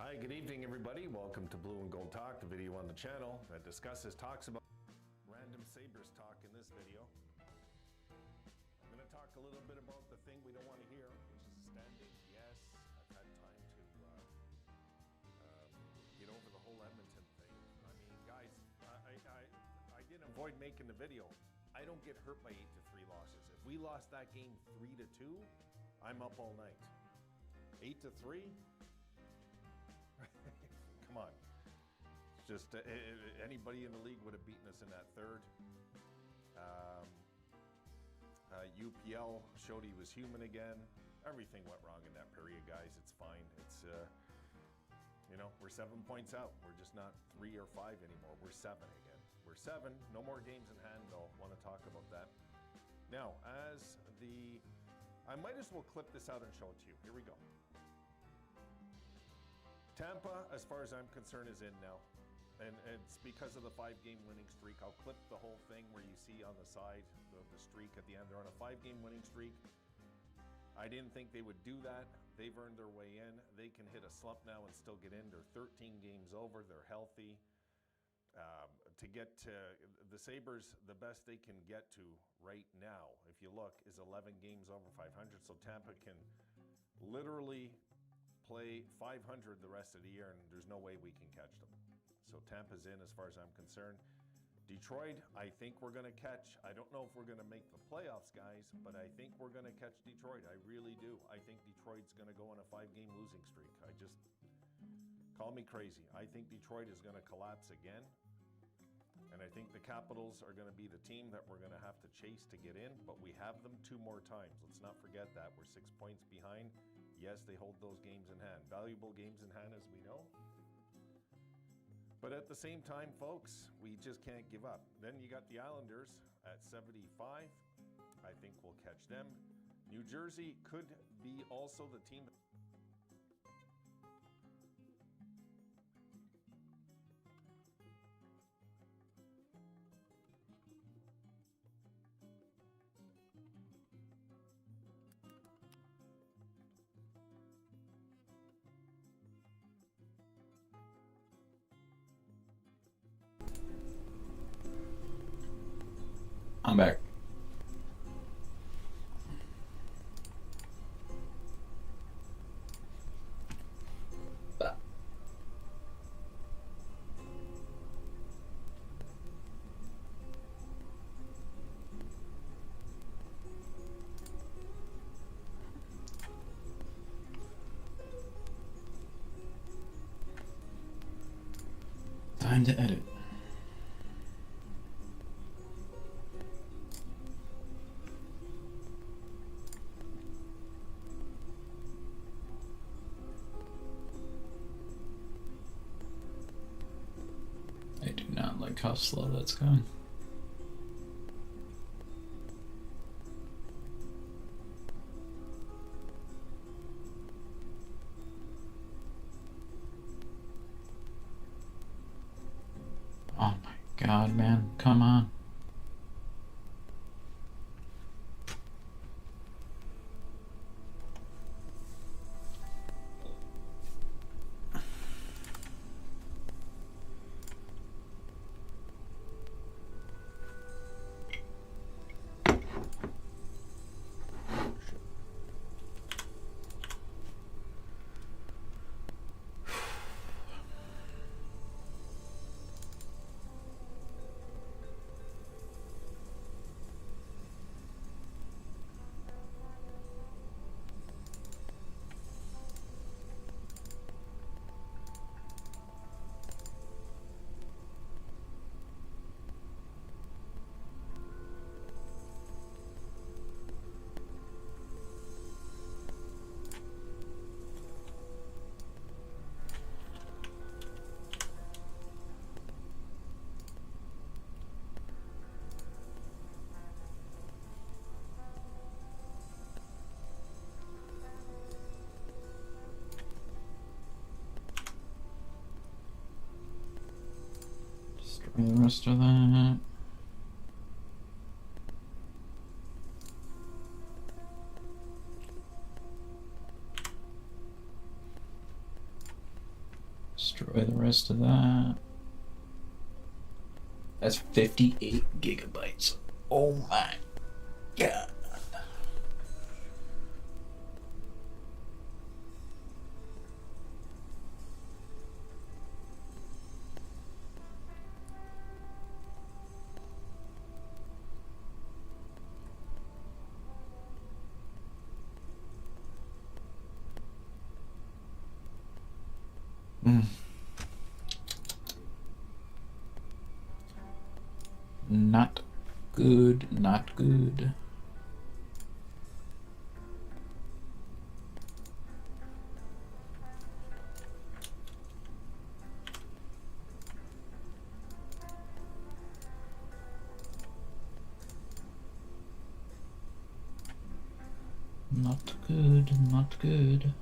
Hi, good evening everybody. Welcome to Blue and Gold Talk, the video on the channel that talks about random Sabres talk in this video. I'm going to talk a little bit about the thing we don't want to hear, which is standing. Yes, I've had time to get over the whole Edmonton thing. I mean, guys, I didn't avoid making the video. I don't get hurt by 8-3 losses. If we lost that game 3-2, I'm up all night. 8-3? Come on. It's just anybody in the league would have beaten us in that third. UPL showed he was human again. Everything went wrong in that period, guys. It's fine. It's, you know, we're 7 points out. We're just not 3 or 5 anymore. We're 7 again. We're 7. No more games in hand, though. Want to talk about that. Now, I might as well clip this out and show it to you. Here we go. Tampa, as far as I'm concerned, is in now. And it's because of the 5-game winning streak. I'll clip the whole thing where you see on the side the streak at the end. They're on a 5-game winning streak. I didn't think they would do that. They've earned their way in. They can hit a slump now and still get in. They're 13 games over. They're healthy. To get to the Sabres, the best they can get to right now, if you look, is 11 games over 500. So Tampa can literally play 500 the rest of the year, and there's no way we can catch them. So Tampa's in as far as I'm concerned. Detroit, I think we're going to catch. I don't know if we're going to make the playoffs, guys, but I think we're going to catch Detroit. I really do. I think Detroit's going to go on a 5-game losing streak. Call me crazy. I think Detroit is going to collapse again. And I think the Capitals are going to be the team that we're going to have to chase to get in, but we have them 2 more times. Let's not forget that. We're 6 points behind. Yes, they hold those games in hand. Valuable games in hand, as we know. But at the same time, folks, we just can't give up. Then you got the Islanders at 75. I think we'll catch them. New Jersey could be also the team. I'm back. Time to edit. I do not like how slow that's going. Oh my God, man, come on. The rest of that. Destroy the rest of that. That's 58 gigabytes. Oh my god. Not good, not good. Not good, not good.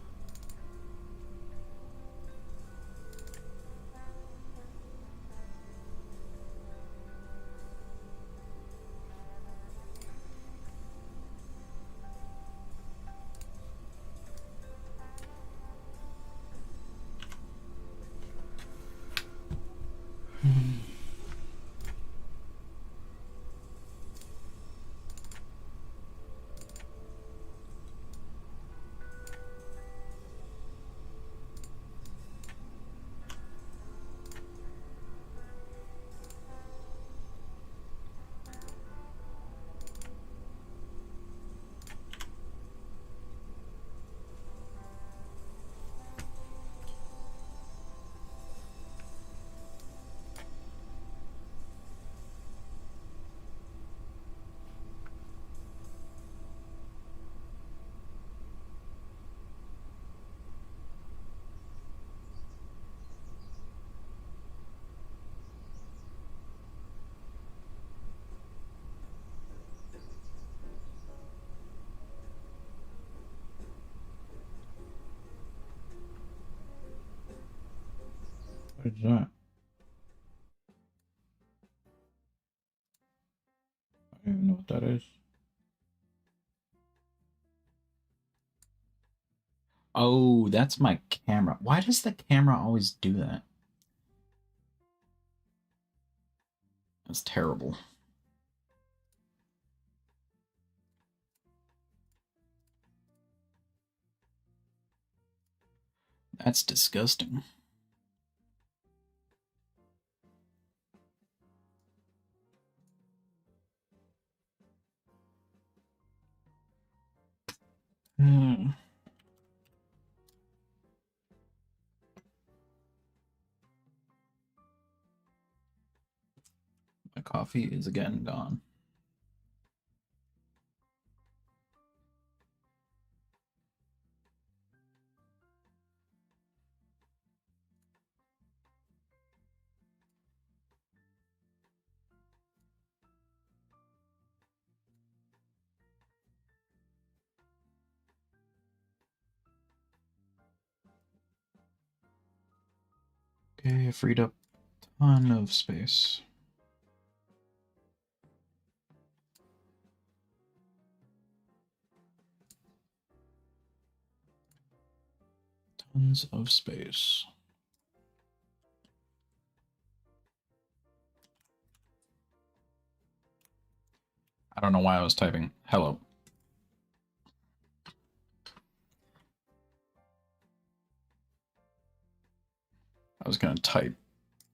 What is that? I don't even know what that is. Oh, that's my camera. Why does the camera always do that? That's terrible. That's disgusting. My coffee is again gone. Okay, I freed up a ton of space. Tons of space. I don't know why I was typing hello. I was gonna type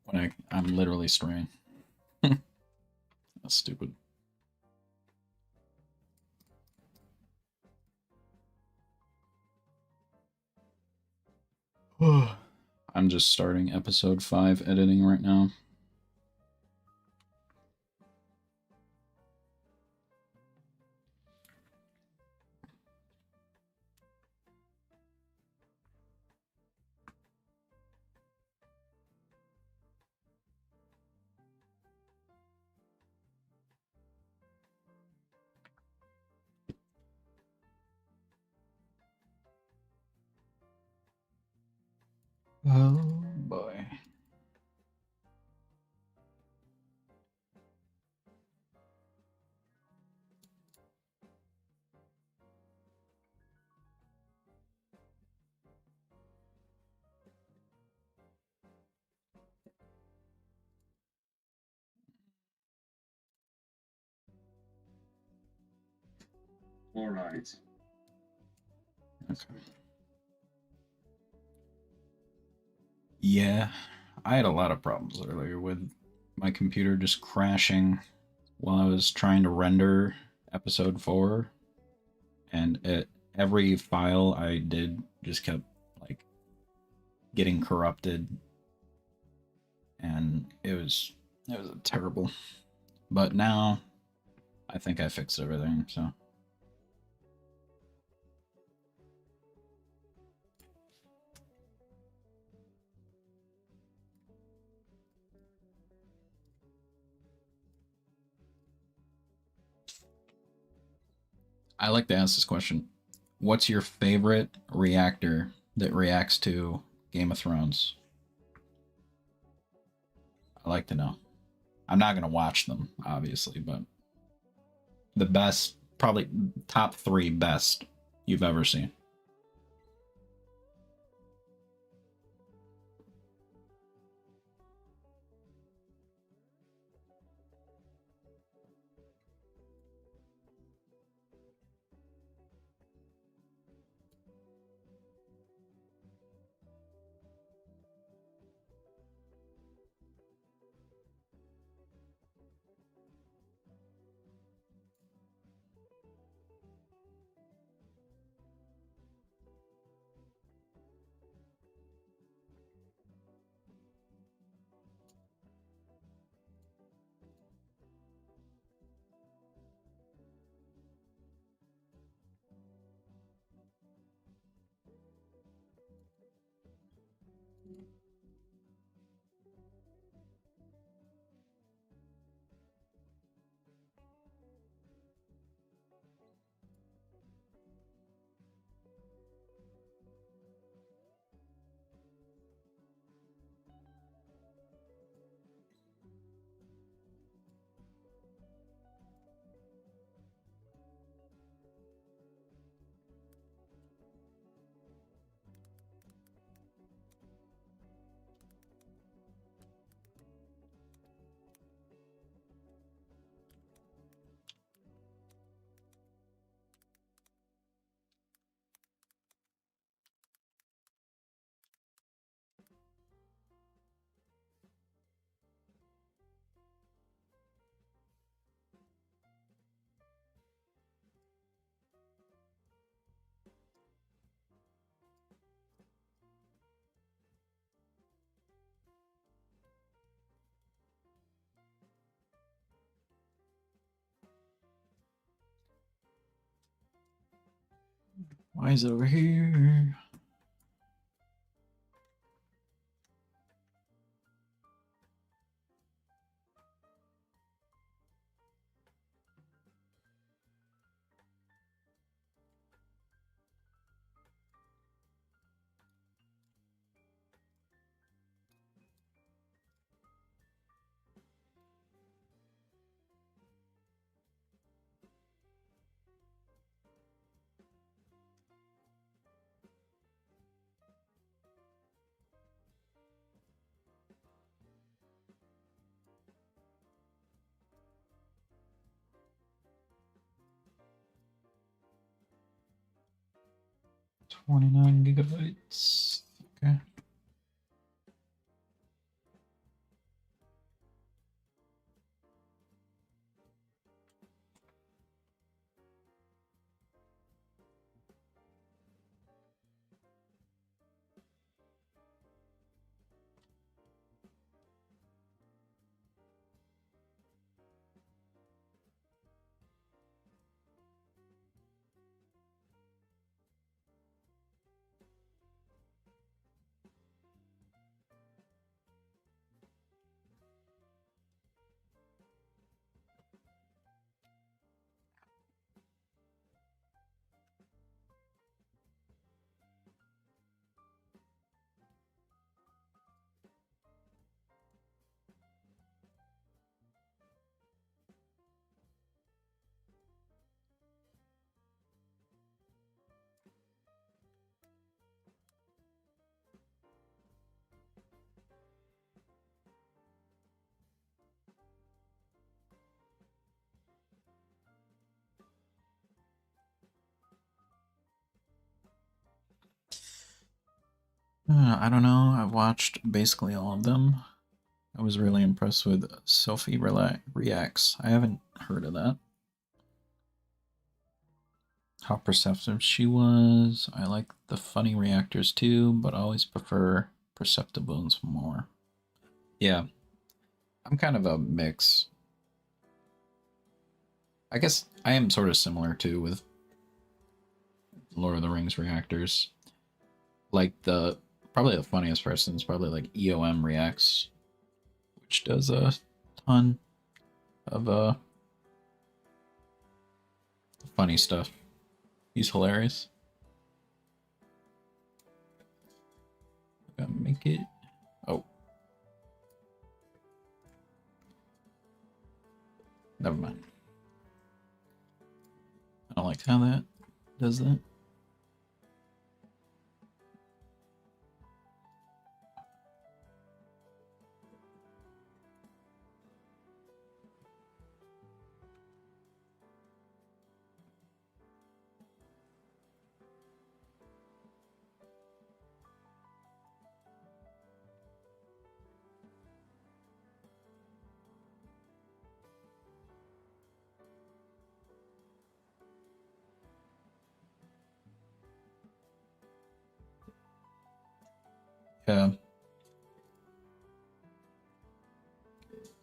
when I'm literally streaming. That's stupid. I'm just starting episode 5 editing right now. Oh boy. All right. Okay. Yeah, I had a lot of problems earlier with my computer just crashing while I was trying to render episode 4, and every file I did just kept like getting corrupted, and it was terrible. But now I think I fixed everything, so. I like to ask this question. What's your favorite reactor that reacts to Game of Thrones? I like to know. I'm not going to watch them, obviously, but the best, probably top 3 best you've ever seen. Why is it over here? $29 gigabytes. Okay. I don't know. I've watched basically all of them. I was really impressed with Sophie Reacts. I haven't heard of that. How perceptive she was. I like the funny reactors too, but I always prefer perceptive ones more. Yeah, I'm kind of a mix. I guess I am sort of similar too with Lord of the Rings reactors. Like probably the funniest person is probably like EOM Reacts, which does a ton of funny stuff. He's hilarious. Gotta make it. Oh. Never mind. I don't like how that does that. Yeah.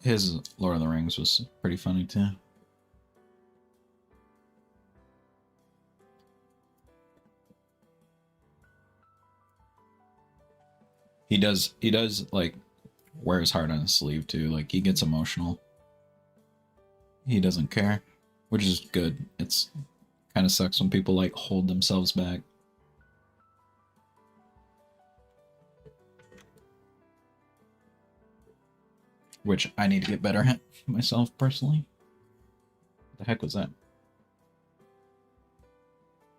His Lord of the Rings was pretty funny too. He does like wear his heart on his sleeve too. Like he gets emotional. He doesn't care, which is good. It's kind of sucks when people like hold themselves back. Which I need to get better at myself personally. What the heck was that?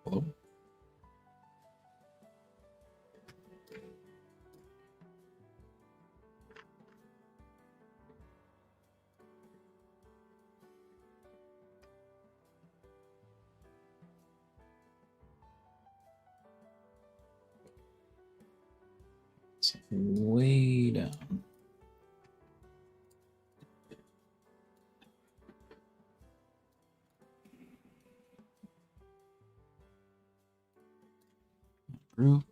Hello? It's way down. Group.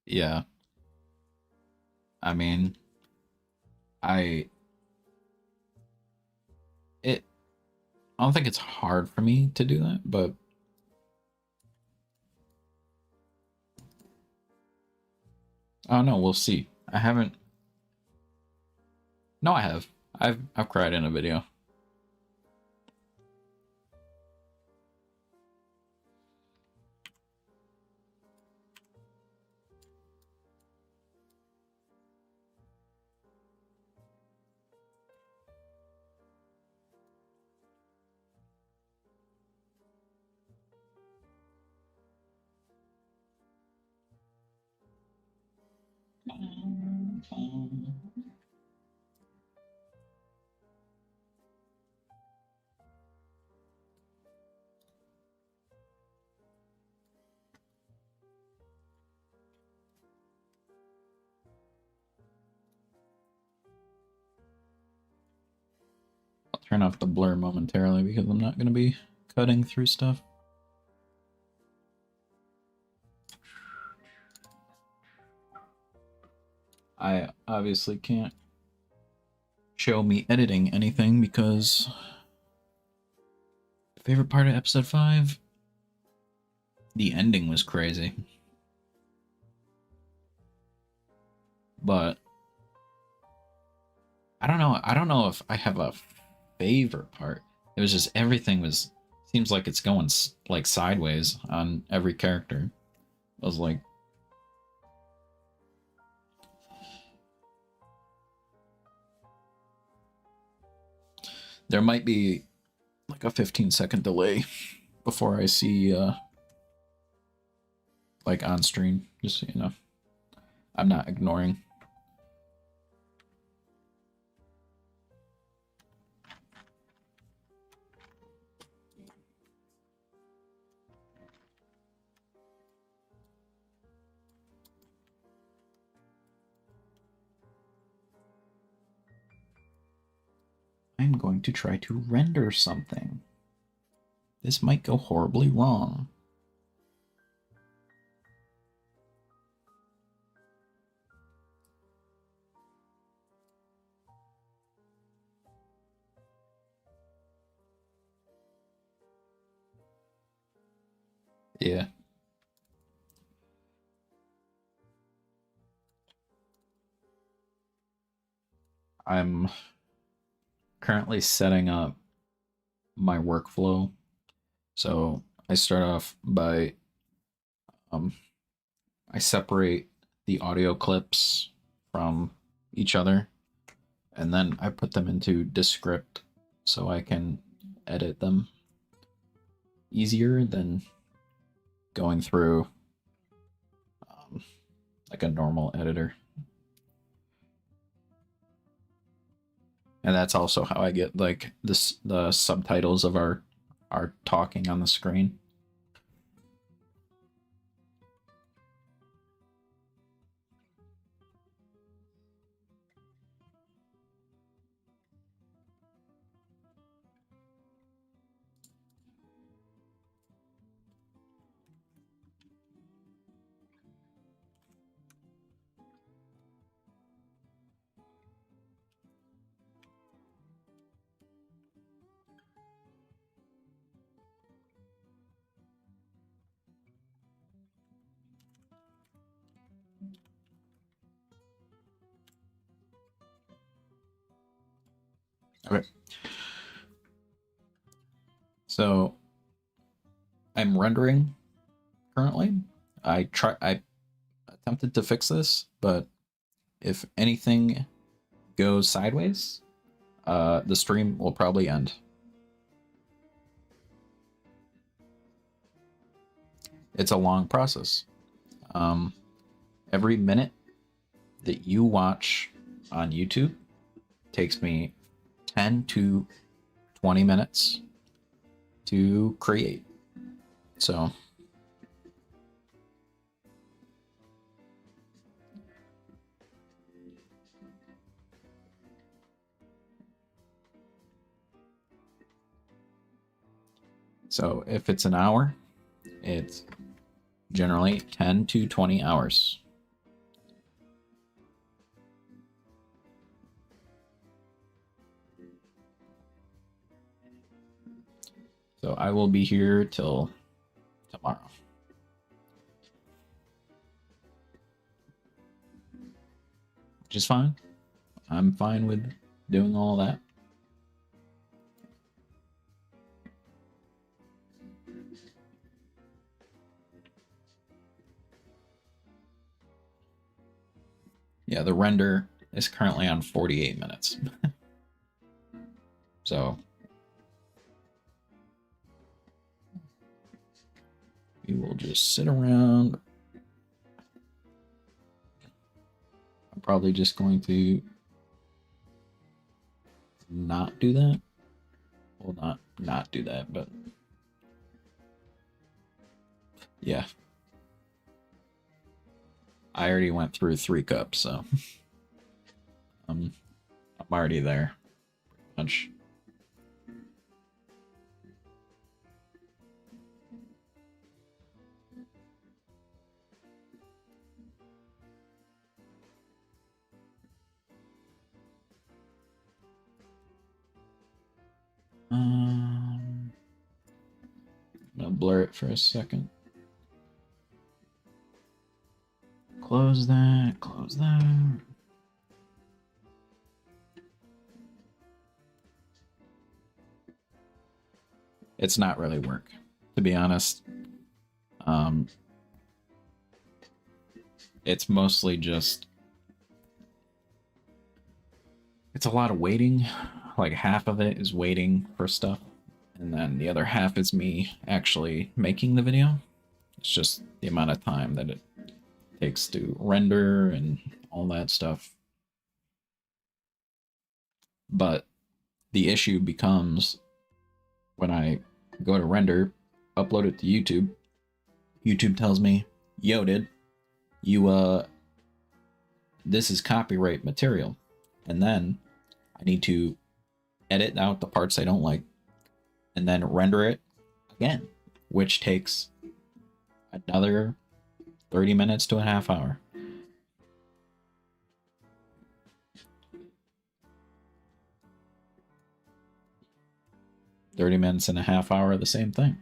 Yeah. I mean, I don't think it's hard for me to do that, but oh no, we'll see. I haven't. No, I have. I've cried in a video. I'll turn off the blur momentarily because I'm not going to be cutting through stuff. I obviously can't show me editing anything because the favorite part of episode 5, the ending was crazy. But I don't know if I have a favorite part. It was just everything seems like it's going like sideways on every character. I was like, there might be like a 15-second delay before I see like on stream, just so you know. I'm not ignoring. I'm going to try to render something. This might go horribly wrong. Yeah. I'm currently setting up my workflow. So I start off by I separate the audio clips from each other, and then I put them into Descript so I can edit them easier than going through like a normal editor. And that's also how I get like the subtitles of our talking on the screen. Okay. So I'm rendering currently. I attempted to fix this, but if anything goes sideways, the stream will probably end. It's a long process. Every minute that you watch on YouTube takes me 10 to 20 minutes to create. So if it's an hour, it's generally 10 to 20 hours. So I will be here till tomorrow. Which is fine. I'm fine with doing all that. Yeah, the render is currently on 48 minutes. So we will just sit around. I'm probably just going to not do that. Well, not do that, but yeah. I already went through 3 cups, so I'm already there, pretty much. I'm gonna blur it for a second. Close that, close that. It's not really work, to be honest. It's mostly just, it's a lot of waiting. Like half of it is waiting for stuff, and then the other half is me actually making the video. It's just the amount of time that it takes to render and all that stuff. But the issue becomes when I go to render, upload it to YouTube, YouTube tells me, yo, dude, you, this is copyright material. And then I need to edit out the parts I don't like, and then render it again, which takes another 30 minutes to a half hour. "30 minutes and a half hour, the same thing.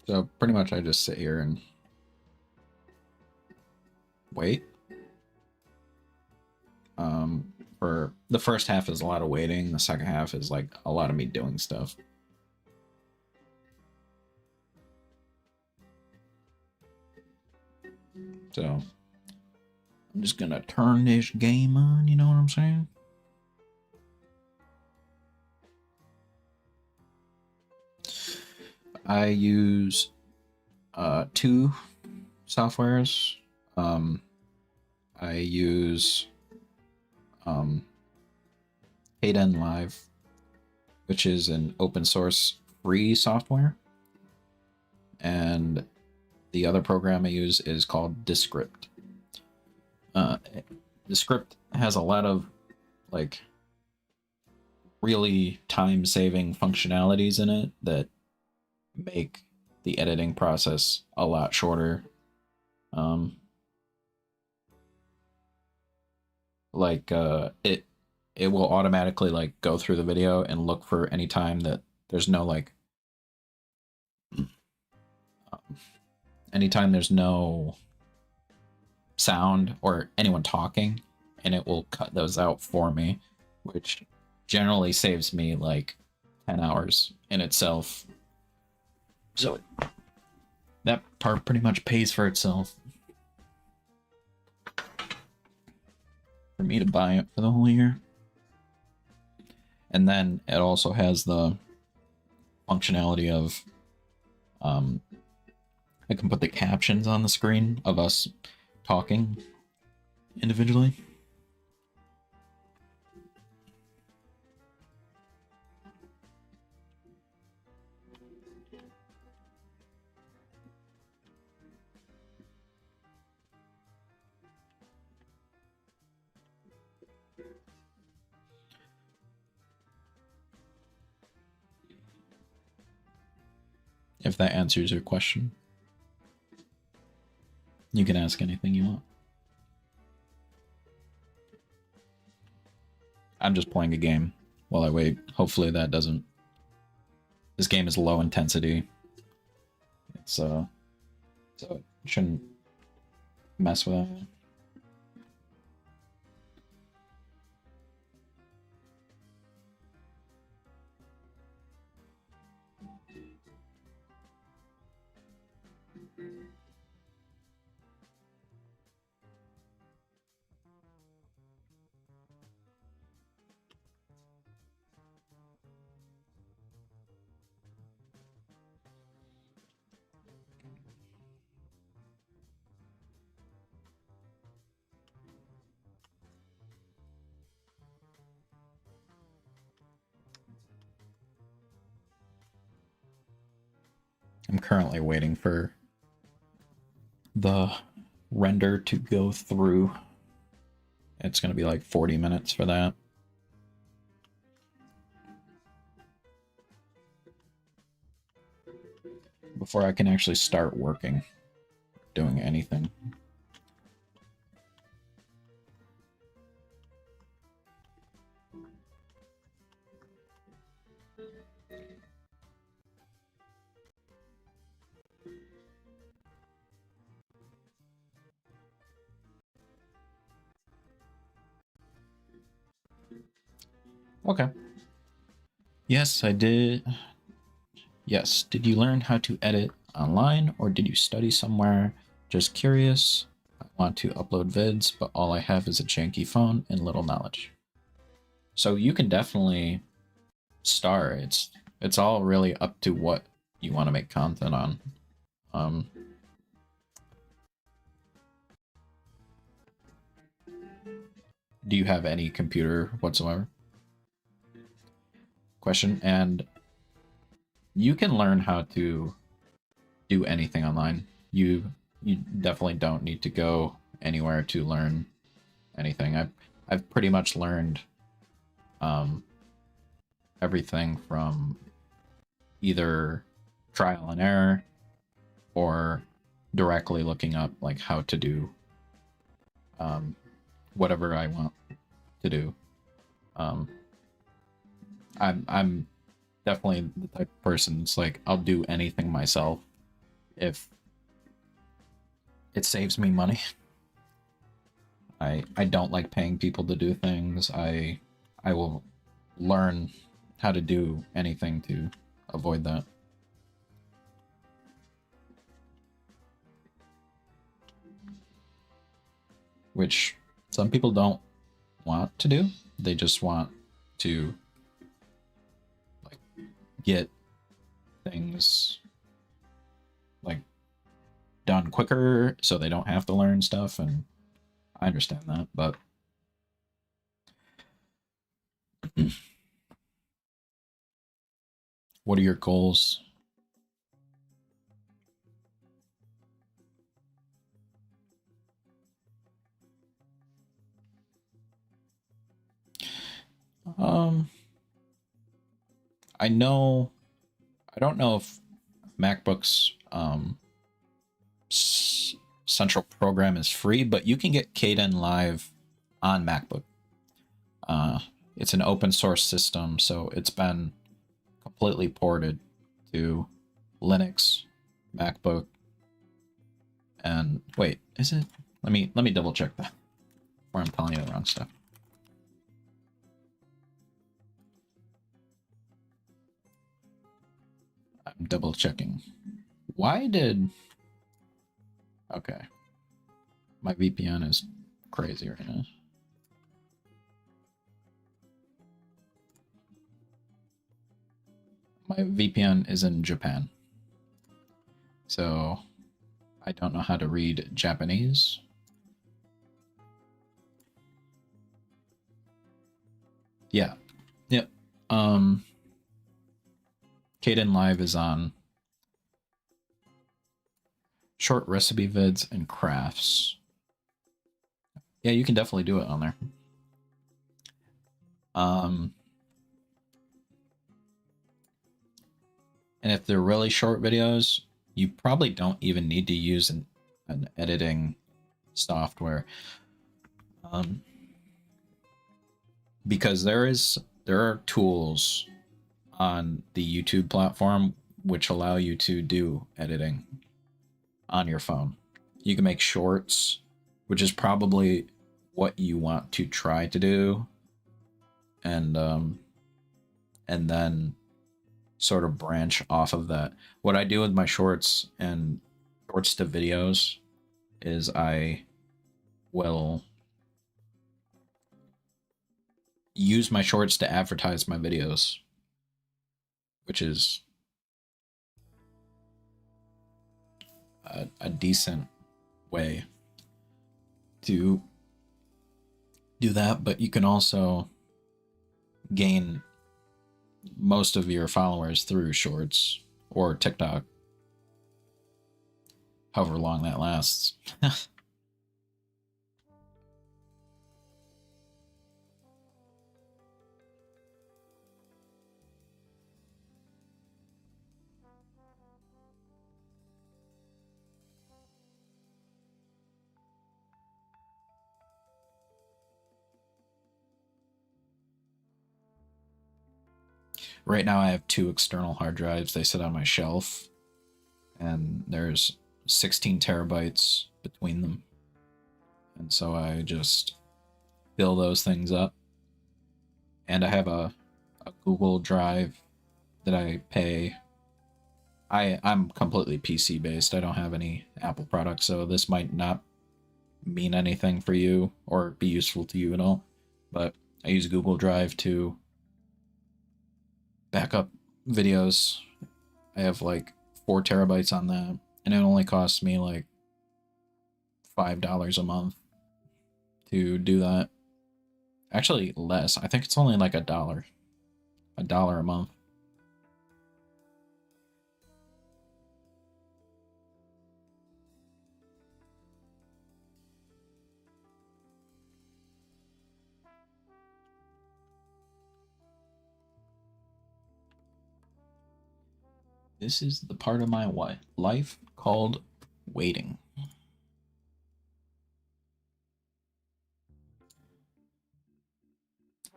So pretty much I just sit here and wait. For the first half is a lot of waiting. The second half is like a lot of me doing stuff. So I'm just gonna turn this game on, you know what I'm saying? I use two softwares. I use Hayden Live, which is an open source free software. And the other program I use is called Descript. Descript has a lot of like really time-saving functionalities in it that make the editing process a lot shorter. It will automatically like go through the video and look for any time that there's no like anytime there's no sound or anyone talking, and it will cut those out for me, which generally saves me like 10 hours in itself. So that part pretty much pays for itself for me to buy it for the whole year. And then it also has the functionality of I can put the captions on the screen of us talking individually. If that answers your question. You can ask anything you want. I'm just playing a game while I wait. Hopefully that doesn't... This game is low intensity. It's, so it shouldn't mess with that. I'm currently waiting for the render to go through. It's going to be like 40 minutes for that. Before I can actually start working, doing anything. Okay. Yes, I did. Yes, did you learn how to edit online or did you study somewhere? Just curious. I want to upload vids, but all I have is a janky phone and little knowledge. So you can definitely start. It's all really up to what you want to make content on. Do you have any computer whatsoever? Question. And you can learn how to do anything online. You definitely don't need to go anywhere to learn anything. I've pretty much learned everything from either trial and error or directly looking up like how to do whatever I want to do. I'm definitely the type of person that's like, I'll do anything myself if it saves me money. I don't like paying people to do things. I will learn how to do anything to avoid that. Which some people don't want to do. They just want to like get things like done quicker so they don't have to learn stuff, and I understand that, but what are your goals? I don't know if MacBook's central program is free, but you can get Kdenlive on MacBook. It's an open source system, so it's been completely ported to Linux, MacBook, and wait, is it? Let me double check that before I'm telling you the wrong stuff. I'm double checking. Why did... Okay. My VPN is crazy right now. My VPN is in Japan. So I don't know how to read Japanese. Yeah. Yep. Kdenlive is on short recipe vids and crafts. Yeah, you can definitely do it on there. And if they're really short videos, you probably don't even need to use an editing software. Because there are tools on the YouTube platform which allow you to do editing on your phone. You can make shorts, which is probably what you want to try to do, and then sort of branch off of that. What I do with my shorts and shorts to videos is I will use my shorts to advertise my videos, which is a decent way to do that. But you can also gain most of your followers through shorts or TikTok, however long that lasts. Right now I have 2 external hard drives. They sit on my shelf, and there's 16 terabytes between them. And so I just fill those things up. And I have a Google Drive that I pay. I'm completely PC based. I don't have any Apple products, so this might not mean anything for you or be useful to you at all. But I use Google Drive to back up videos. I have like 4 terabytes on that, and it only costs me like $5 a month to do that. Actually, less. I think it's only like $1 a month. This is the part of my life called waiting.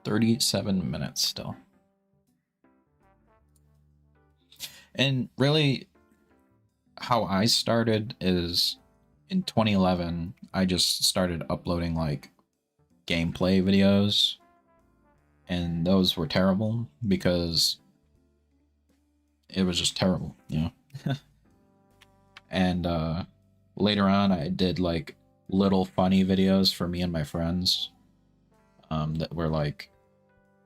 $37 still. And really, how I started is in 2011, I just started uploading like gameplay videos, and those were terrible because it was just terrible, you know. And later on, I did like little funny videos for me and my friends that were like,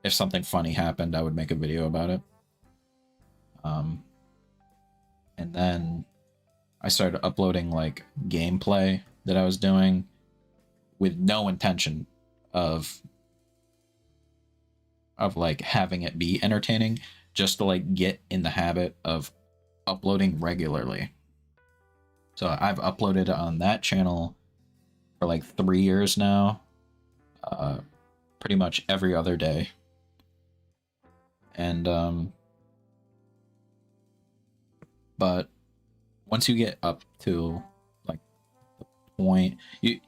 if something funny happened, I would make a video about it. And then I started uploading like gameplay that I was doing with no intention of like having it be entertaining, just to like get in the habit of uploading regularly. So I've uploaded on that channel for like 3 years now, pretty much every other day. And but once you get up to like the point, you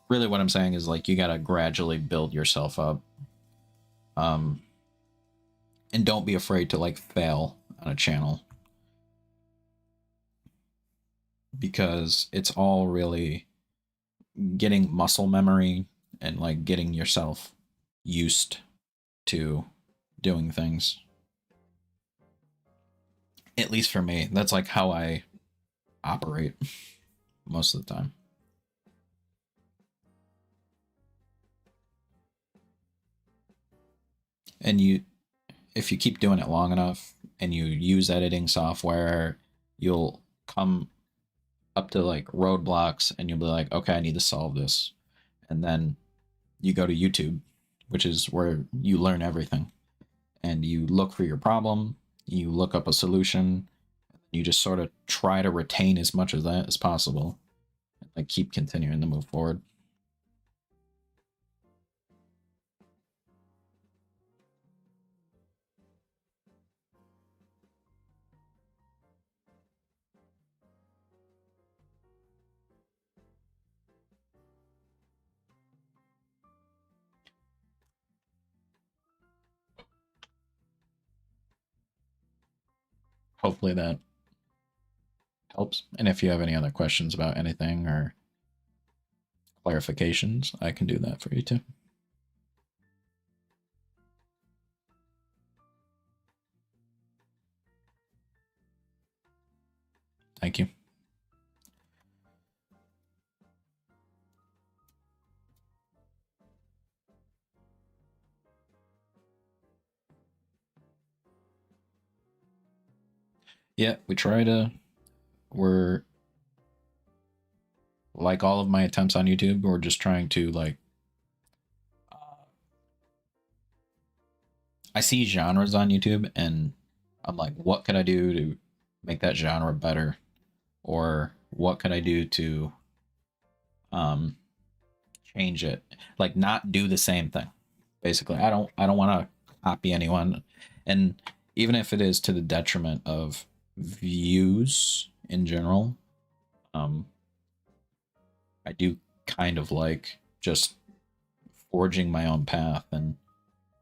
really, what I'm saying is like you gotta gradually build yourself up, and don't be afraid to like fail on a channel, because it's all really getting muscle memory and like getting yourself used to doing things. At least for me, that's like how I operate most of the time. And if you keep doing it long enough and you use editing software, you'll come up to like roadblocks and you'll be like, okay, I need to solve this. And then you go to YouTube, which is where you learn everything. And you look for your problem, you look up a solution, you just sort of try to retain as much of that as possible, and like keep continuing to move forward. Hopefully that helps. And if you have any other questions about anything or clarifications, I can do that for you too. Thank you. Yeah, we're like all of my attempts on YouTube, we're just trying to like, I see genres on YouTube and I'm like, what could I do to make that genre better? Or what could I do to change it? Like not do the same thing. Basically, I don't want to copy anyone. And even if it is to the detriment of views in general, I do kind of like just forging my own path and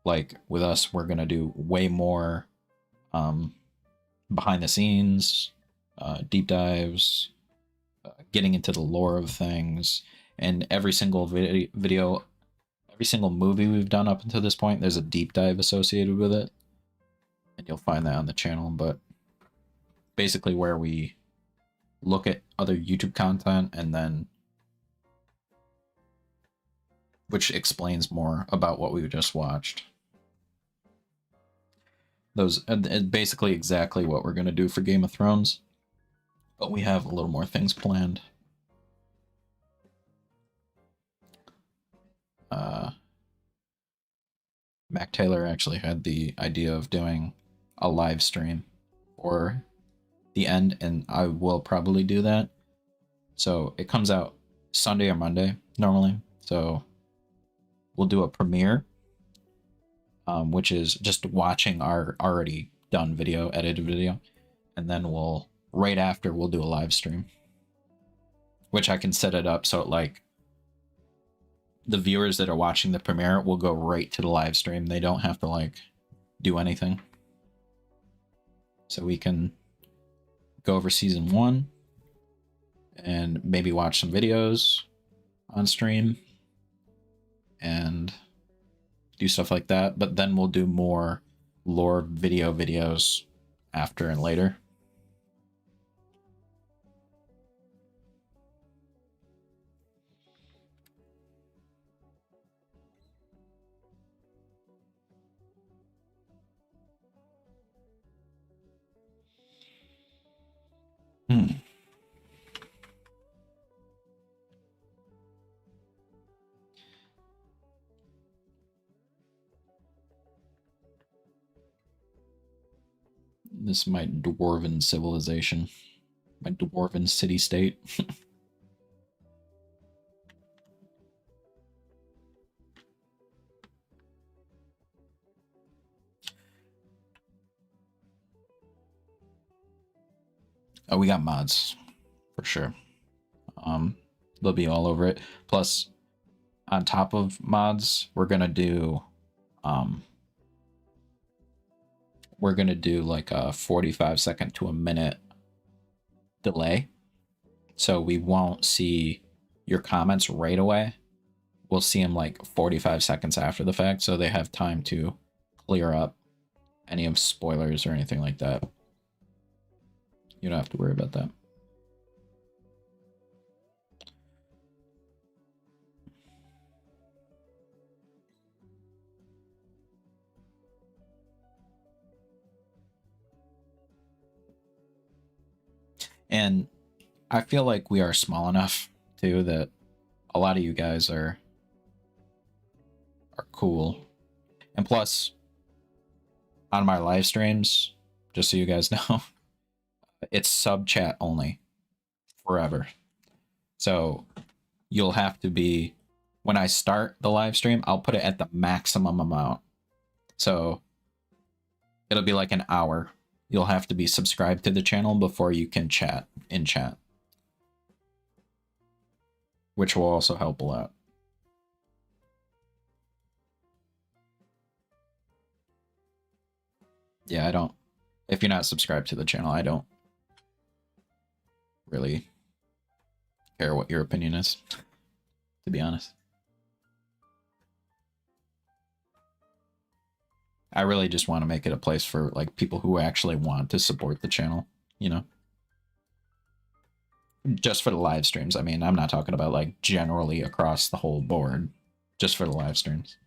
Like with us, we're gonna do way more behind the scenes, deep dives, getting into the lore of things, and every single video, every single movie we've done up until this point, there's a deep dive associated with it, and you'll find that on the channel. But basically, where we look at other YouTube content and then which explains more about what we just watched. Those basically exactly what we're going to do for Game of Thrones, but we have a little more things planned. Mac Taylor actually had the idea of doing a live stream for the end, and I will probably do that. So it comes out Sunday or Monday normally. So we'll do a premiere, which is just watching our already done video, edited video, and then we'll right after we'll do a live stream, which I can set it up so like the viewers that are watching the premiere will go right to the live stream. They don't have to like do anything. So we can go over season 1 and maybe watch some videos on stream and do stuff like that. But then we'll do more lore videos after and later. This is my dwarven civilization, my dwarven city-state. Oh, we got mods for sure. They'll be all over it. Plus, on top of mods, we're gonna do like a 45-second to a minute delay, so we won't see your comments right away. We'll see them like 45 seconds after the fact, so they have time to clear up any of spoilers or anything like that. You don't have to worry about that. And I feel like we are small enough too that a lot of you guys are cool. And plus, on my live streams, just so you guys know, it's sub chat only forever. So you'll have to be, when I start the live stream, I'll put it at the maximum amount. So it'll be like an hour. You'll have to be subscribed to the channel before you can chat in chat, which will also help a lot. Yeah, I don't, if you're not subscribed to the channel, I don't really care what your opinion is, to be honest. I really just want to make it a place for like people who actually want to support the channel, you know? Just for the live streams. I mean, I'm not talking about like generally across the whole board, just for the live streams.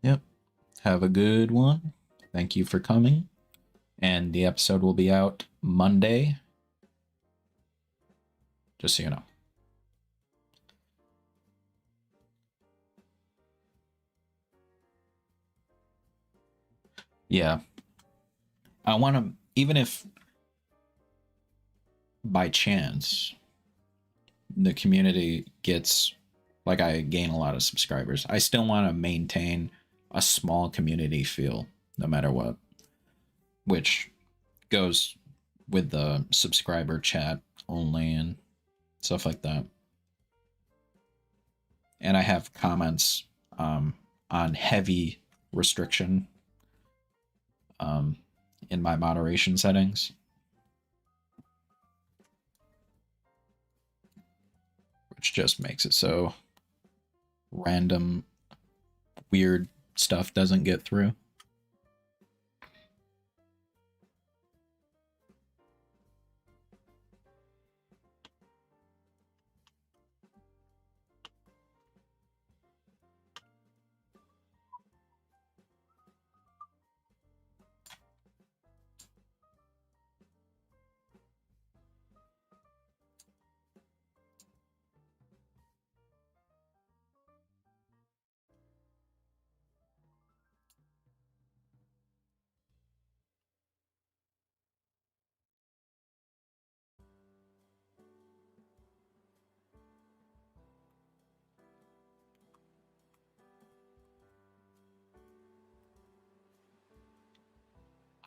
Yep. Have a good one. Thank you for coming. And the episode will be out Monday. Just so you know. Yeah. I want to, even if by chance the community gets, like, I gain a lot of subscribers. I still want to maintain a small community feel no matter what, which goes with the subscriber chat only and stuff like that. And I have comments on heavy restriction in my moderation settings, which just makes it so random weird stuff doesn't get through.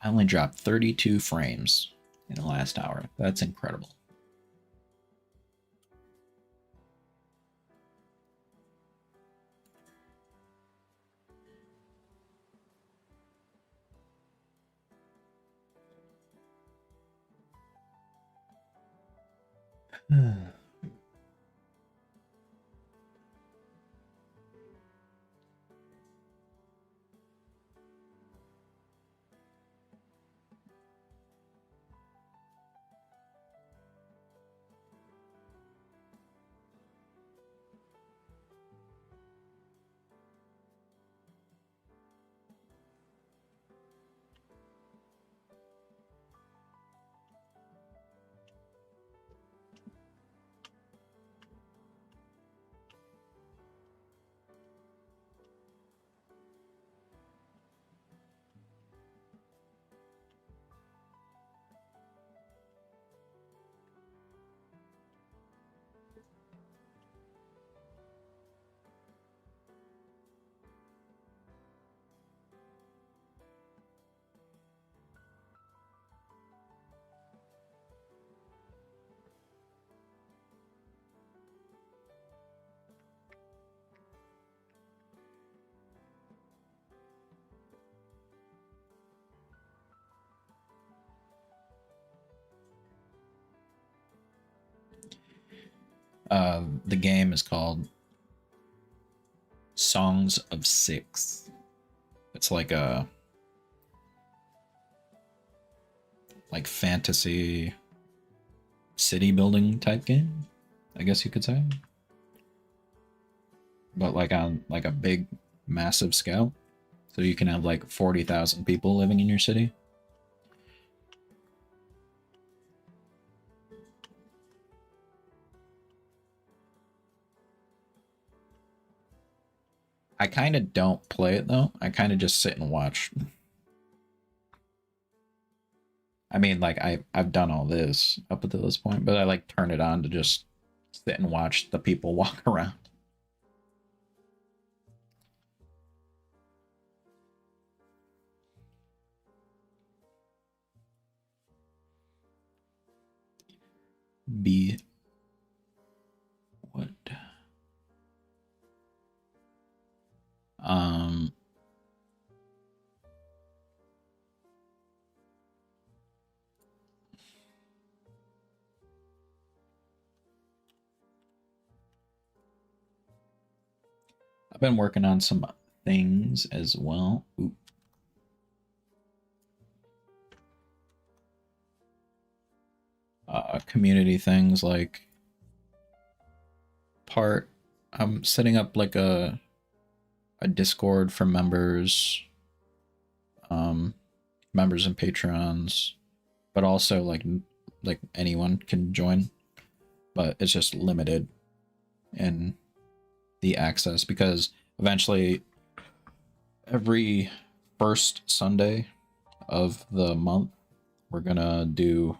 I only dropped 32 frames in the last hour. That's incredible. The game is called Songs of Six. It's like a fantasy city building type game, I guess you could say. But like on like a big massive scale. So you can have like 40,000 people living in your city. I kind of don't play it though. I kind of just sit and watch. I mean, like I've done all this up until this point, but I like turn it on to just sit and watch the people walk around. Be what? I've been working on some things as well. Ooh. Community things like I'm setting up like a Discord for members, members and patrons, but also like anyone can join, but it's just limited in the access because eventually every first Sunday of the month we're gonna do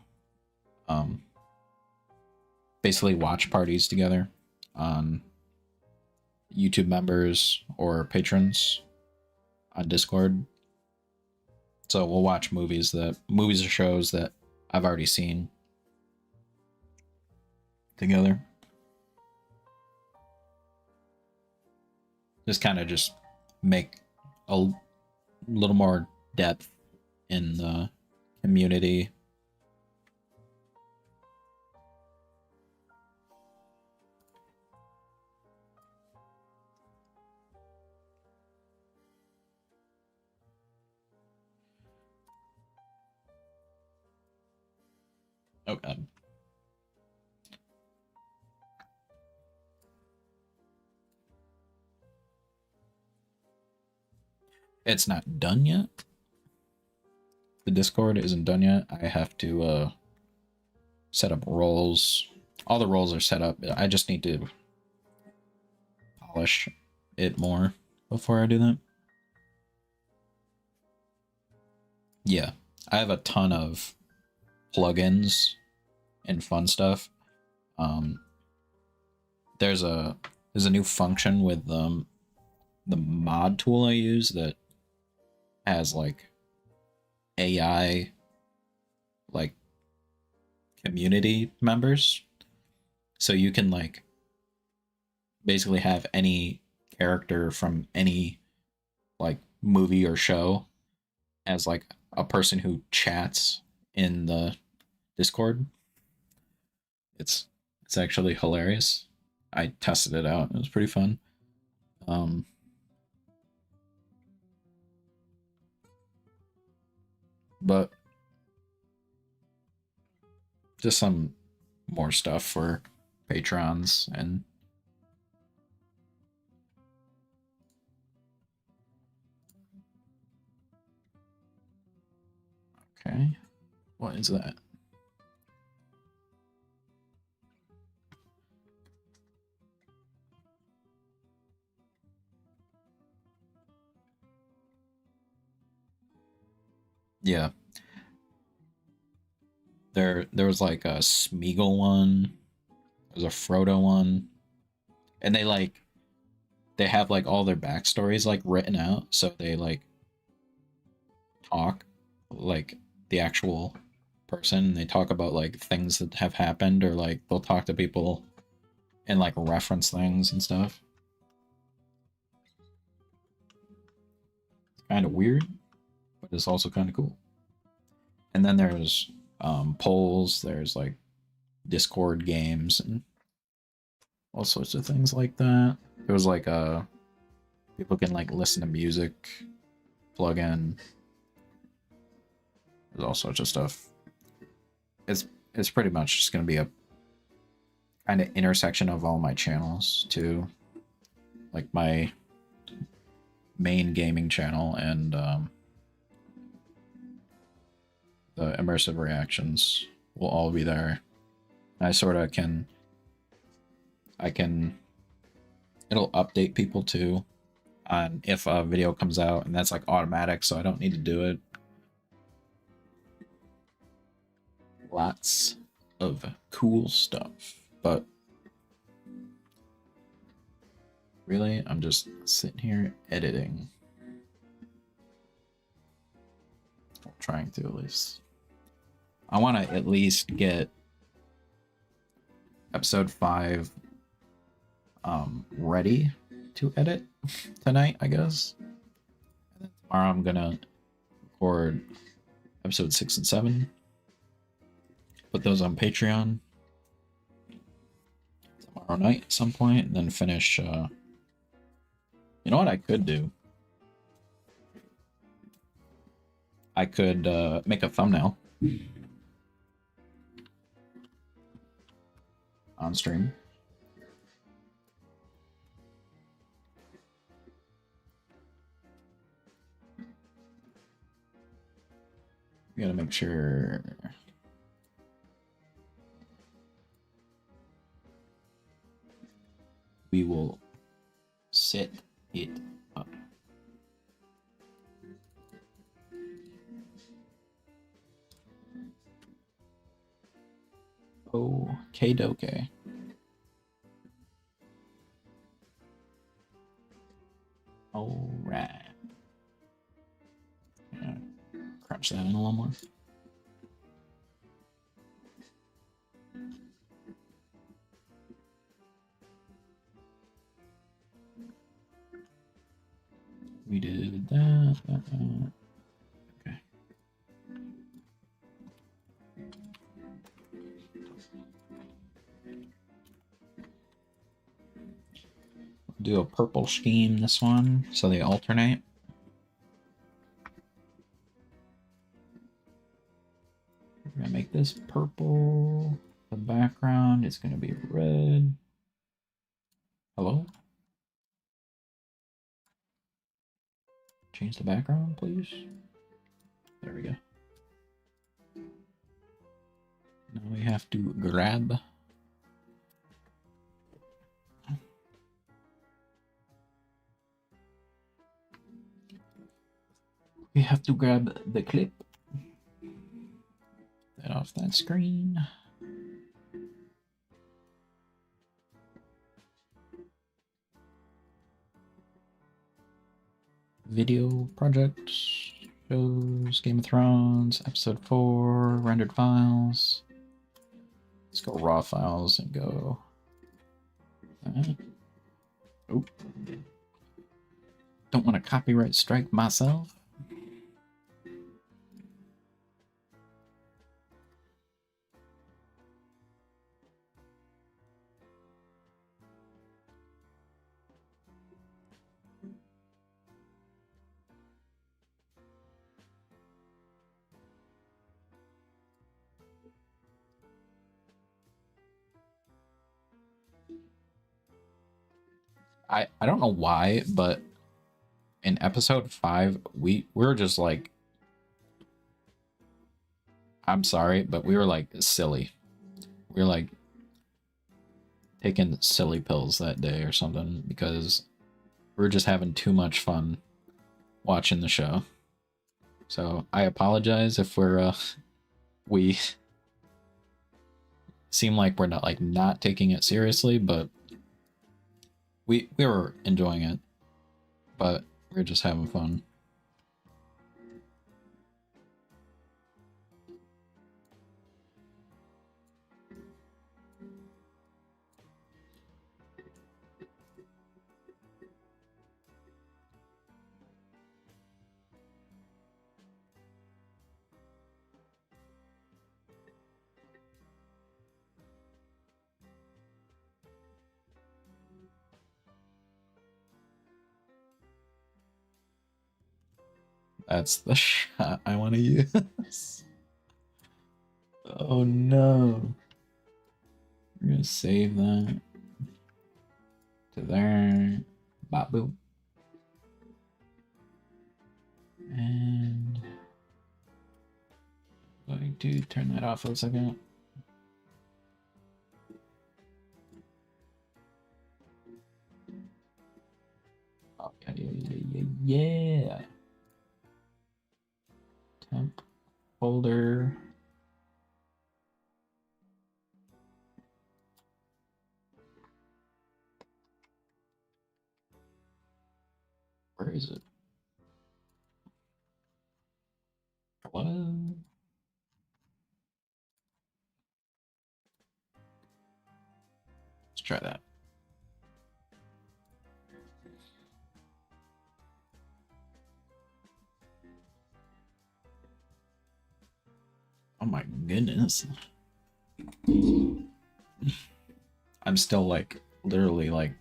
basically watch parties together on YouTube members or patrons on Discord. So we'll watch movies or shows that I've already seen together. Just make a little more depth in the community. Oh god. It's not done yet. The Discord isn't done yet. I have to set up roles. All the roles are set up. I just need to polish it more before I do that. Yeah, I have a ton of plugins and fun stuff. There's a new function with the mod tool I use that has like AI like community members, so you can like basically have any character from any like movie or show as like a person who chats in the Discord. It's actually hilarious. I tested it out. It was pretty fun. But just some more stuff for patrons and okay. What is that? Yeah. There was like a Smeagol one. There's a Frodo one. And they have like all their backstories like written out, so they like talk like the actual person. They talk about like things that have happened, or like they'll talk to people and like reference things and stuff. It's kind of weird, but it's also kind of cool. And then there's polls, there's like Discord games and all sorts of things like that. There was like people can like listen to music, plug in. There's all sorts of stuff. It's pretty much just gonna be a kind of intersection of all my channels too, like my main gaming channel and the Immersive Reactions will all be there. I sort of can it'll update people too on if a video comes out, and that's like automatic, so I don't need to do it. Lots of cool stuff, but really I'm just sitting here editing. I'm trying to at least. I want to at least get episode 5 ready to edit tonight, I guess. And then tomorrow I'm gonna record episode 6 and 7. Put those on Patreon tomorrow night at some point, and then finish. You know what I could do? I could make a thumbnail on stream. We gotta make sure. We will set it up. Okay, doke. All right. Crunch that in a little more. We did that. Okay. Do a purple scheme this one, so they alternate. We're gonna make this purple. The background is gonna be red. Hello? Change the background, please. There we go. Now we have to grab. We have to grab the clip. Get off that screen. Video projects, shows, Game of Thrones, episode 4, rendered files. Let's go raw files and go. Oh. Don't want to copyright strike myself. I don't know why, but in episode 5, we're just like, I'm sorry, but we were like silly. We were like taking silly pills that day or something because we were just having too much fun watching the show. So I apologize if we seem like we're not taking it seriously, but we were enjoying it, but we're just having fun. That's the shot I want to use. Oh no. We're gonna save that to there. Bop boop. And I'm going to turn that off for a second. Oh, yeah. Temp folder. Where is it? What? Let's try that. Oh my goodness. I'm still like, literally like,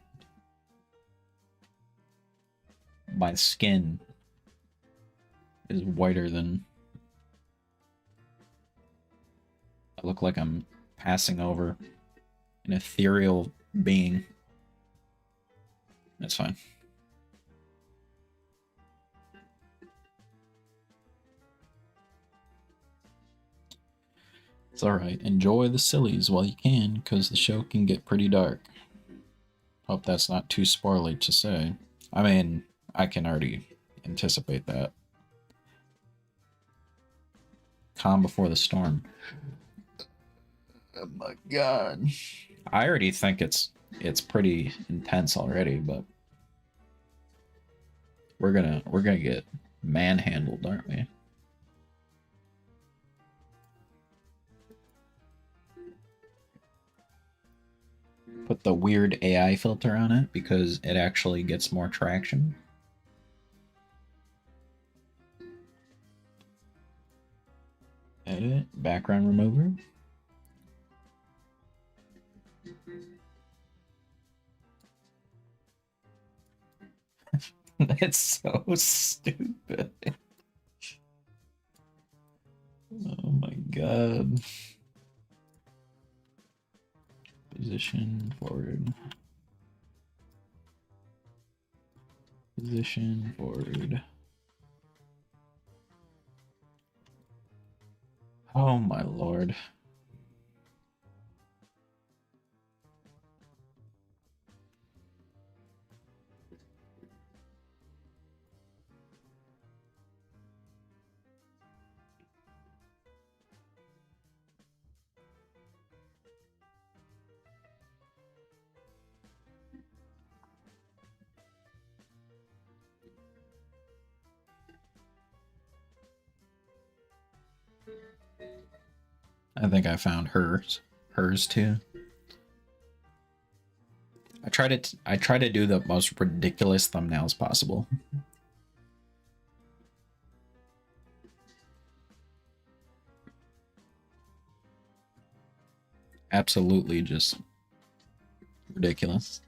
my skin is whiter than, I look like I'm passing over an ethereal being. That's fine. It's alright. Enjoy the sillies while you can, because the show can get pretty dark. Hope that's not too spoily to say. I mean, I can already anticipate that. Calm before the storm. Oh my god. I already think it's pretty intense already, but we're gonna get manhandled, aren't we? Put the weird AI filter on it because it actually gets more traction. Edit, background remover. That's so stupid. Oh my god. Position forward. Position forward. Oh my lord. I think I found hers too. I try to do the most ridiculous thumbnails possible. Absolutely just ridiculous.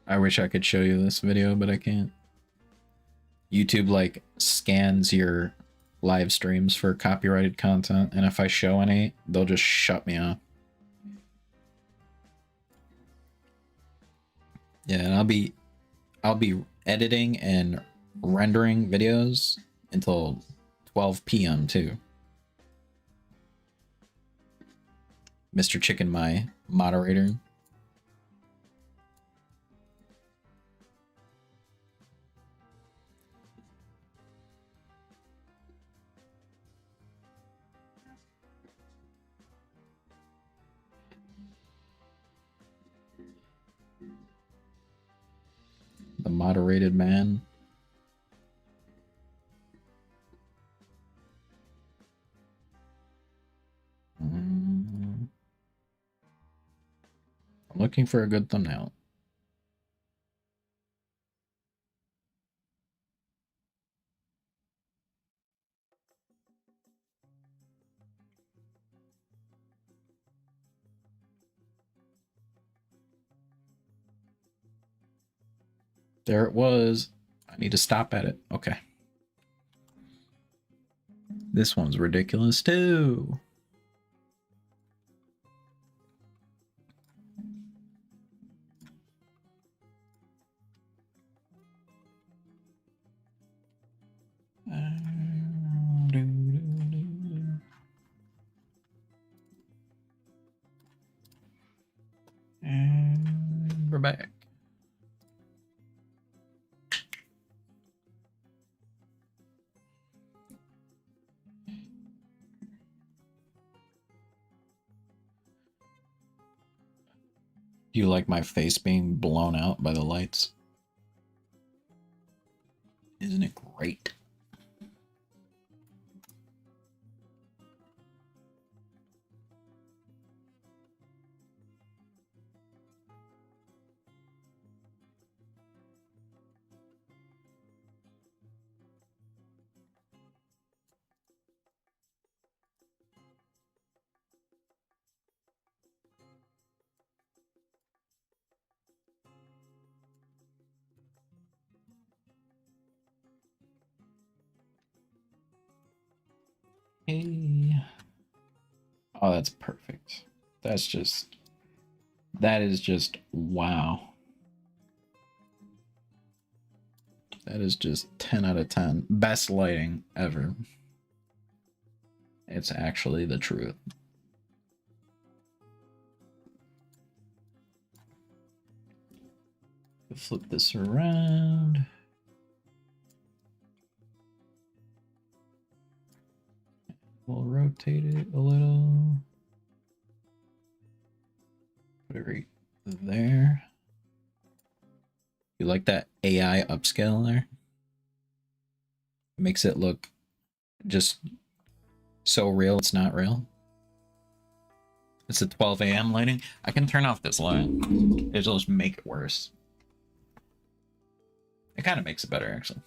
I wish I could show you this video, but I can't. YouTube like scans your live streams for copyrighted content, and if I show any, they'll just shut me off. Yeah, and I'll be editing and rendering videos until 12 p.m. too. Mr. Chicken, my moderator. The moderated man. I'm looking for a good thumbnail. There it was. I need to stop at it. Okay. This one's ridiculous too. And we're back. Do you like my face being blown out by the lights? Isn't it great? Hey. Oh, that's perfect. That is just wow. That is just 10 out of 10. Best lighting ever. It's actually the truth. Flip this around. We'll rotate it a little. Put it right there. You like that AI upscale there? Makes it look just so real it's not real. It's a 12 a.m. lighting. I can turn off this light. It'll just make it worse. It kind of makes it better, actually.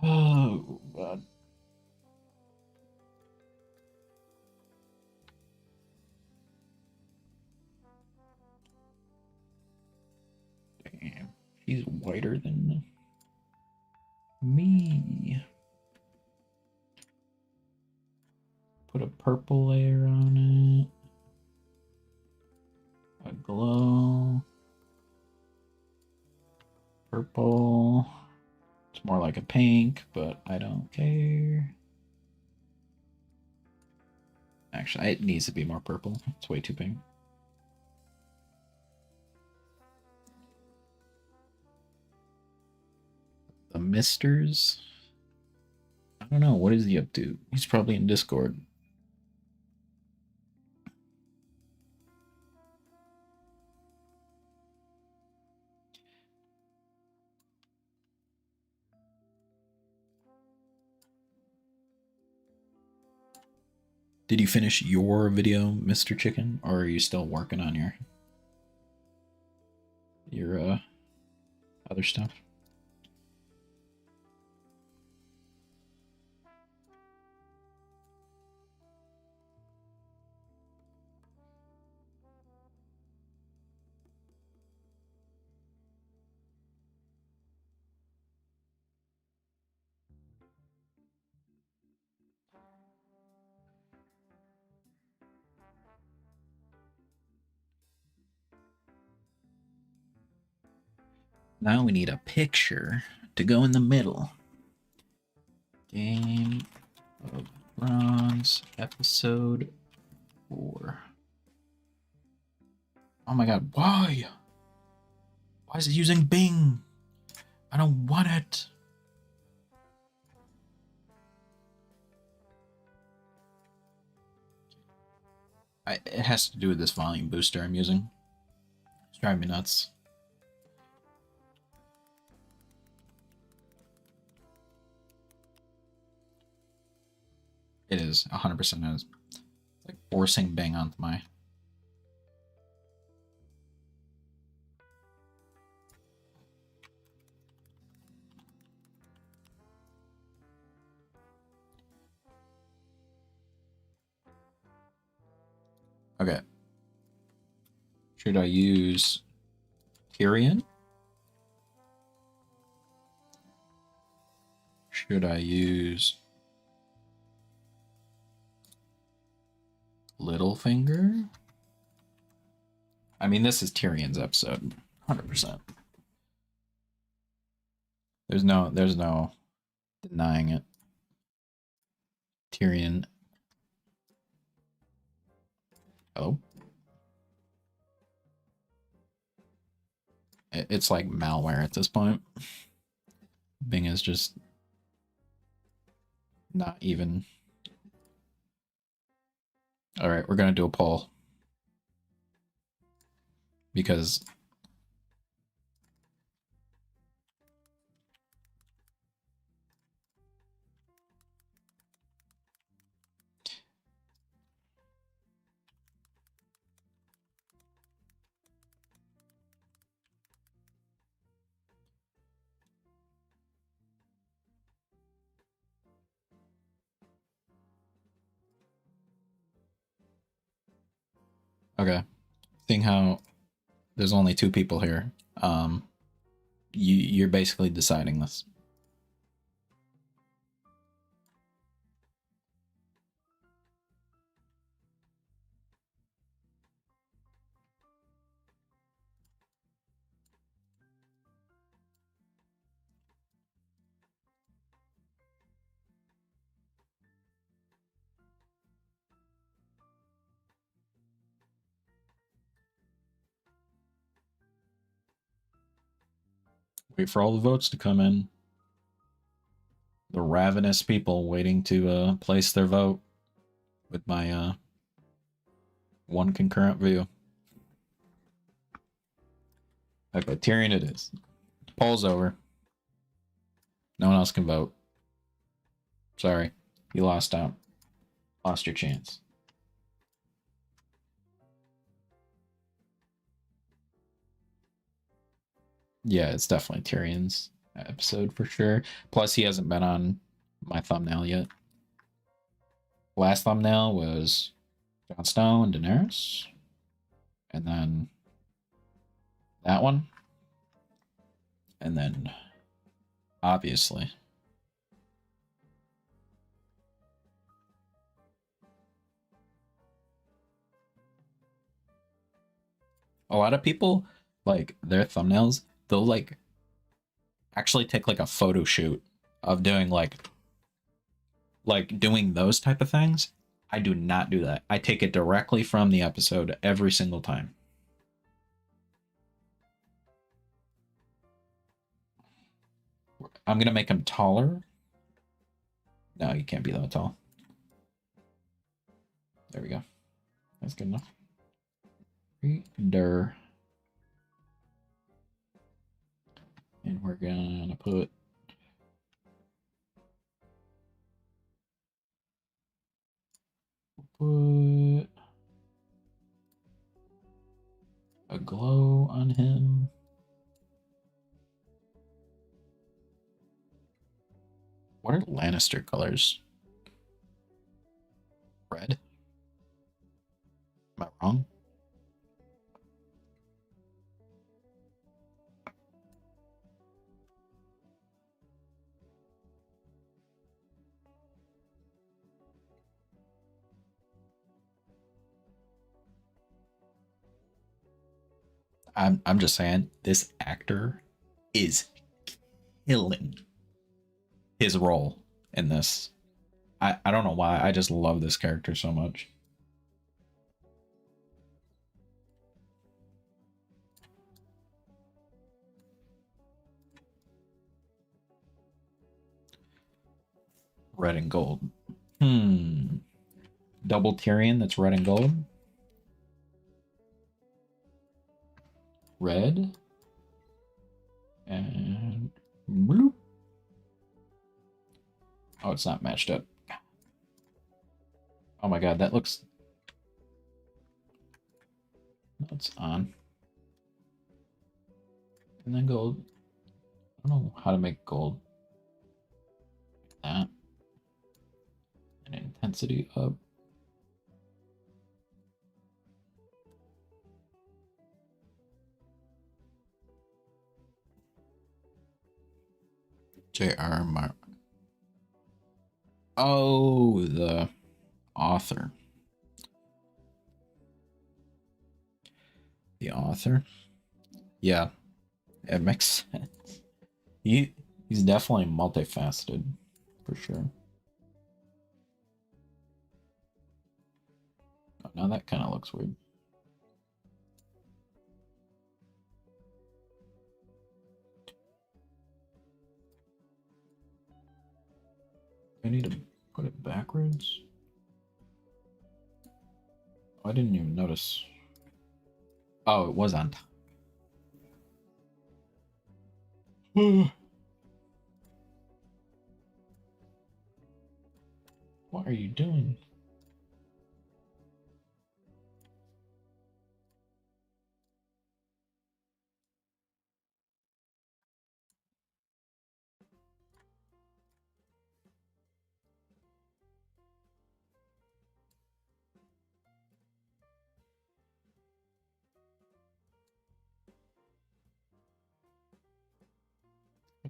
Oh, God. Damn. She's whiter than me. Put a purple layer on it. A glow. Purple. It's more like a pink, but I don't care. Actually, it needs to be more purple. It's way too pink. The Misters. I don't know. What is he up to? He's probably in Discord. Did you finish your video, Mr. Chicken, or are you still working on your other stuff? Now we need a picture to go in the middle. Game of Thrones, episode 4. Oh my god, why? Why is it using Bing? I don't want it. It has to do with this volume booster I'm using. It's driving me nuts. It is, 100% is. It's like forcing Bing onto my... Okay. Should I use Tyrion? Should I use Littlefinger? I mean, this is Tyrion's episode, 100%. There's no denying it. Tyrion. Oh. It's like malware at this point. Bing is just not even. All right, we're gonna do a poll because okay, seeing how there's only 2 people here. You're basically deciding this. Wait for all the votes to come in. The ravenous people waiting to place their vote with my 1 concurrent view. Okay, Tyrion it is. Poll's over. No one else can vote. Sorry, you lost out. Lost your chance. Yeah, it's definitely Tyrion's episode for sure. Plus, he hasn't been on my thumbnail yet. Last thumbnail was Jon Snow and Daenerys. And then that one. And then, obviously, a lot of people, like, their thumbnails, they'll, like, actually take, like, a photo shoot of doing, like doing those type of things. I do not do that. I take it directly from the episode every single time. I'm going to make him taller. No, you can't be that tall. There we go. That's good enough. Reader. And we're going to put a glow on him. What are Lannister colors? Red? Am I wrong? I'm just saying, this actor is killing his role in this. I don't know why. I just love this character so much. Red and gold. Double Tyrion that's red and gold. Red. And blue. Oh, it's not matched up. Oh my god, that looks... It's on. And then gold. I don't know how to make gold. Like that. And intensity up. J.R. Martin. Oh, the author. The author? Yeah, it makes sense. He's definitely multifaceted, for sure. Oh, now that kind of looks weird. I need to put it backwards. Oh, I didn't even notice. Oh, it was on top. What are you doing?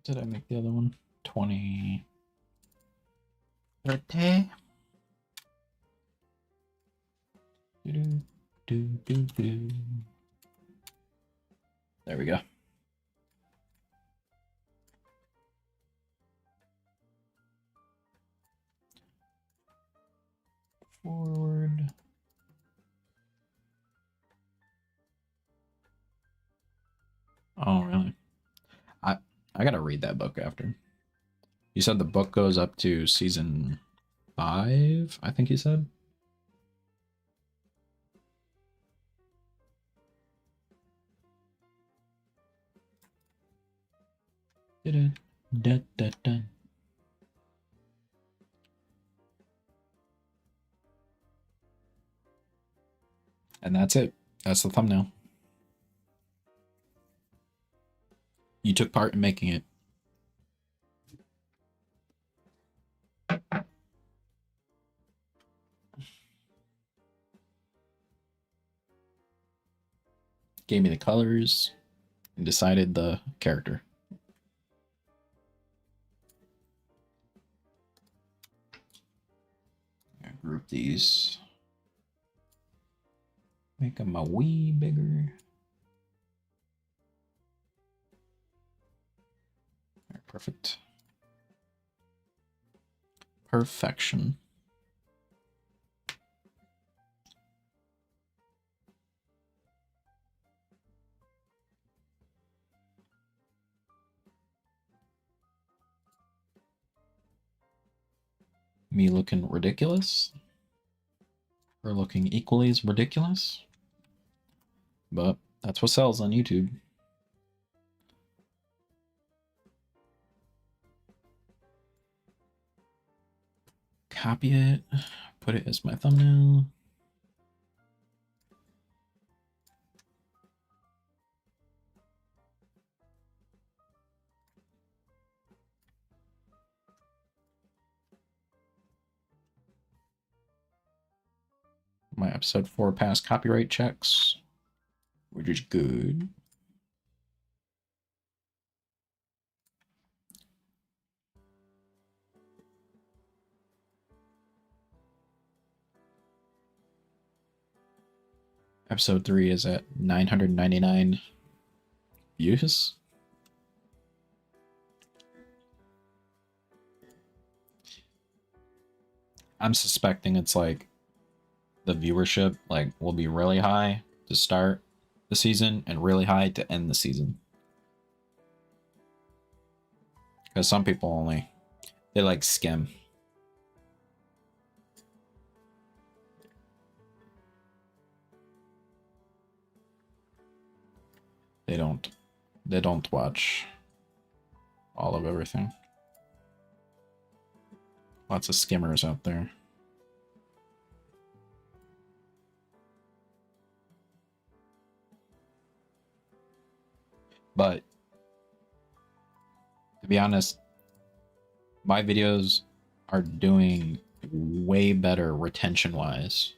What did I make the other one? 20. 30. There we go. Forward. Oh, really? I gotta read that book after. You said the book goes up to season 5, I think you said? Da-da. And that's it. That's the thumbnail. You took part in making it. Gave me the colors and decided the character. I'll group these. Make them a wee bigger. All right, perfect. Perfection. Me looking ridiculous? Or looking equally as ridiculous? But that's what sells on YouTube. Copy it, put it as my thumbnail. My episode 4 passed copyright checks, which is good. Episode 3 is at 999 views. I'm suspecting it's like the viewership like will be really high to start the season and really high to end the season. Because some people they like skim. They don't watch all of everything. Lots of skimmers out there. But to be honest, my videos are doing way better retention-wise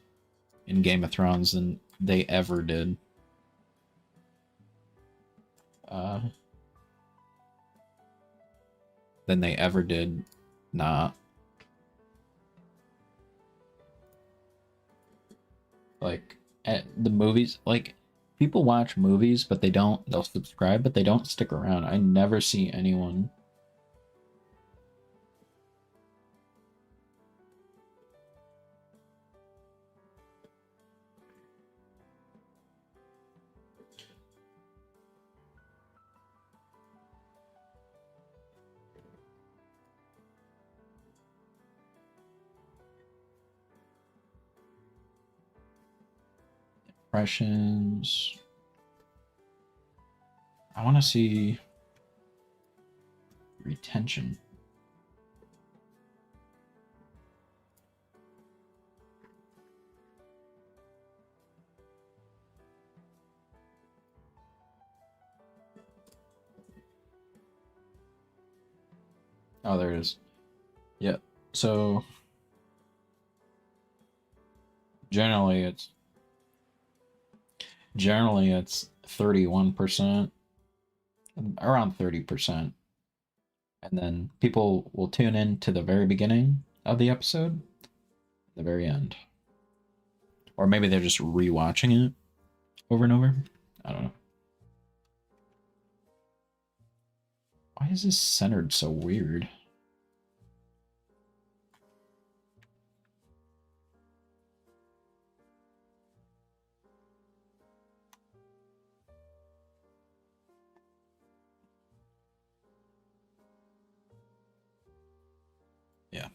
in Game of Thrones than they ever did. Than they ever did not. Like, at the movies, like, people watch movies, but they'll subscribe, but they don't stick around. I never see anyone. Impressions. I want to see retention. Oh, there it is. Yeah. So generally it's 31%, around 30%. And then people will tune in to the very beginning of the episode, the very end. Or maybe they're just rewatching it over and over. I don't know. Why is this centered so weird? Yeah.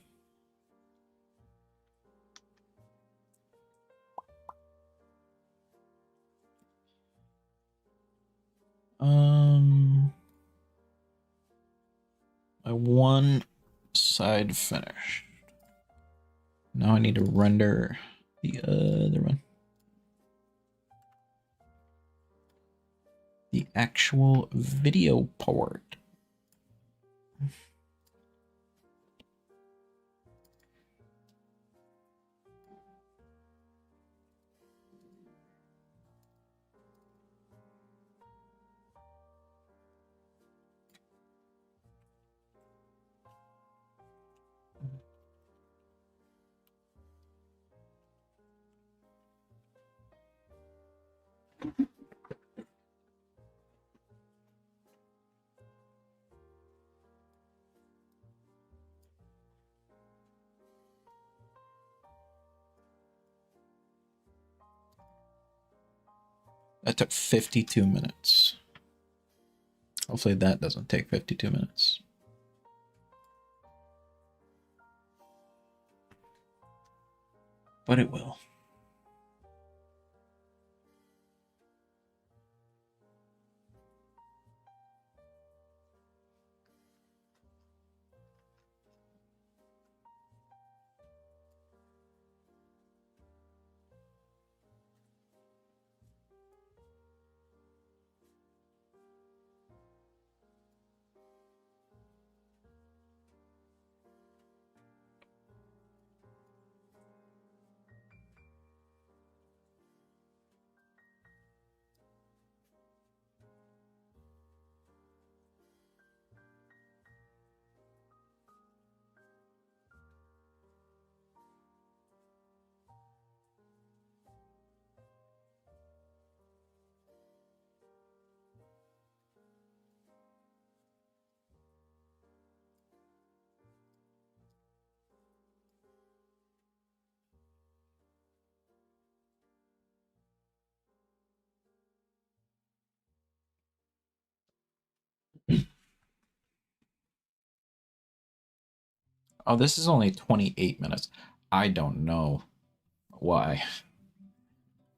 My one side finished. Now I need to render the other one. The actual video port. That took 52 minutes. Hopefully that doesn't take 52 minutes. But it will. Oh, this is only 28 minutes. I don't know why.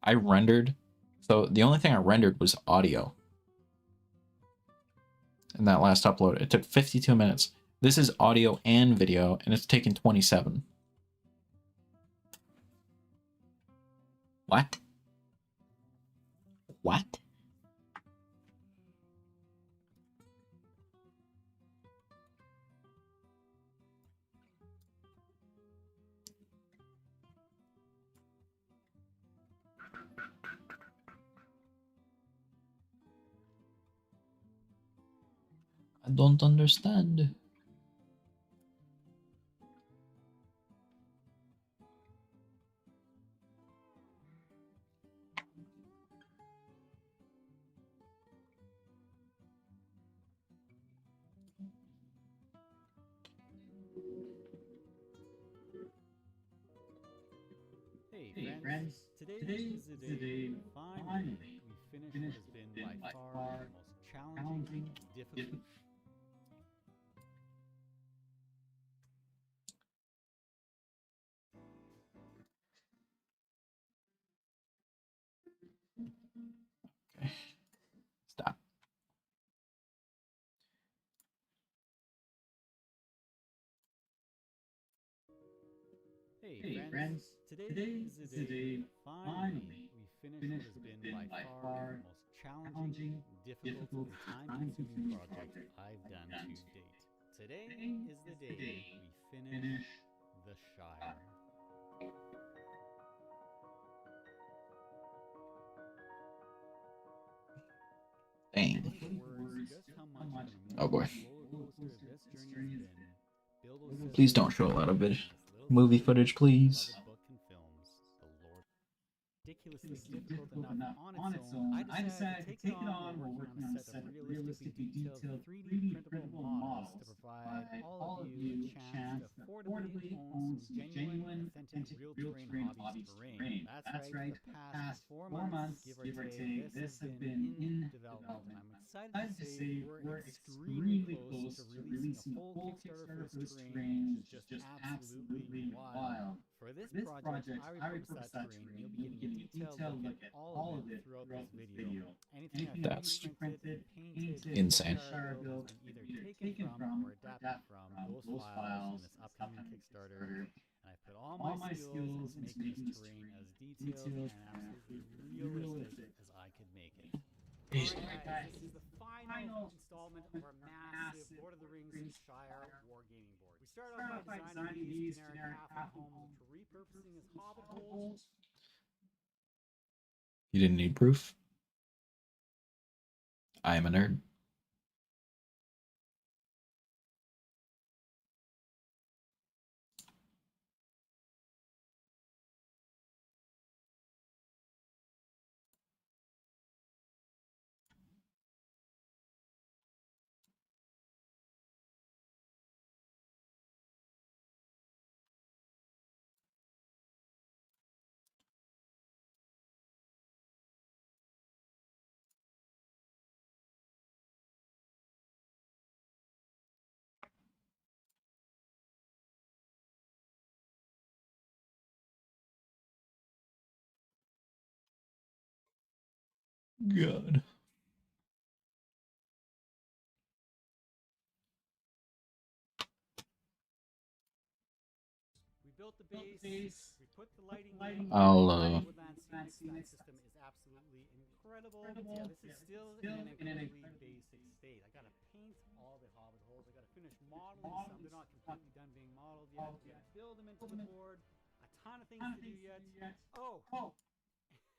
I rendered, so the only thing I rendered was audio. In that last upload, it took 52 minutes. This is audio and video, and it's taken 27. What? What? I don't understand. Hey friends, today is the day finally we finish what has been by far the most challenging, difficult. Okay. Stop. Hey friends, today is the day finally we finish what has been by far the most challenging, difficult, and time-consuming project I've done to date. Today is the day we finish the Shire. Dang. Words just how much of an Oh boy. emotional roller coaster this journey has been. Build those Please systems don't show a lot of it. in this little Movie story, footage, please. beloved book and films, The Lord. Ridiculously difficult enough on its own, I decided to take it on while working on a set of realistically detailed 3D printable models to provide all of you a chance to affordably own some genuine, authentic, real-terrain hobbies terrain. That's right, the past 4 months, give or take, this has been in development, and I'm excited to say we're extremely close to releasing a full Kickstarter for this terrain, which is just absolutely wild. For this project, I repurposed that terrain. You'll be getting a detailed look at all of it throughout this video. Anything I've That's 3D printed, painted, insane. Shire built, has been either taken from or adapted from those files in this upcoming Kickstarter. And I put all my skills into making this terrain as detailed and absolutely realistic as I could make it. Alright guys, this is the final installment of our massive Lord of the Rings Shire wargaming board. We started off by designing these generic half-home homes for repurposing as hobbit holes. You didn't need proof? I am a nerd. God. We built the base, we put the lighting in. I'll, The Woodland Scenic system is absolutely incredible. But yeah, this is still in an incredibly basic state. I gotta paint all the hobbit holes. I gotta finish modeling some. They're not completely done being modeled yet. We gotta build them into the board. A ton of things to do yet. Oh,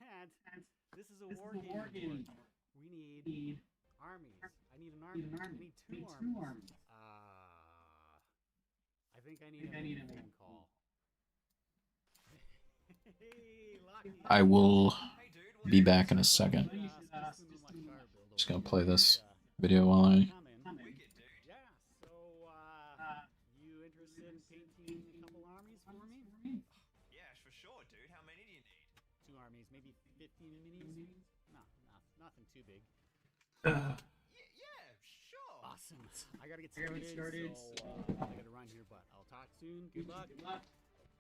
and this is a wargaming board. We need armies. I need an army. I need two armies. I think I need a phone call. Hey, Lockie. I will be back in a second. Just Just gonna play this video while I... Yeah, so, you interested in painting a couple armies for me? Yeah, for sure, dude. How many do you need? 2 armies, maybe 15 minis? No, nothing too big. Yeah, sure. Awesome. I gotta get started, so I gotta run here, but I'll talk soon. Good luck.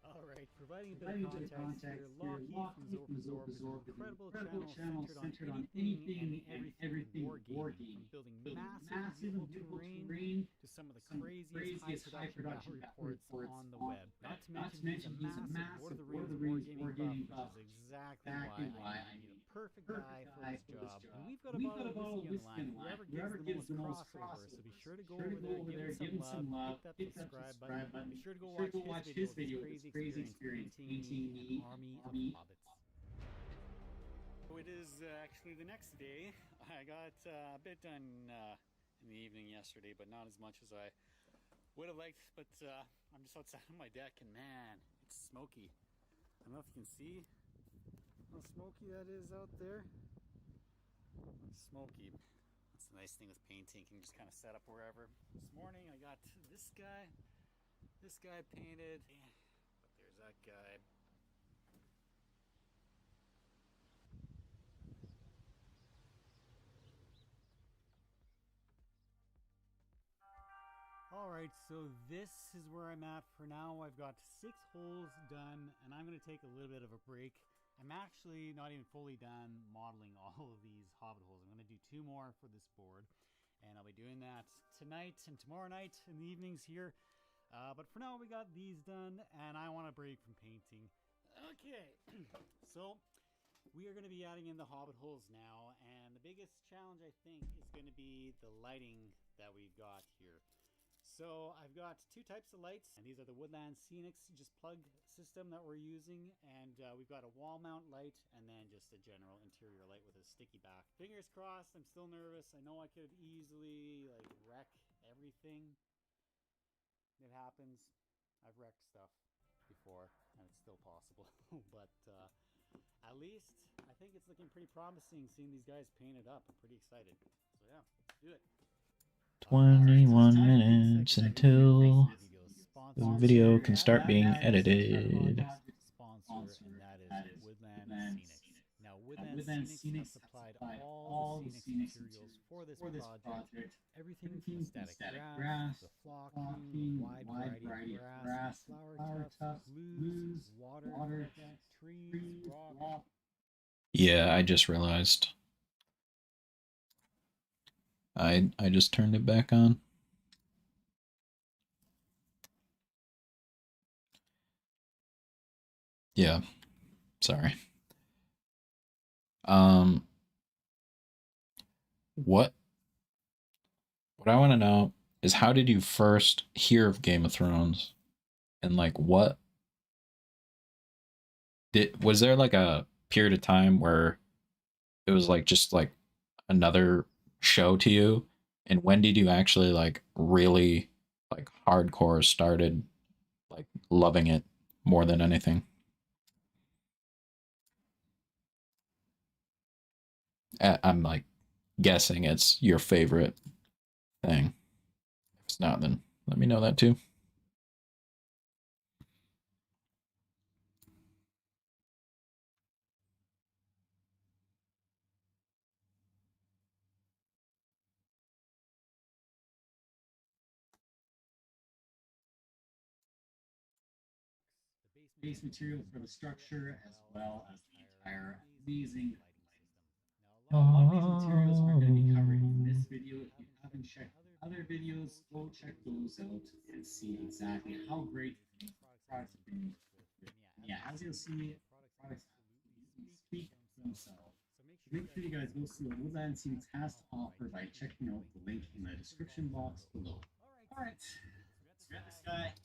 Alright, providing a bit of context here, Lockheed from Zorb is an incredible channel centered on anything and everything wargaming, from building massive and beautiful terrain to some of the craziest high production battle reports on the web. Not to mention he's a massive Lord of the Rings wargaming buff, which is exactly why I need a perfect guy for this job. And we've got about whiskey on the line, whoever gives the most crossover, so be sure to go over there, give him some love, hit that subscribe button, be sure to go watch his video, crazy experience painting an army of hobbits. So it is actually the next day. I got a bit done in the evening yesterday, but not as much as I would have liked. But I'm just outside on my deck, and man, it's smoky. I don't know if you can see how smoky that is out there. It's smoky. That's the nice thing with painting. You can just kind of set up wherever. This morning I got this guy painted. But there's that guy. Alright, so this is where I'm at for now. I've got 6 holes done, and I'm going to take a little bit of a break. I'm actually not even fully done modeling all of these hobbit holes. I'm going to do 2 more for this board, and I'll be doing that tonight and tomorrow night in the evenings here. But for now, we got these done, and I want a break from painting. Okay, so we are going to be adding in the hobbit holes now, and the biggest challenge, I think, is going to be the lighting that we've got here. So I've got 2 types of lights, and these are the Woodland Scenics just plug system that we're using, and we've got a wall mount light and then just a general interior light with a sticky back. Fingers crossed. I'm still nervous. I know I could easily like wreck everything that happens. I've wrecked stuff before, and it's still possible. But at least I think it's looking pretty promising seeing these guys paint it up. I'm pretty excited. So yeah, let's do it. 21 minutes until the video can start being edited. Sponsor, and that is Woodland Scenics. Now, Woodland Scenics has supplied all the scenics materials for this project. Everything from static grass, the flocking, the wide variety of grass, flower tufts, glues, water, trees, rock. Yeah, I just realized. I just turned it back on. Yeah, sorry. What I want to know is, how did you first hear of Game of Thrones? And like, was there like a period of time where it was like just like another show to you? And when did you actually like really like hardcore started like loving it more than anything? I'm like guessing it's your favorite thing. If it's not, then let me know that too. Base material for the structure, as well as the entire amazing lighting system. Now, a lot of these materials are going to be covered in this video. If you haven't checked other videos, go check those out and see exactly how great these products have been used with. And yeah, as you'll see, products absolutely speak for themselves. So make sure you guys go see what Woodland Scenics has to offer by checking out the link in the description box below. All right, let's grab this guy.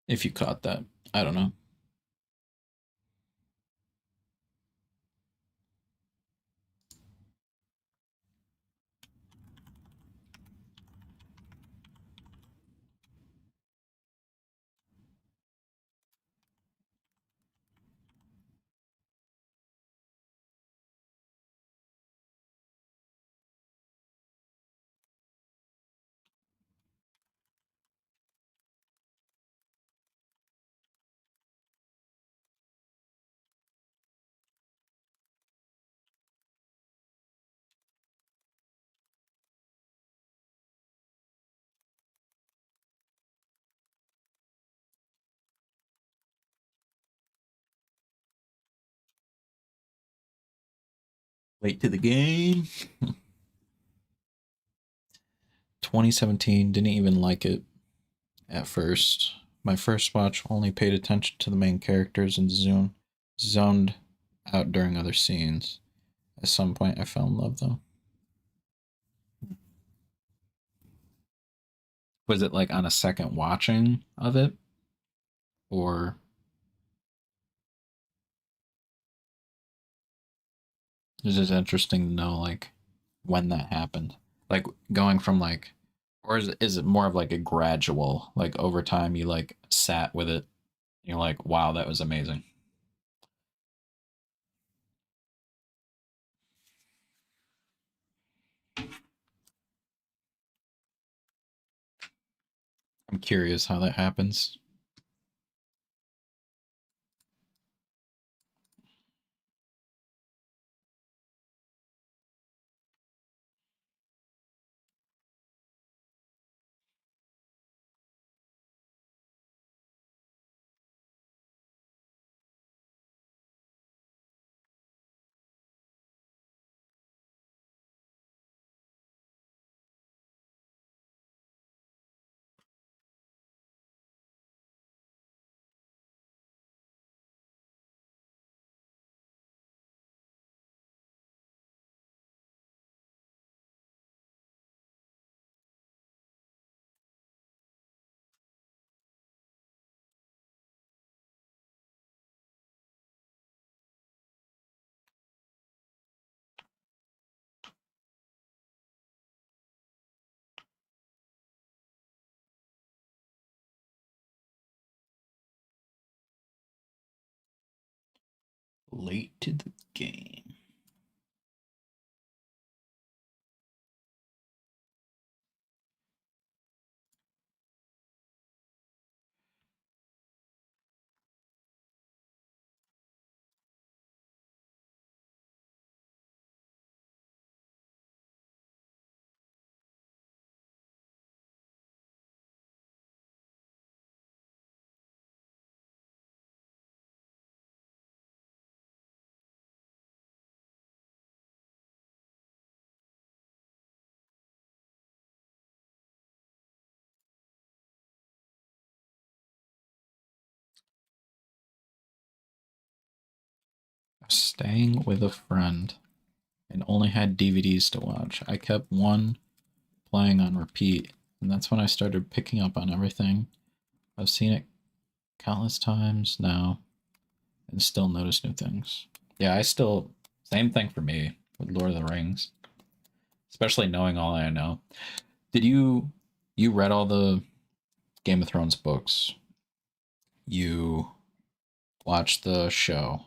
If you caught that, I don't know. Late to the game. 2017, didn't even like it at first. My first watch only paid attention to the main characters and zoned out during other scenes. At some point I fell in love though. Was it like on a second watching of it? Or it's just interesting to know like when that happened? Like going from like, or is it more of like a gradual, like over time you like sat with it, and you're like, wow, that was amazing. I'm curious how that happens. Late to the game. Staying with a friend and only had DVDs to watch. I kept one playing on repeat, and that's when I started picking up on everything. I've seen it countless times now and still notice new things. Yeah, I still, same thing for me with Lord of the Rings, especially knowing all I know. Did you read all the Game of Thrones books? You watched the show?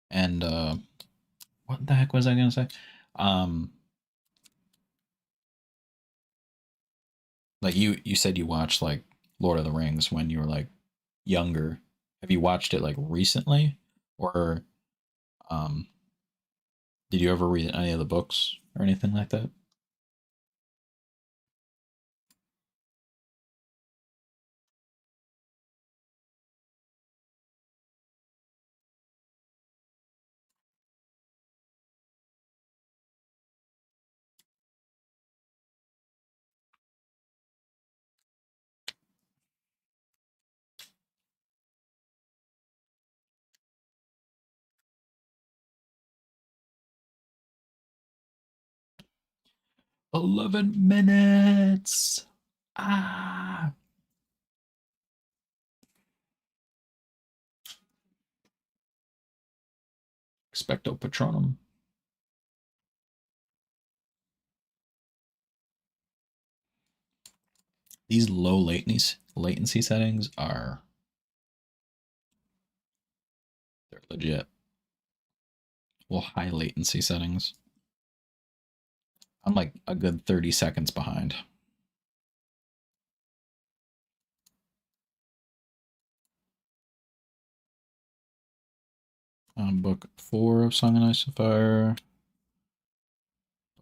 And what the heck was I gonna say? Like you said you watched like Lord of the Rings when you were like younger. Have you watched it like recently, or um, did you ever read any of the books or anything like that? $11 minutes. Ah. Expecto Patronum. These low latency settings are, they're legit. Well, high latency settings. I'm like a good 30 seconds behind. Book 4 of Song and Ice and Fire.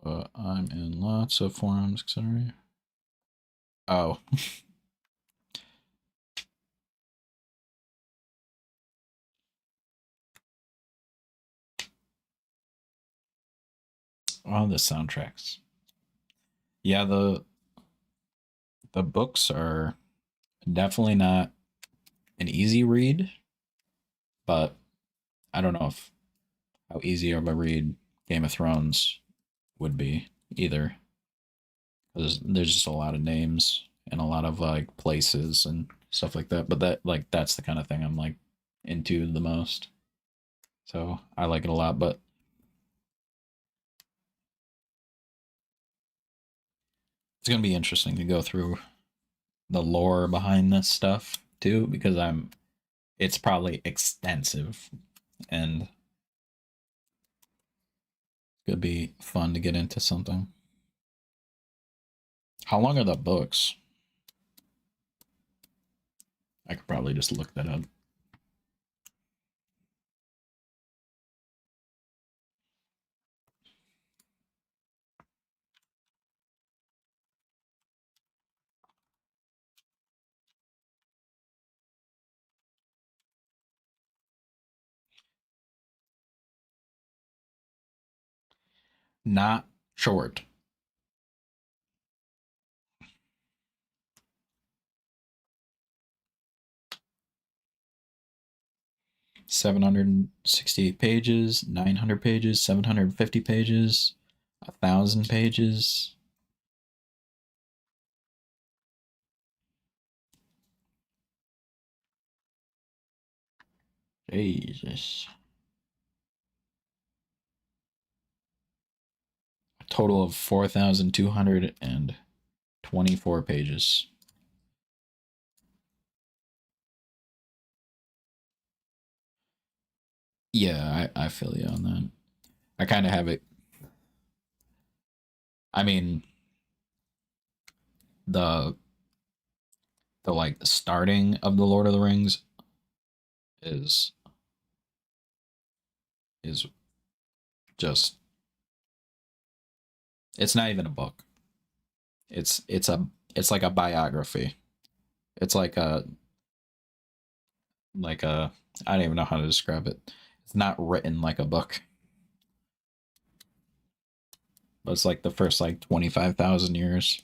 I'm in lots of forums, etc. Oh. Oh, the soundtracks. Yeah, the books are definitely not an easy read, but I don't know if how easy of a read Game of Thrones would be either. There's just a lot of names and a lot of like places and stuff like that. But that's the kind of thing I'm like into the most. So I like it a lot, but it's gonna be interesting to go through the lore behind this stuff too, because it's probably extensive and it's gonna be fun to get into something. How long are the books? I could probably just look that up. Not short. $768 pages, 900 pages, 750 pages, 1,000 pages. Jesus. A total of 4,224 pages. Yeah, I feel you on that. I kind of have it. I mean, the like the starting of the Lord of the Rings is just, it's not even a book. It's like a biography. It's like a I don't even know how to describe it. It's not written like a book. But it's like the first like 25,000 years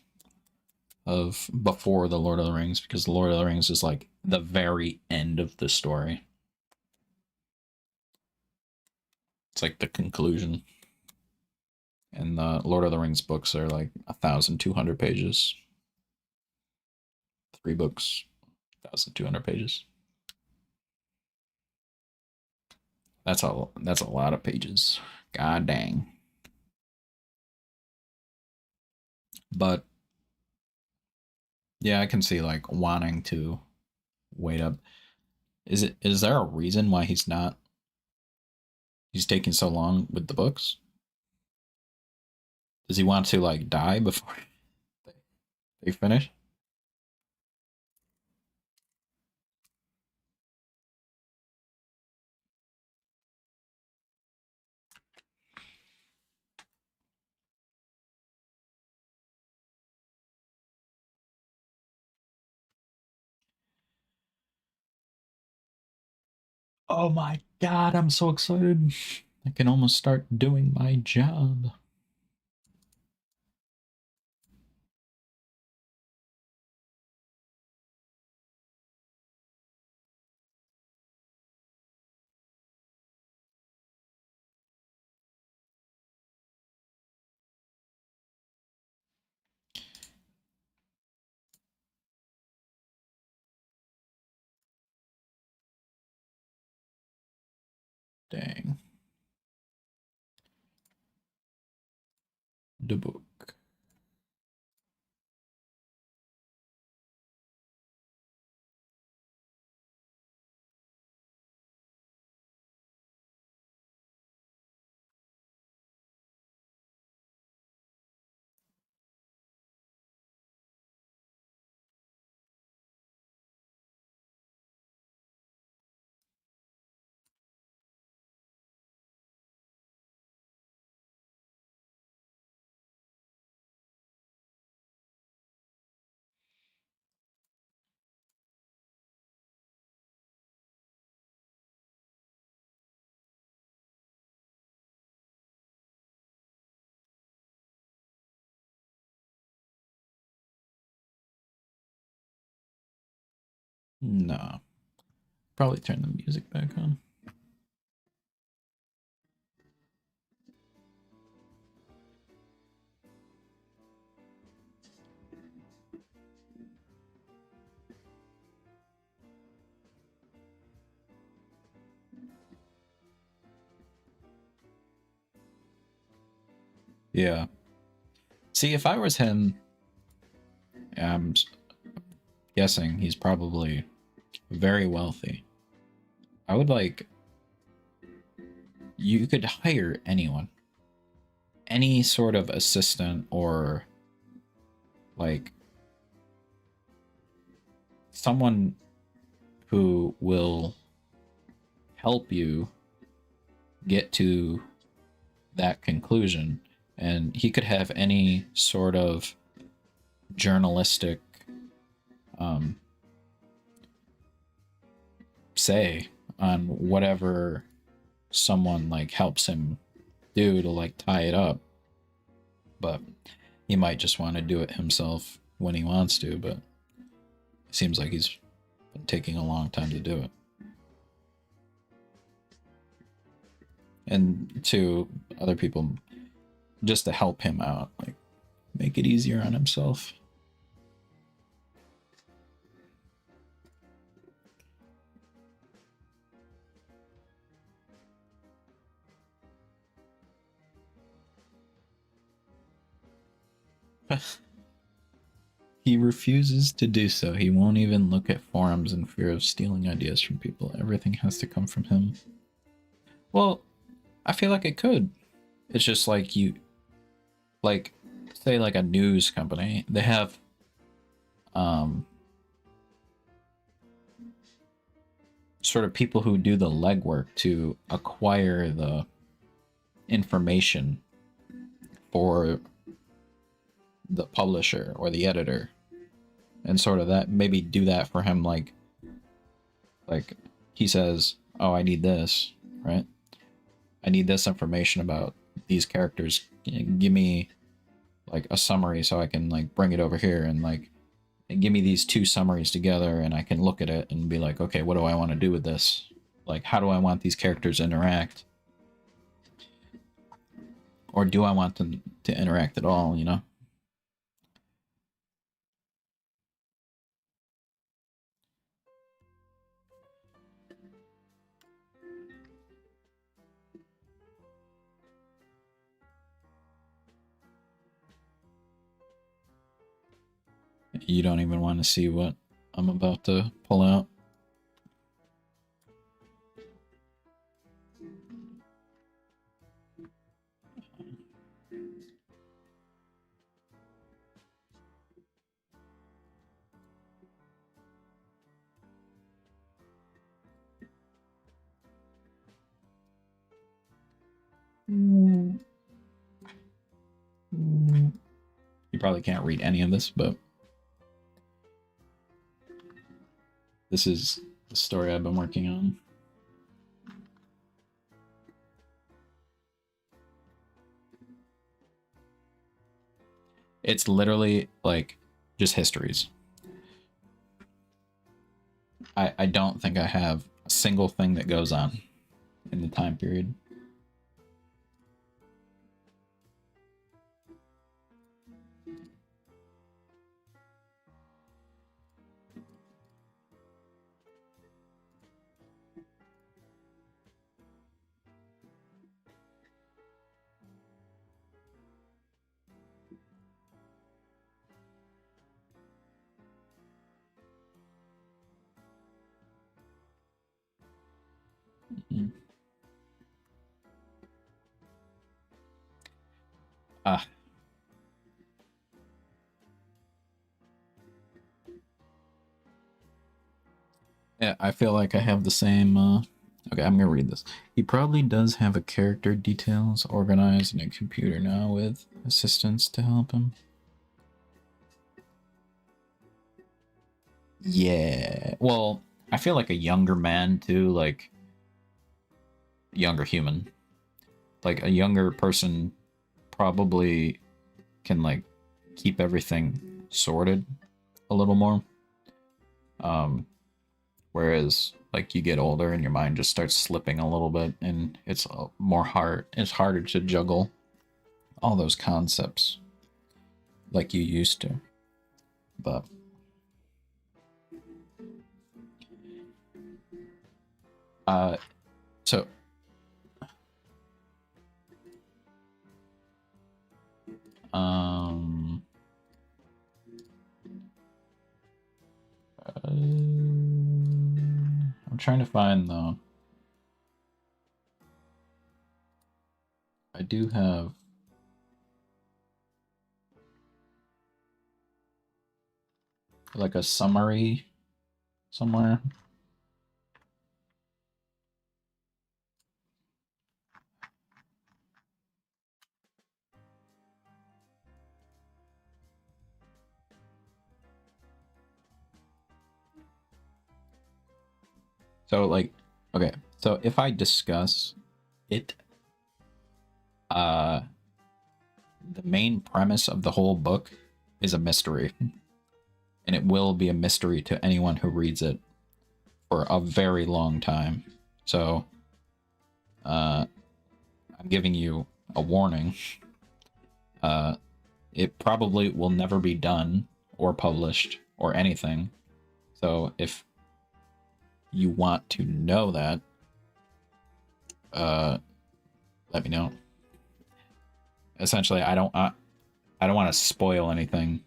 of before the Lord of the Rings, because the Lord of the Rings is like the very end of the story. It's like the conclusion. And the Lord of the Rings books are like 1,200 pages. 3 books, 1,200 pages. That's a lot of pages. God dang. But yeah, I can see like wanting to wait up. Is there a reason why he's taking so long with the books? Does he want to like die before they finish? Oh my god, I'm so excited. I can almost start doing my job. Dang. The book. No. Probably turn the music back on. Yeah. See, if I was him, I'm guessing he's probably very wealthy. I would like, you could hire anyone, any sort of assistant or like someone who will help you get to that conclusion. And he could have any sort of journalistic say on whatever someone like helps him do to like tie it up. But he might just want to do it himself when he wants to, but it seems like he's been taking a long time to do it. And to other people, just to help him out, like make it easier on himself. He refuses to do so. He won't even look at forums in fear of stealing ideas from people. Everything has to come from him. Well, I feel like it could. It's just like you, like, say like a news company, they have, sort of people who do the legwork to acquire the information for the publisher or the editor, and sort of that, maybe do that for him, like he says, oh, I need this, right? I need this information about these characters. Give me like a summary so I can like bring it over here and like give me these two summaries together and I can look at it and be like, okay, what do I want to do with this? Like, how do I want these characters to interact? Or do I want them to interact at all, you know? You don't even want to see what I'm about to pull out. You probably can't read any of this, but this is the story I've been working on. It's literally like just histories. I don't think I have a single thing that goes on in the time period. Ah. Yeah, I feel like I have the same, okay, I'm gonna read this. He probably does have a character details organized in a computer now with assistants to help him. Yeah, well, I feel like a younger man too, like, younger human. Like, a younger person probably can, like, keep everything sorted a little more. Whereas, like, you get older and your mind just starts slipping a little bit, and it's it's harder to juggle all those concepts like you used to. But so I'm trying to find though. I do have like a summary somewhere. So like, okay, so if I discuss it, the main premise of the whole book is a mystery. And it will be a mystery to anyone who reads it for a very long time. So, I'm giving you a warning. It probably will never be done or published or anything. So if you want to know that, let me know. Essentially, I don't want to spoil anything.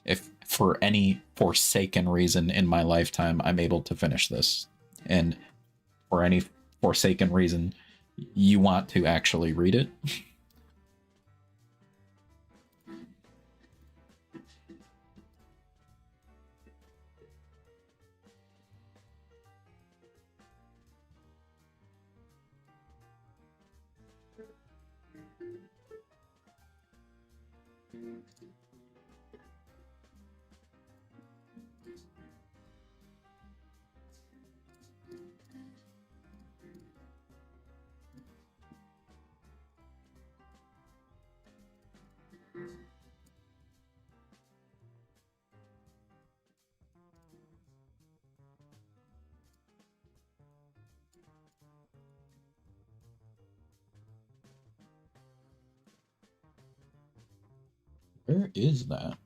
If for any forsaken reason in my lifetime I'm able to finish this, and for any forsaken reason you want to actually read it. Where is that?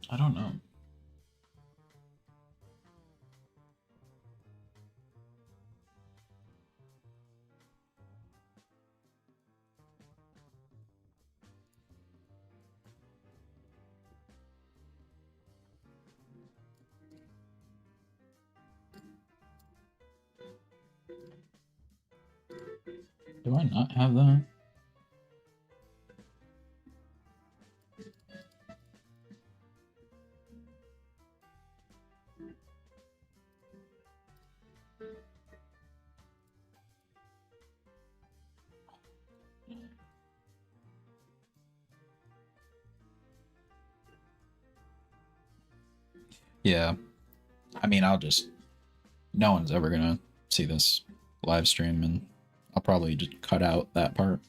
I don't know. Do I not have that? Yeah. I mean, no one's ever gonna see this live stream, and I'll probably just cut out that part.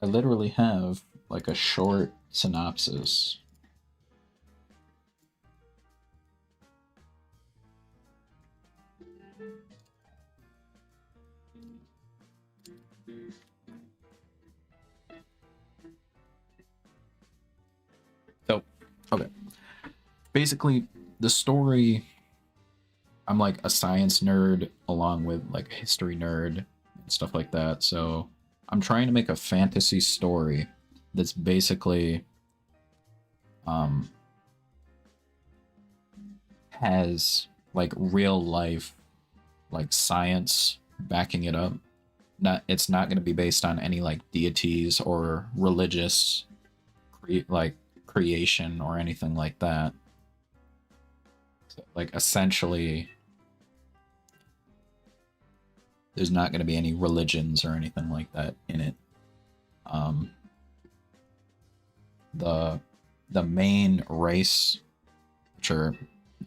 I literally have like a short synopsis. So, okay. Basically, the story, I'm like a science nerd along with like a history nerd and stuff like that. So I'm trying to make a fantasy story that's basically has like real life like science backing it up. It's not going to be based on any like deities or religious creation or anything like that. So, like essentially there's not going to be any religions or anything like that in it. The main race, which are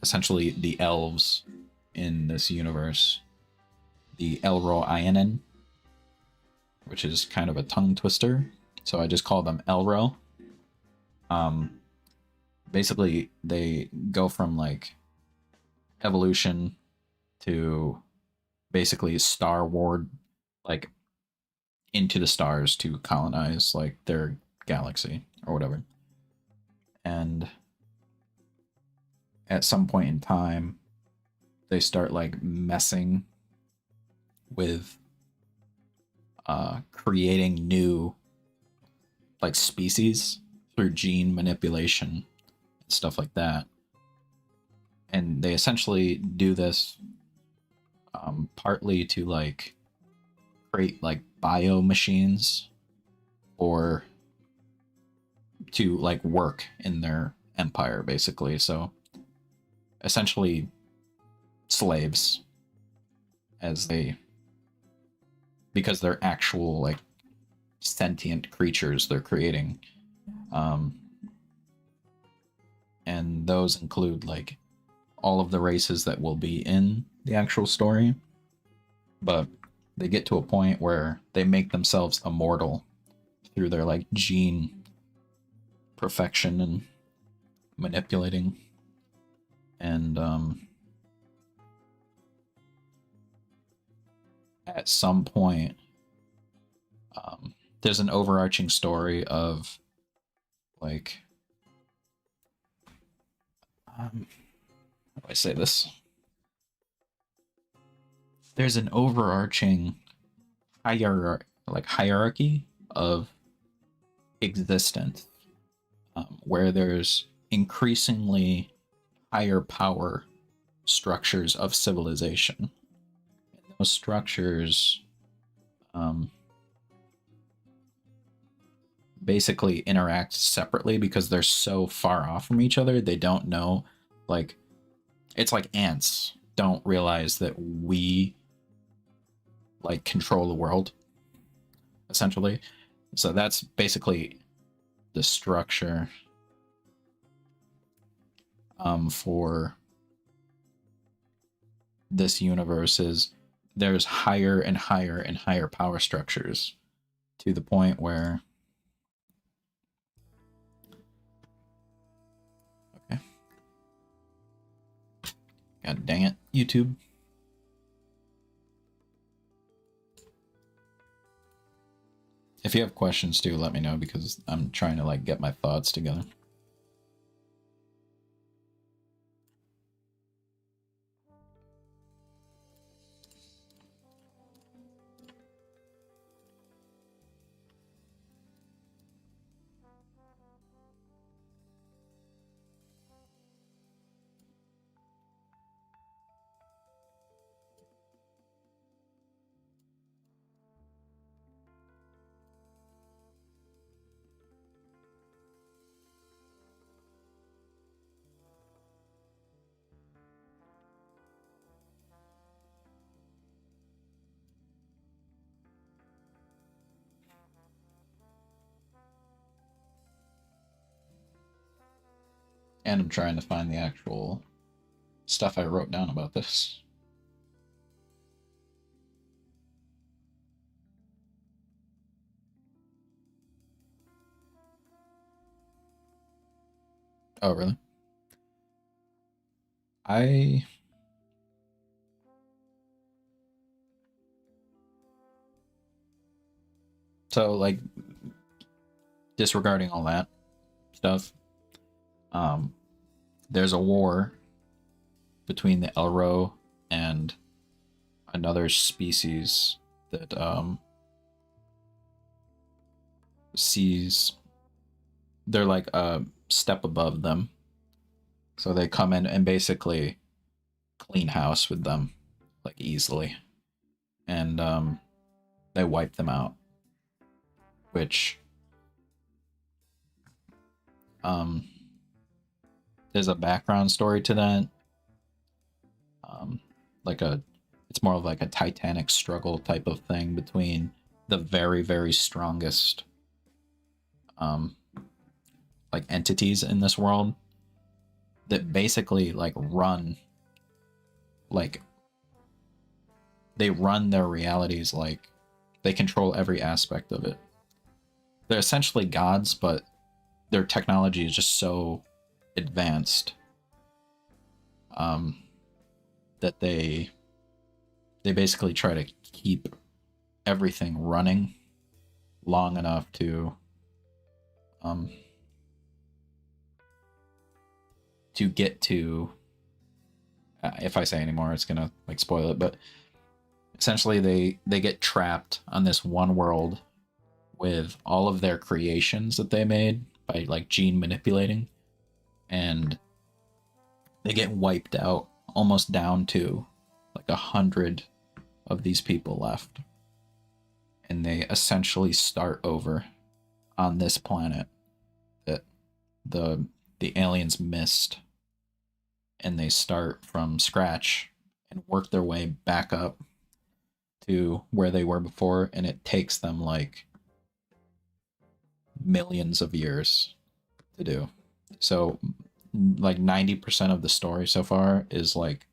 essentially the elves in this universe, the Elro-Ianen, which is kind of a tongue twister, so I just call them Elro. Basically, they go from like evolution to basically Star Wars, like into the stars to colonize like their galaxy or whatever. And at some point in time, they start like messing with creating new like species through gene manipulation and stuff like that. And they essentially do this partly to like create like bio machines or to like work in their empire, basically. So essentially slaves, because they're actual like sentient creatures they're creating. And those include like all of the races that will be in the actual story, but they get to a point where they make themselves immortal through their like gene perfection and manipulating. And at some point, there's an overarching story of like how do I say this? There's an overarching hierarchy of existence, where there's increasingly higher power structures of civilization. And those structures basically interact separately because they're so far off from each other. They don't know, like, it's like ants don't realize that we like control the world, essentially. So that's basically the structure for this universe. Is there's higher and higher and higher power structures to the point where okay, god dang it, YouTube. If you have questions too, let me know, because I'm trying to like get my thoughts together. And I'm trying to find the actual stuff I wrote down about this. Oh, really? So, like, disregarding all that stuff, there's a war between the Elro and another species that sees they're like a step above them. So they come in and basically clean house with them, like, easily. And they wipe them out. Which there's a background story to that. It's more of like a Titanic struggle type of thing between the very, very strongest like entities in this world that basically like run, like, they run their realities, like they control every aspect of it. They're essentially gods, but their technology is just so advanced that they basically try to keep everything running long enough to get to if I say any more, it's gonna like spoil it, but essentially they get trapped on this one world with all of their creations that they made by like gene manipulating, and they get wiped out, almost down to like 100 of these people left, and they essentially start over on this planet that the aliens missed, and they start from scratch and work their way back up to where they were before, and it takes them like millions of years to do. So like 90% of the story so far is like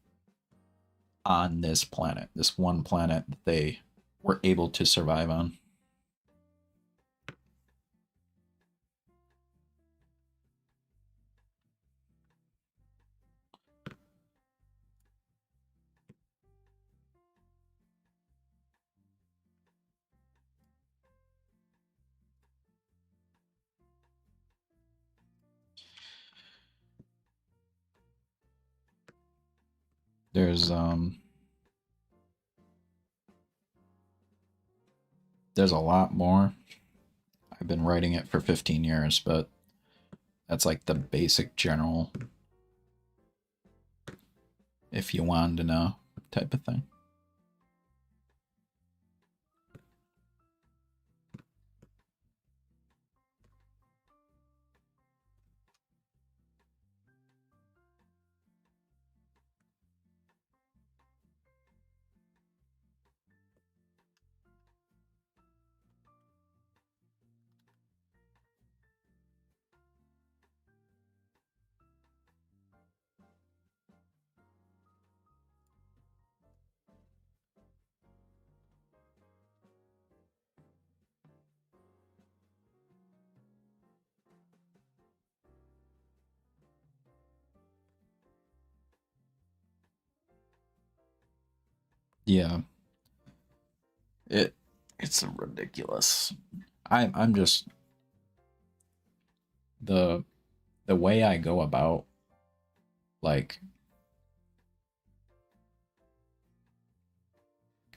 on this planet, this one planet that they were able to survive on. There's a lot more. I've been writing it for 15 years, but that's like the basic general, if you wanted to know, type of thing. Yeah. It's ridiculous. I'm just the way I go about, like,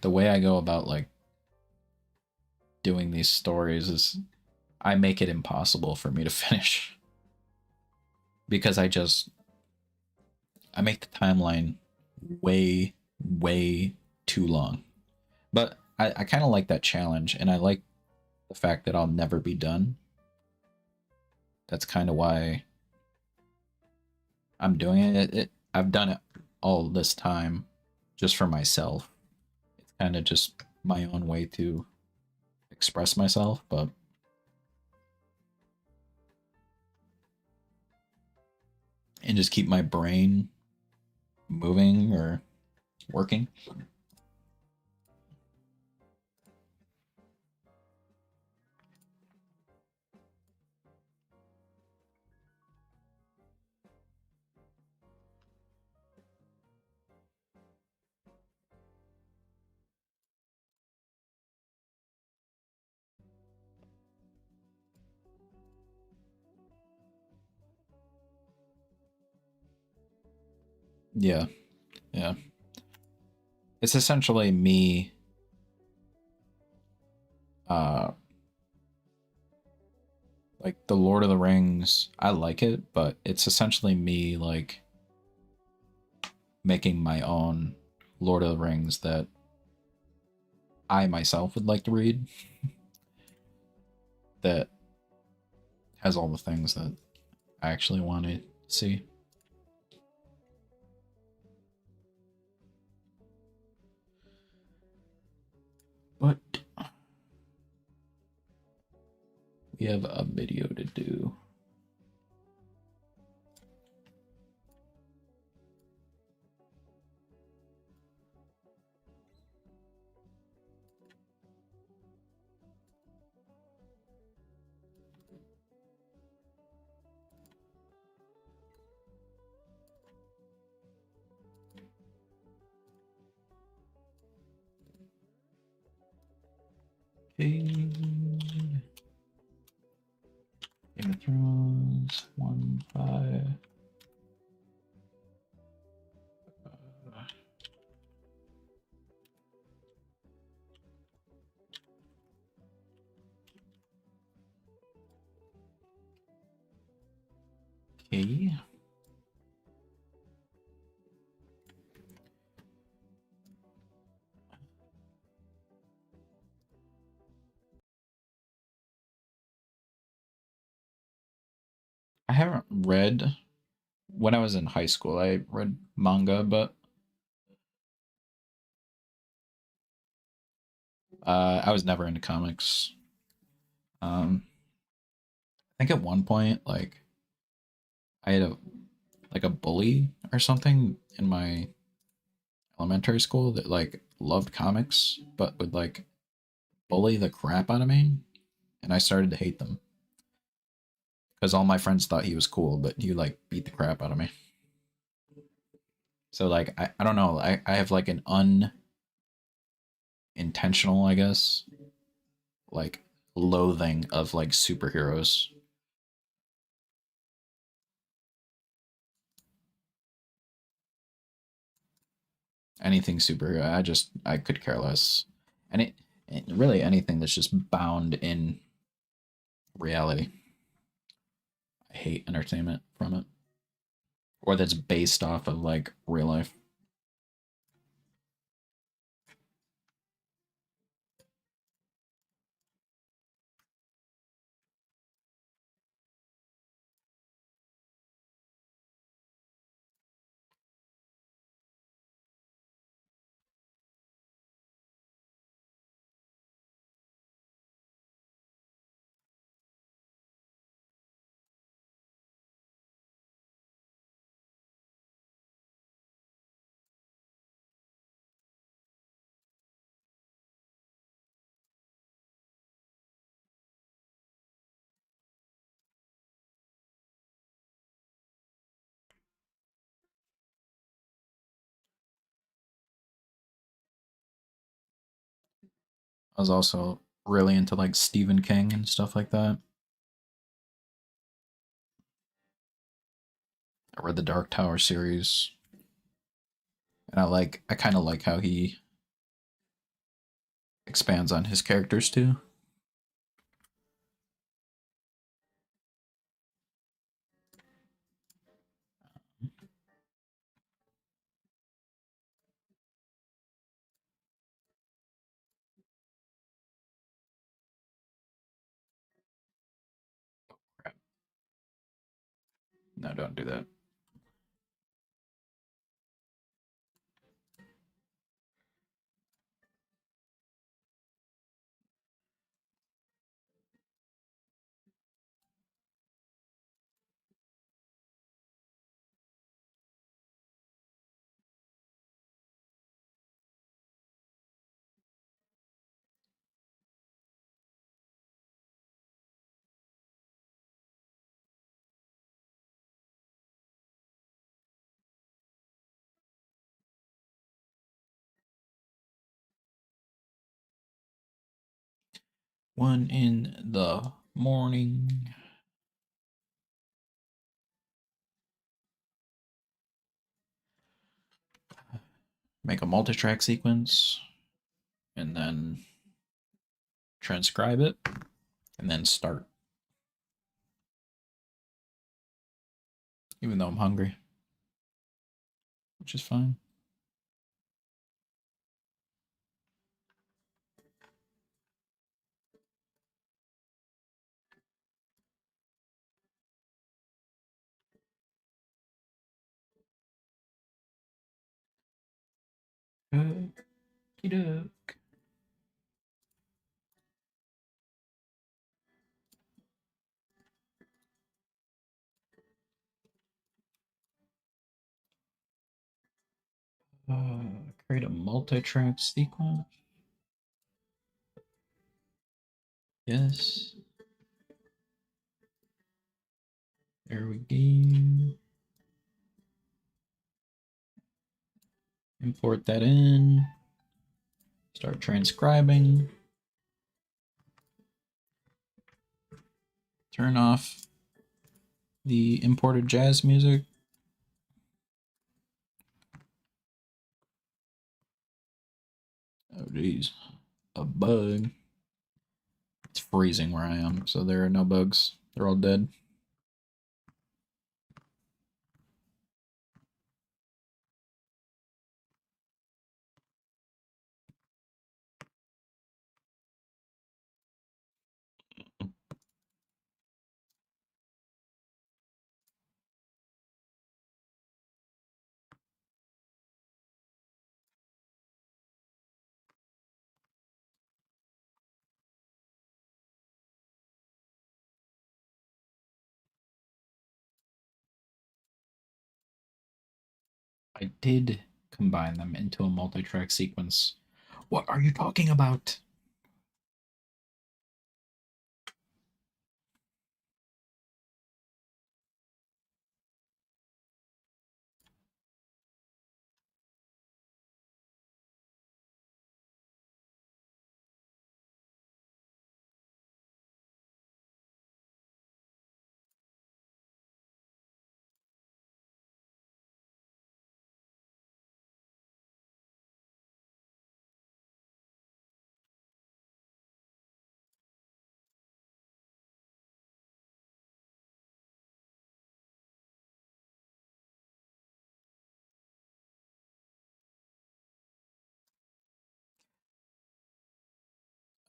the way I go about like doing these stories is I make it impossible for me to finish, because I make the timeline way too long. But I kind of like that challenge, and I like the fact that I'll never be done. That's kind of why I'm doing it. I've done it all this time just for myself. It's kind of just my own way to express myself, but and just keep my brain moving or working. Yeah. Yeah. It's essentially me like the Lord of the Rings, I like it, but it's essentially me like making my own Lord of the Rings that I myself would like to read, that has all the things that I actually want to see. But we have a video to do. Okay. Game of Thrones 1-5. Okay. I haven't read, when I was in high school, I read manga, but I was never into comics. I think at one point, like, I had a bully or something in my elementary school that like loved comics, but would like bully the crap out of me, and I started to hate them because all my friends thought he was cool, but he like beat the crap out of me. So like I don't know, I have like an unintentional, I guess, like loathing of like superheroes. Anything superhero, I could care less. And really anything that's just bound in reality. I hate entertainment from it. Or that's based off of like real life. I was also really into like Stephen King and stuff like that. I read the Dark Tower series. And I kind of like how he expands on his characters too. Crap. No, don't do that. One in the morning. Make a multi-track sequence and then transcribe it and then start. Even though I'm hungry, which is fine. Okey-doke. Create a multi-track sequence. Yes. There we go. Import that in. Start transcribing. Turn off the imported jazz music. Oh geez, a bug. It's freezing where I am, so there are no bugs. They're all dead. I did combine them into a multi-track sequence. What are you talking about?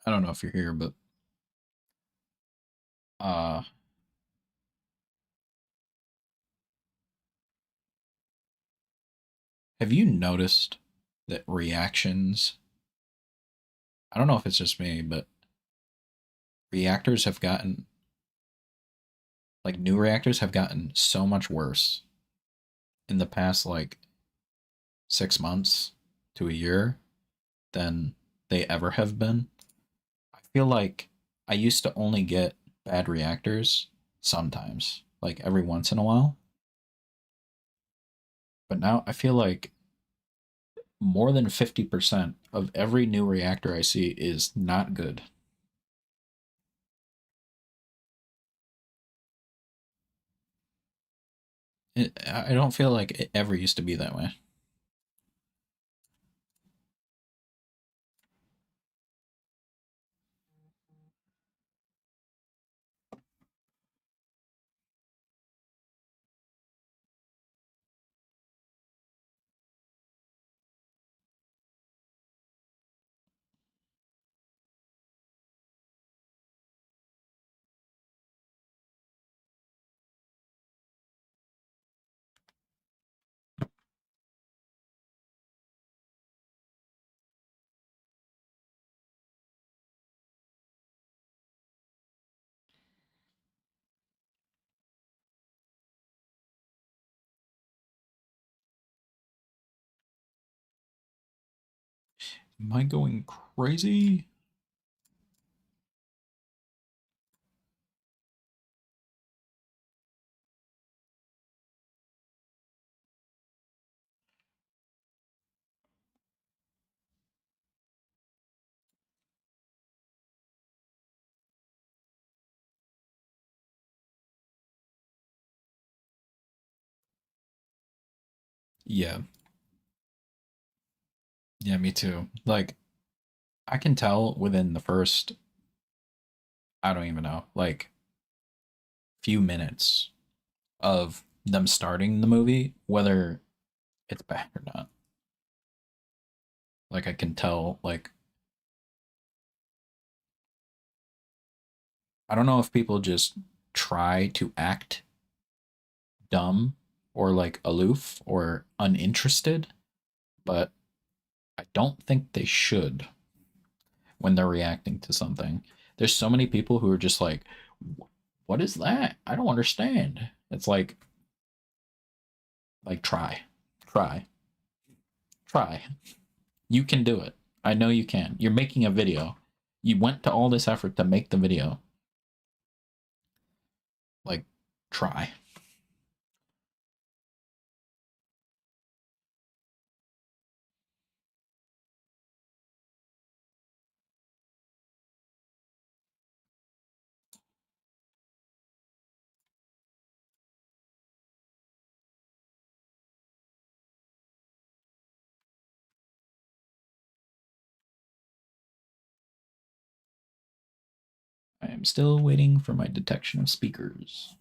I don't know if you're here, but have you noticed that reactions, I don't know if it's just me, but reactors have gotten, like new reactors have gotten so much worse in the past like 6 months to a year than they ever have been. I feel like I used to only get bad reactors sometimes, like every once in a while. But now I feel like more than 50% of every new reactor I see is not good. I don't feel like it ever used to be that way. Am I going crazy? Yeah. Yeah, me too. Like, I can tell within the first, I don't even know, like few minutes of them starting the movie whether it's bad or not. Like, I can tell, like, I don't know if people just try to act dumb or like aloof or uninterested, but I don't think they should when they're reacting to something. There's so many people who are just like, what is that? I don't understand. It's like try. Try. Try. You can do it. I know you can. You're making a video. You went to all this effort to make the video. Like, try. I am still waiting for my detection of speakers.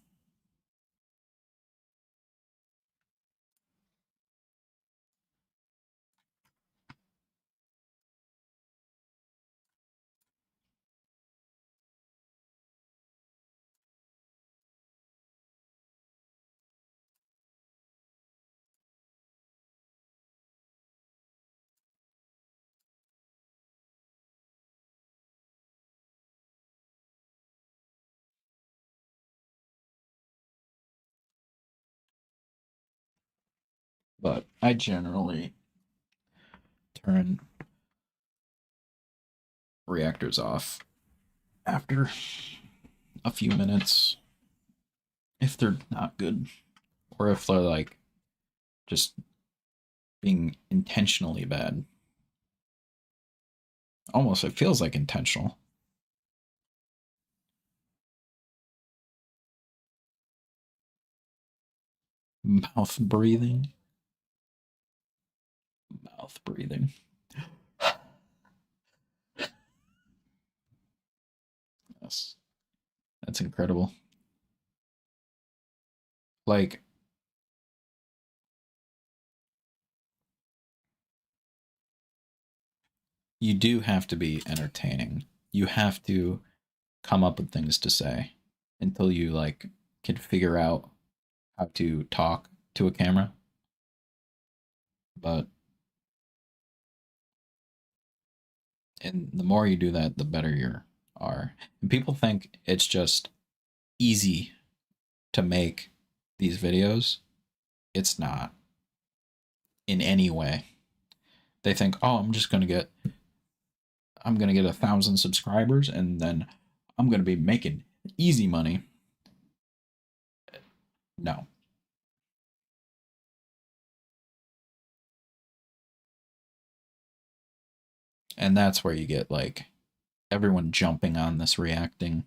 But I generally turn reactors off after a few minutes if they're not good or if they're like just being intentionally bad. Almost, it feels like intentional. Mouth breathing. Mouth breathing. Yes. That's incredible. Like, you do have to be entertaining you have to come up with things to say until you like can figure out how to talk to a camera. But and the more you do that, the better you are. And people think it's just easy to make these videos. It's not in any way. They think, oh, I'm gonna get 1,000 subscribers and then I'm gonna be making easy money. No. And that's where you get like everyone jumping on this reacting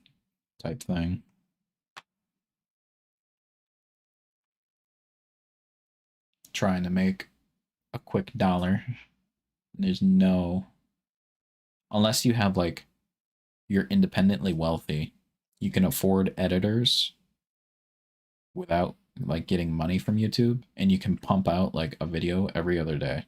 type thing. Trying to make a quick dollar. There's no, unless you have like, you're independently wealthy, you can afford editors without like getting money from YouTube, and you can pump out like a video every other day.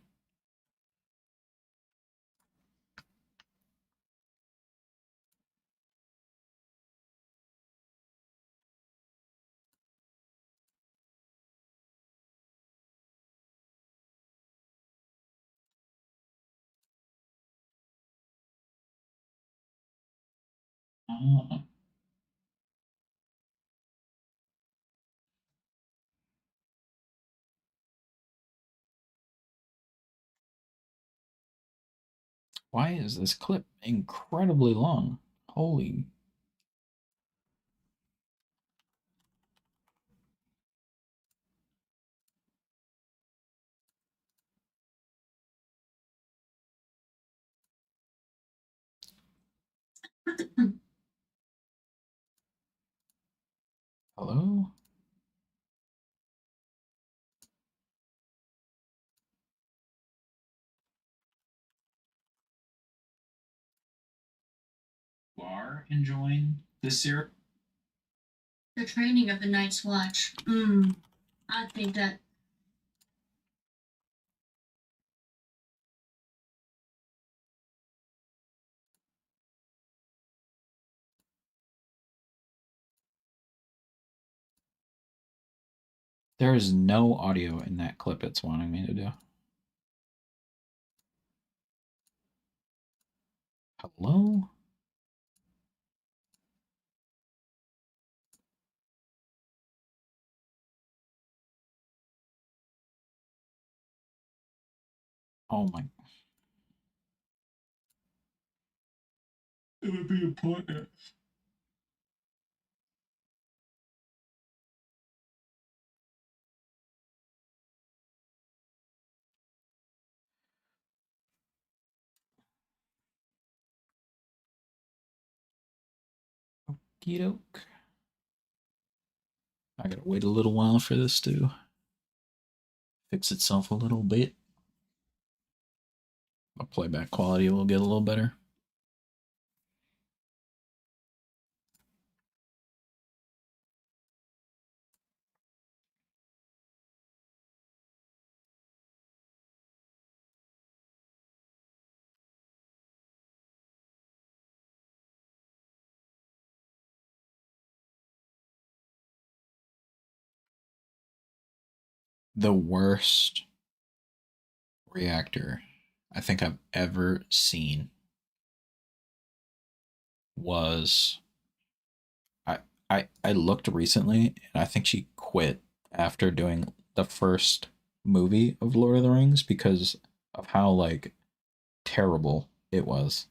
Why is this clip incredibly long? Holy. Hello? You are enjoying this series? The training of the Night's Watch. I think that There is no audio in that clip it's wanting me to do. Hello? Oh my. It would be important. Okey doke. I gotta wait a little while for this to fix itself a little bit. The playback quality will get a little better. The worst reactor I think I've ever seen was I looked recently and I think she quit after doing the first movie of Lord of the Rings because of how like terrible it was.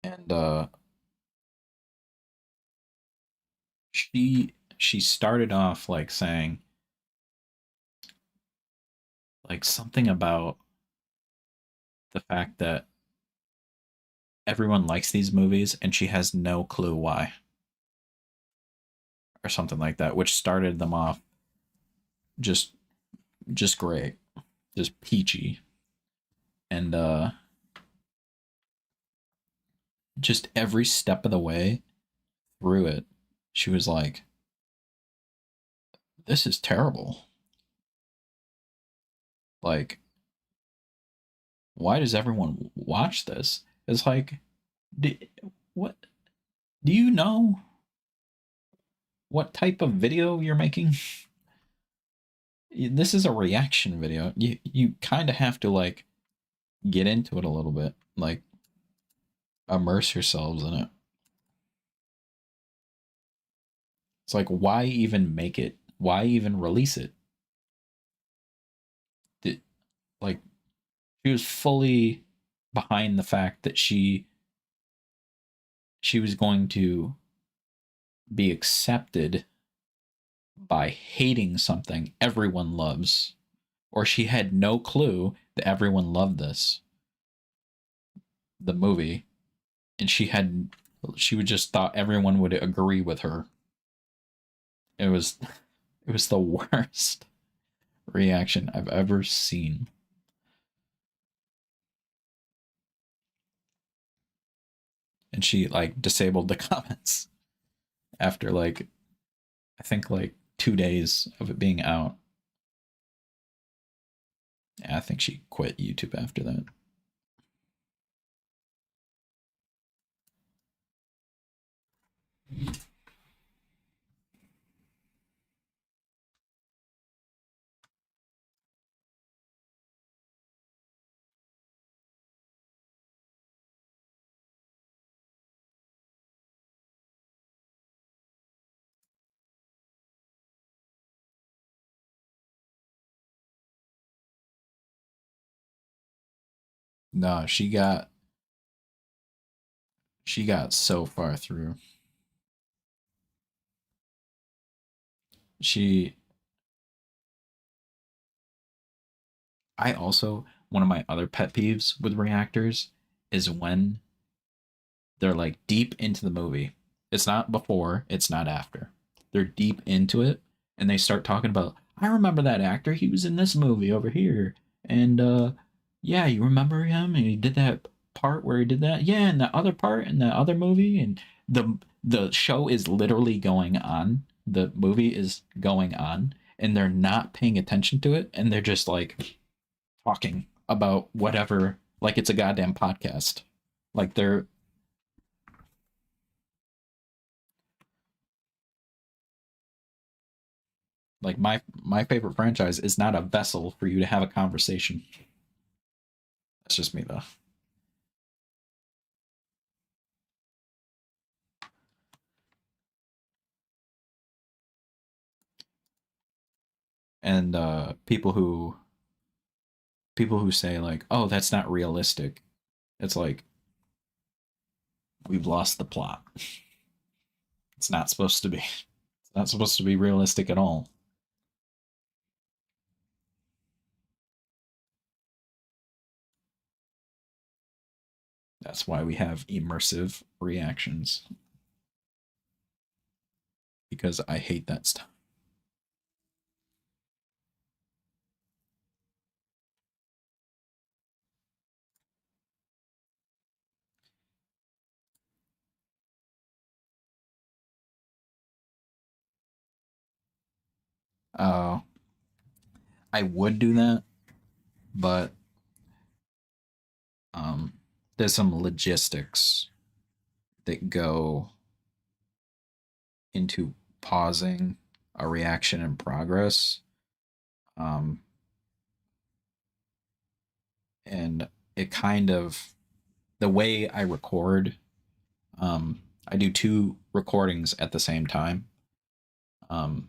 And she started off like saying like something about the fact that everyone likes these movies and she has no clue why. Or something like that, which started them off just great. Just peachy. And just every step of the way through it, she was like, this is terrible. Like, why does everyone watch this? It's like, what? Do you know what type of video you're making? This is a reaction video. You kind of have to like get into it a little bit, like immerse yourselves in it. It's like, why even make it? Why even release it? Like, she was fully behind the fact that she was going to be accepted by hating something everyone loves, or she had no clue that everyone loved the movie, and she would just thought everyone would agree with her. It was the worst reaction I've ever seen. And she like disabled the comments after like, I think like 2 days of it being out. Yeah, I think she quit YouTube after that. No, she got so far through. I also, one of my other pet peeves with reactors is when they're like deep into the movie. It's not before, it's not after. They're deep into it and they start talking about, I remember that actor, he was in this movie over here. And yeah, you remember him? And he did that part where he did that? Yeah, and that other part in that other movie. And the show is literally going on. The movie is going on and they're not paying attention to it. And they're just like talking about whatever, like it's a goddamn podcast. Like they're like, my favorite franchise is not a vessel for you to have a conversation. That's just me though. And people who say like, oh, that's not realistic, it's like, we've lost the plot. It's not supposed to be. It's not supposed to be realistic at all. That's why we have immersive reactions. Because I hate that stuff. Uh, I would do that, but there's some logistics that go into pausing a reaction in progress. And it kind of, the way I record, I do 2 recordings at the same time. And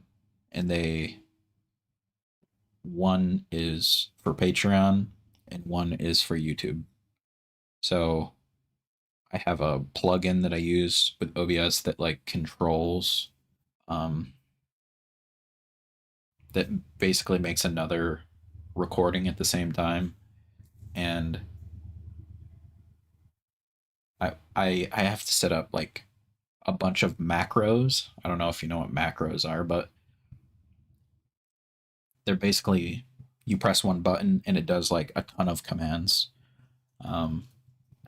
one is for Patreon and one is for YouTube. So I have a plugin that I use with OBS that like controls, that basically makes another recording at the same time. And I have to set up like a bunch of macros. I don't know if you know what macros are, but they're basically, you press one button and it does like a ton of commands.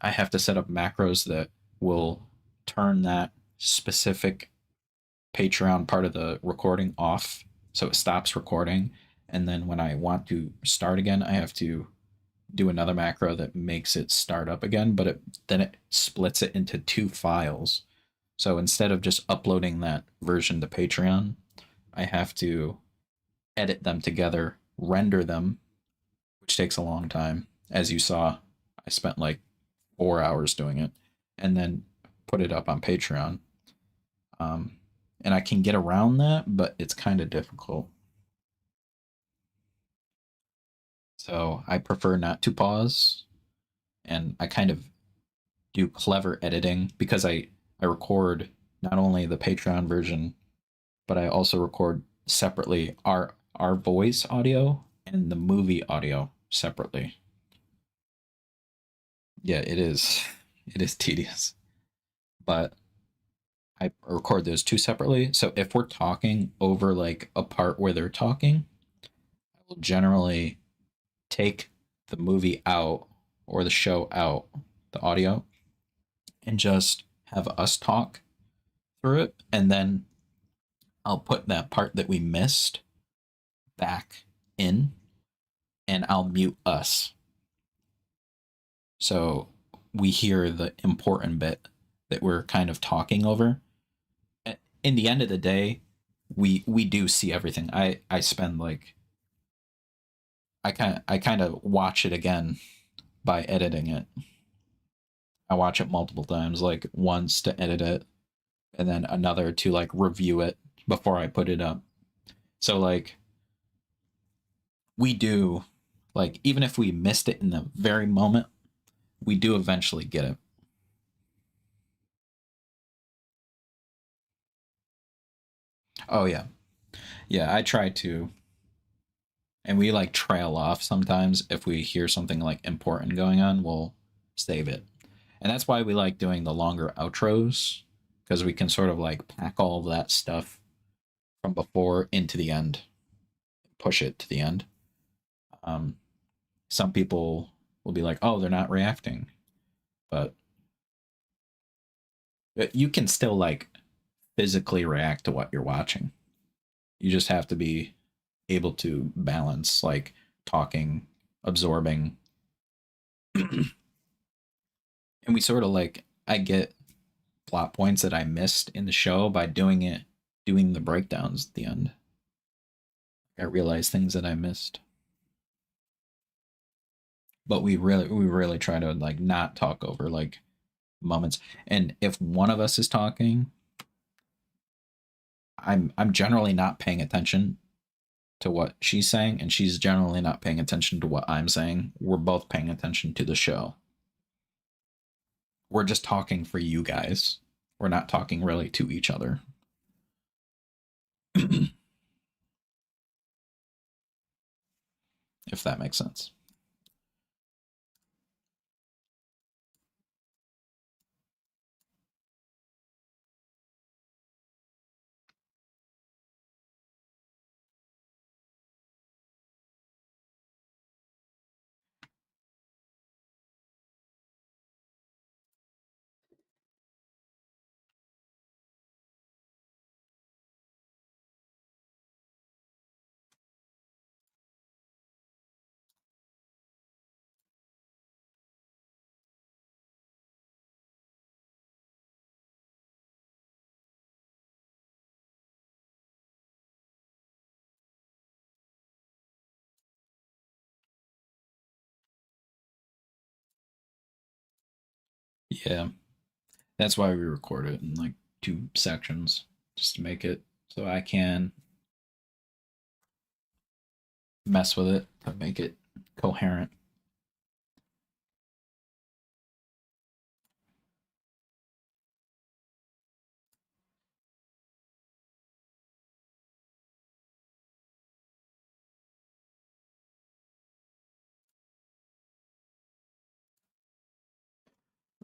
I have to set up macros that will turn that specific Patreon part of the recording off, so it stops recording. And then when I want to start again, I have to do another macro that makes it start up again, but then it splits it into 2 files. So instead of just uploading that version to Patreon, I have to edit them together, render them, which takes a long time. As you saw, I spent like 4 hours doing it, and then put it up on Patreon. And I can get around that, but it's kind of difficult. So I prefer not to pause, and I kind of do clever editing because I record not only the Patreon version, but I also record separately our voice audio and the movie audio separately. Yeah, it is. It is tedious. But I record those 2 separately. So if we're talking over like a part where they're talking, I will generally take the movie out or the show out, the audio, and just have us talk through it. And then I'll put that part that we missed back in, and I'll mute us. So we hear the important bit that we're kind of talking over. In the end of the day, we do see everything. I spend like I kind of watch it again by editing it. I watch it multiple times, like once to edit it, and then another to like review it before I put it up. So like we do, like, even if we missed it in the very moment, we do eventually get it. Oh yeah. Yeah, I try to. And we like trail off sometimes. If we hear something like important going on, we'll save it. And that's why we like doing the longer outros, because we can sort of like pack all of that stuff from before into the end, push it to the end. Some people will be like, oh, they're not reacting. But you can still like physically react to what you're watching. You just have to be able to balance like talking, absorbing. And we sort of like, I get plot points that I missed in the show by doing the breakdowns at the end. I realize things that I missed. But we really try to like not talk over like moments. And if one of us is talking, I'm generally not paying attention to what she's saying, and she's generally not paying attention to what I'm saying. We're both paying attention to the show. We're just talking for you guys. We're not talking really to each other. If that makes sense. Yeah. That's why we record it in like 2 sections, just to make it so I can mess with it to make it coherent.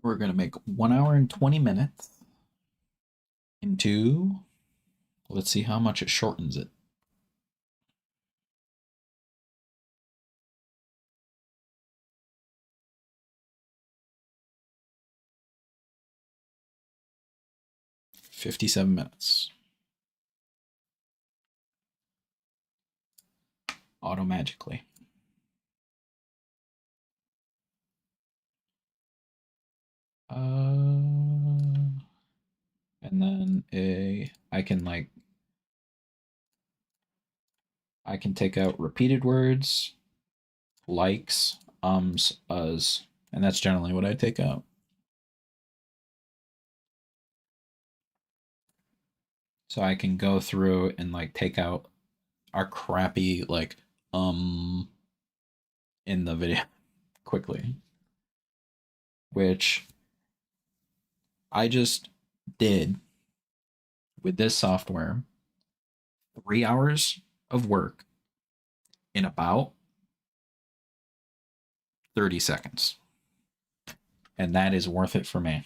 We're going to make 1 hour and 20 minutes into, let's see how much it shortens it. $57 minutes. Automagically. And then I can take out repeated words, likes, us, and that's generally what I take out. So I can go through and like take out our crappy in the video quickly, which I just did with this software. 3 hours of work in about 30 seconds. And that is worth it for me.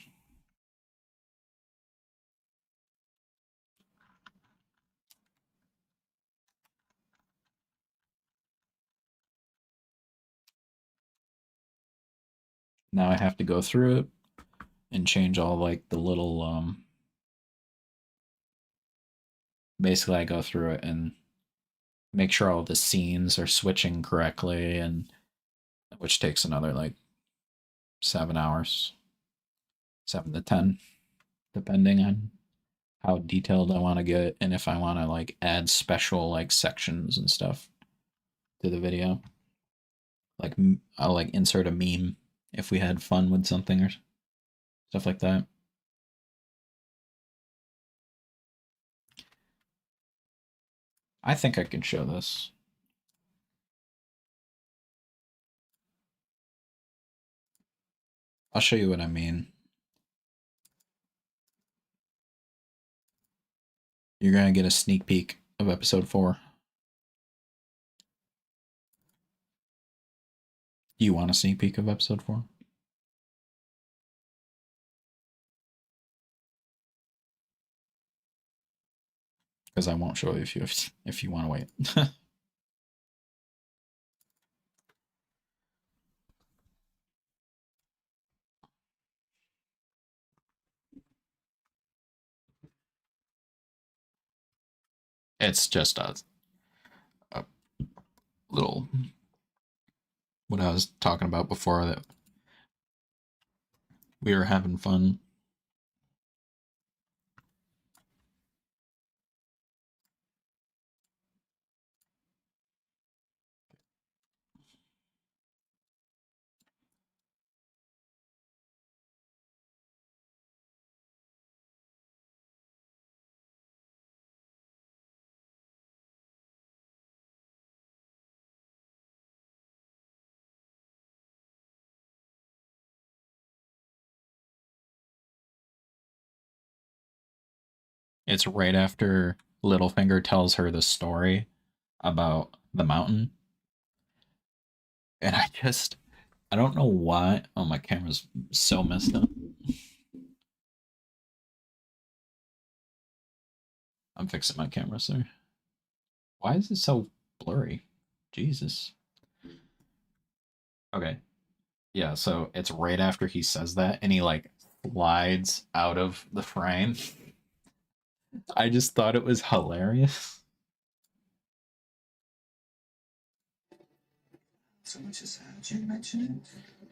Now I have to go through it and change all like the little basically I go through it and make sure all the scenes are switching correctly, and which takes another like 7 hours. 7 to 10, depending on how detailed I want to get and if I want to like add special like sections and stuff to the video. Like I'll like insert a meme if we had fun with something or stuff like that. I think I can show this. I'll show you what I mean. You're going to get a sneak peek of episode 4. Do you want a sneak peek of episode 4? Because I won't show you if you want to wait. It's just a little what I was talking about before, that we were having fun. It's right after Littlefinger tells her the story about the mountain. And I don't know why. Oh, my camera's so messed up. I'm fixing my camera, sir. Why is it so blurry? Jesus. Okay. Yeah, so it's right after he says that, and he like slides out of the frame. I just thought it was hilarious. So much as Jim mentioned it,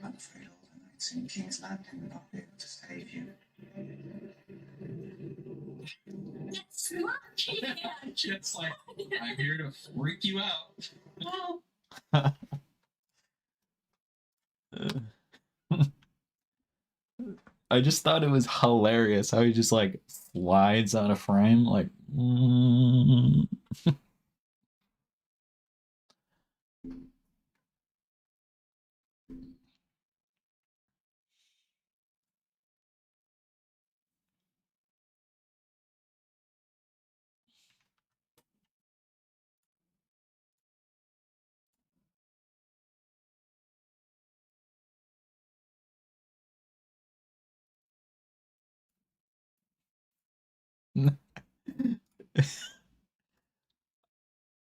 I'm afraid all the knights in King's Landing will not be able to save you. It's like, I'm here to freak you out. I just thought it was hilarious how he just like slides out of frame, like.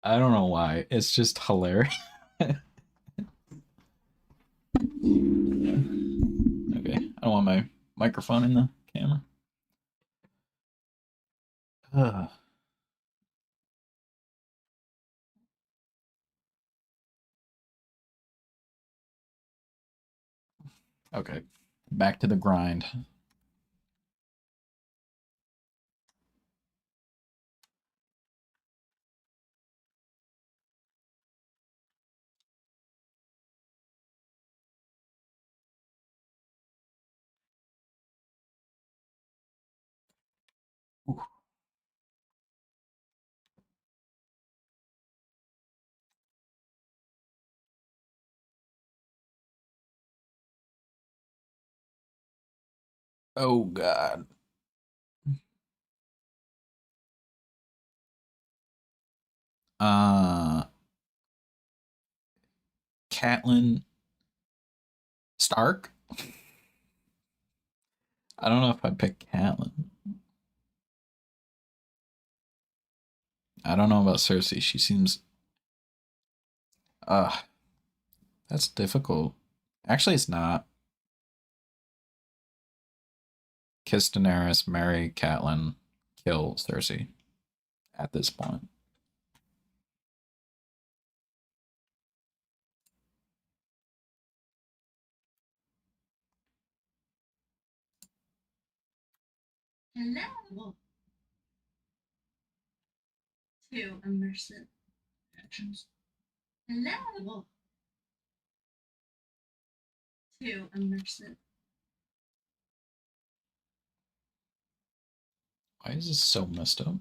I don't know why. It's just hilarious. Okay. I don't want my microphone in the camera. Okay. Back to the grind. Ooh. Oh God. Catelyn Stark? I don't know if I'd pick Catelyn. I don't know about Cersei. She seems... that's difficult. Actually, it's not. Kiss Daenerys, marry Catelyn, kill Cersei at this point. Hello. To Immersive Reactions. Hello. To Immersive. Why is this so messed up?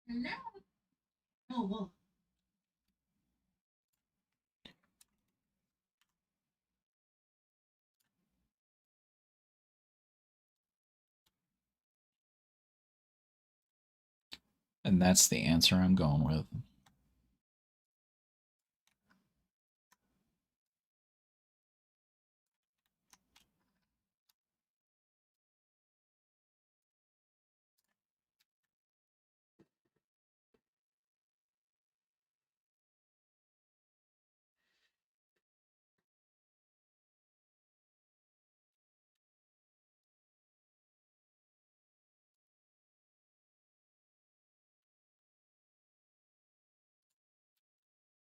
Hello. Oh, whoa. And that's the answer I'm going with.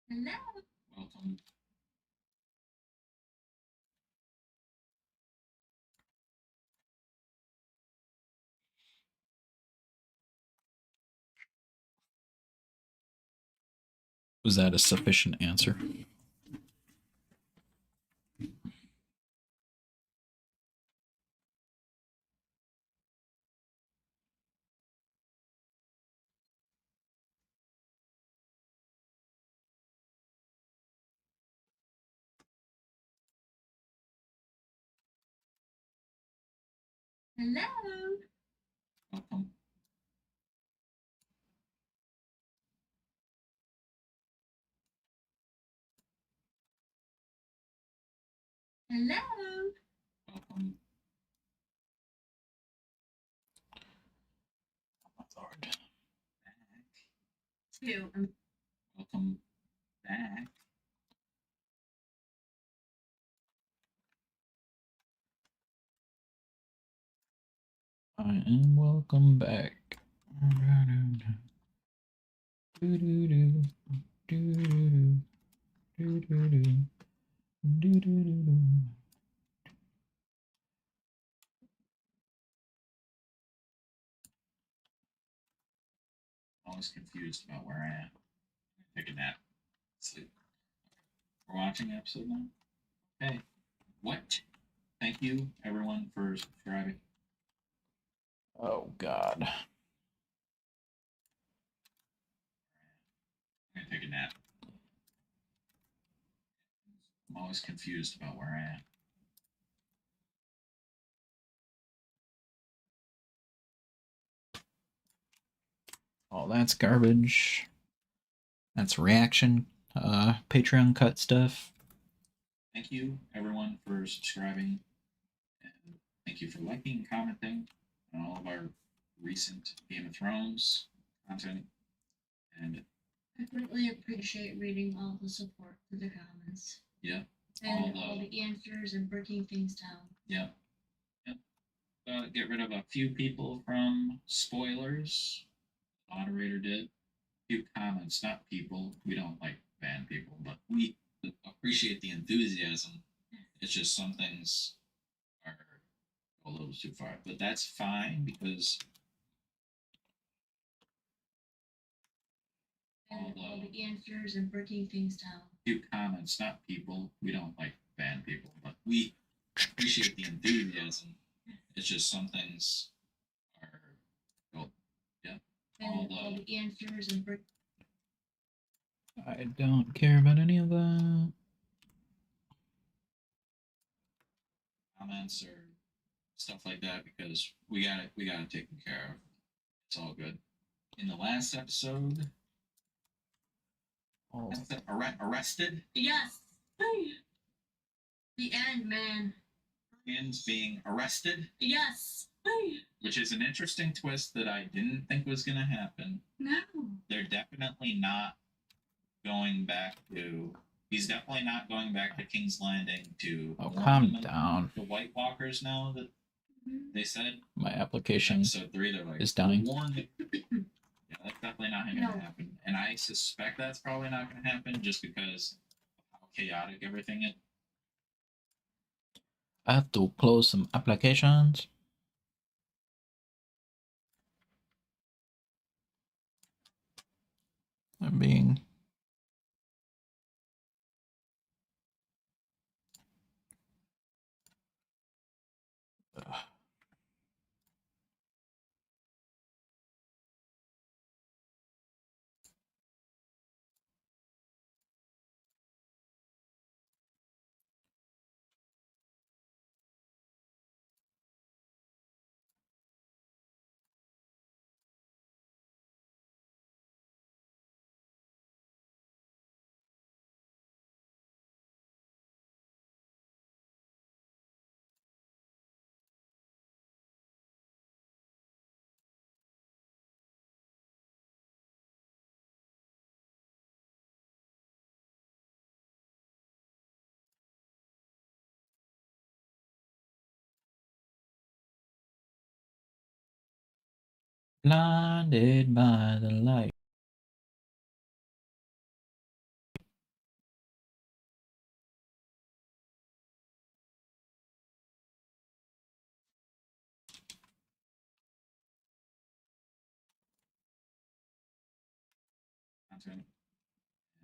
Hello. Welcome. Was that a sufficient answer? Hello. Welcome. Hello. Welcome. My lord. Back. To Welcome back. I am welcome back. Always confused about where I am. Take a nap. Sleep. We're watching episode 9. Hey, what? Thank you, everyone, for subscribing. Oh, God. I'm gonna take a nap. I'm always confused about where I am. Oh, that's garbage. That's reaction, Patreon cut stuff. Thank you, everyone, for subscribing. And thank you for liking and commenting on all of our recent Game of Thrones content. And I greatly appreciate reading all the support for the comments. Yeah. And all the answers and breaking things down. Yeah. Get rid of a few people from spoilers. The moderator did. A few comments, not people. We don't like ban people, but we appreciate the enthusiasm. It's just some things are a little too far, but that's fine because And all the answers and breaking things down. Few comments, not people. We don't like ban people, but we appreciate the enthusiasm. It's just some things are, well, yeah. And all the answers and I don't care about any of that. Comments or stuff like that because we got it taken care of. It's all good. In the last episode, arrested. Yes. The end, man. Koreans being arrested. Yes. Which is an interesting twist that I didn't think was going to happen. No. They're definitely not going back to. He's definitely not going back to King's Landing to. Oh, calm down. The White Walkers now that they said. My application Episode 3, they're like, is dying. Yeah, that's definitely not going to happen. And I suspect that's probably not going to happen just because of how chaotic everything is. I have to close some applications. I'm being... Blinded by the light.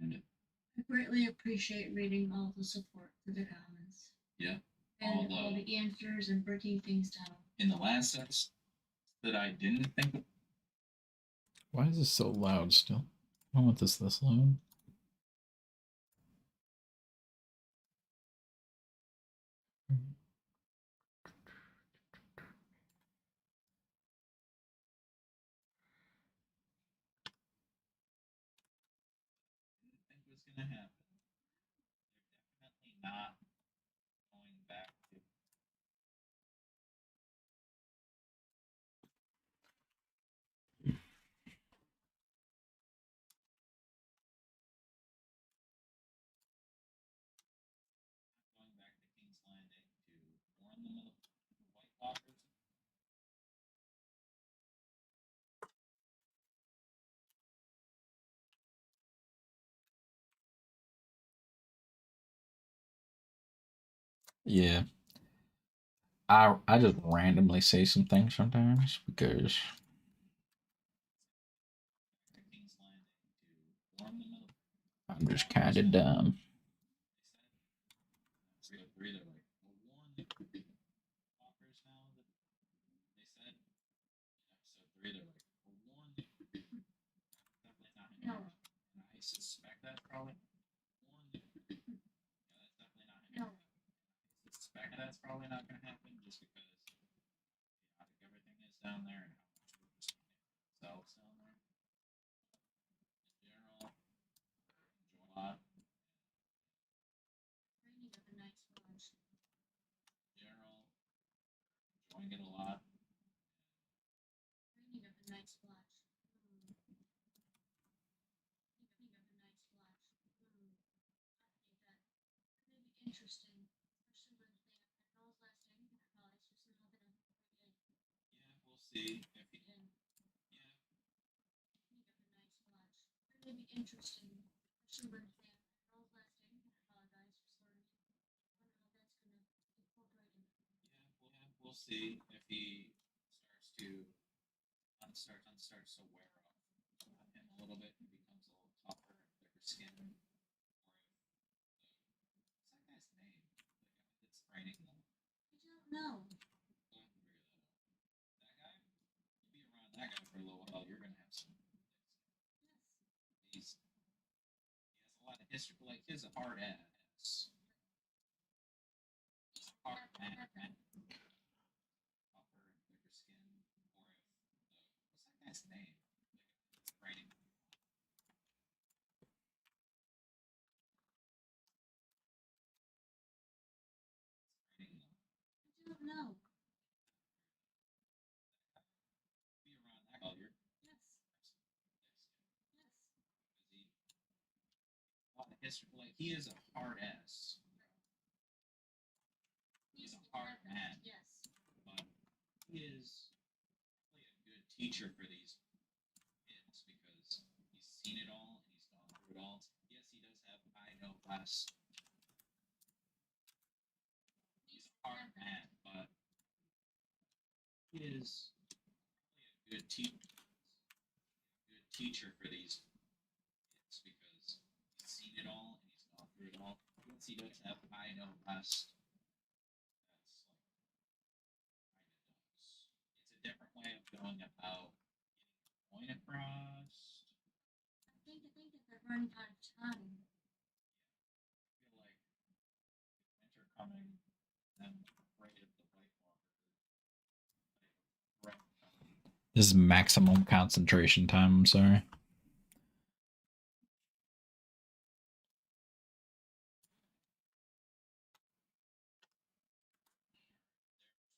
And I greatly appreciate reading all the support for the comments. yeah. And all the answers and breaking things down. In the last episode that I didn't think of. Why is this so loud still? I don't want this loud. Think was going to happen. They're definitely not going back to. Going back to King's Landing to warn them of the White Walkers. Yeah. I just randomly say some things sometimes because King's Landing to warn them of. I'm just kind of dumb. Episode 3, they're like, we'll warn the Walkers now that they said. Episode 3, they're like, we'll warn the. Definitely not going to happen. And I suspect that's probably. Warn the. Yeah, that's definitely not going to happen. I suspect that's probably not going to happen just because chaotic everything is down there and how much we're just themselves down there. In general, enjoy a lot. Training of the Night's Watch. In general, enjoying it a lot. Training of the Night's Watch. see if he, and yeah, Training of the Night's Watch. That may be interesting, especially with that. How's last day? I apologize for slurring. I wonder how that's gonna incorporate in. we'll see if he starts to starts to wear off him a little bit. He becomes a little tougher, thicker skin. Or what's that guy's name? The guy that's training them. I don't know. We'll have to figure that out. That guy, you be around that guy for a little while, you're gonna have some Yes. he has a lot of history. Like he's a hard ass. He's a hard man. Tougher and thicker skin. Or if what's that guy's name? Like training. Training them. I don't know. Be around that guy, you're Yes. Yes. he a lot of history. Like he is a hard ass. He's a hard man. Yes. But he is really a good teacher for these kids because he's seen it all and he's gone through it all. Yes, he does have I know less. He's a hard man, but he is really a good teacher for these kids because he's seen it all and he's gone through it all. Yes, he does have I know less. That's like kind of does. It's a different way of going about getting the point across. I think that they're running out of time. I feel like with winter coming, I'm afraid of the White Walker. Threat coming. This is maximum concentration time. I'm sorry.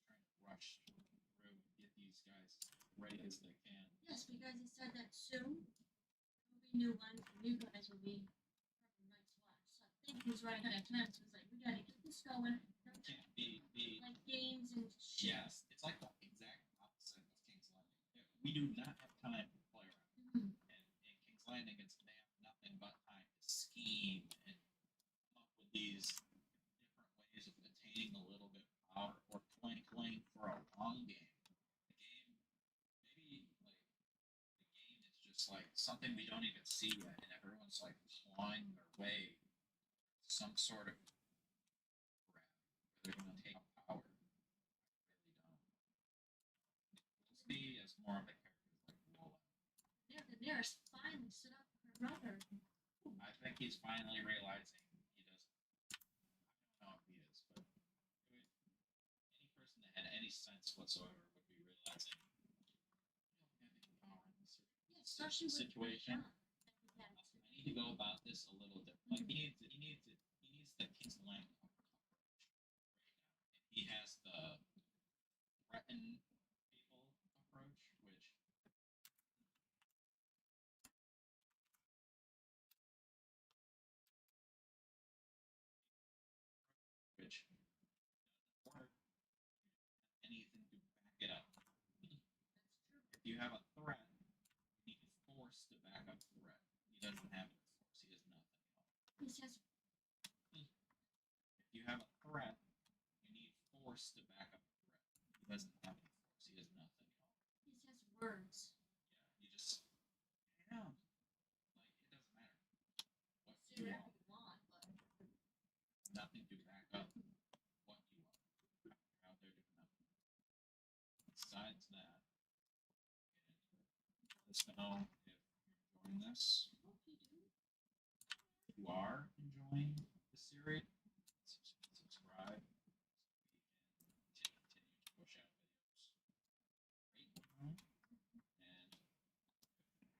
Trying to rush through and get these guys as ready as they can. Yes, because he said that soon there'll be new ones and you guys will be from the Night's Watch. So I think he's running out of time. So it's like we gotta get this going. It can't be Like games and shit. yes, it's like the exact opposite of King's Landing. We do not have time to play around. Mhm. And in King's Landing, they have nothing but time to scheme and come up with these different ways of attaining a little bit of power or playing for a long game. The game, maybe like the game is just like something we don't even see yet, and everyone's like clawing their way to some sort of grab where they're going to take power. I really don't. We'll see as more of the characters like roll out. Daenerys finally stood up for her brother. I think he's finally realizing he doesn't. I don't know if he is, but any person that had any sense whatsoever would be realizing you don't have any power in this Yeah, especially with situation. John that he had I to. need to go about this a little different. Like he needs the King's Landing approach right now. And he has the threaten people approach, which doesn't work. Anything to back it up. If you have a threat, you need force to back up the threat. He doesn't have any force. He has nothing else. He says, If you have a threat, you need force to back up the threat. He doesn't have any force. He has nothing else. he says words. Yeah, you just yeah. Like it doesn't matter what Say you whatever want. you want, but Nothing to back up what you want. You're out there doing nothing. Besides that, let us know if you're enjoying this. I hope you do. If you are enjoying the series, subscribe so we can continue to push out videos. Great.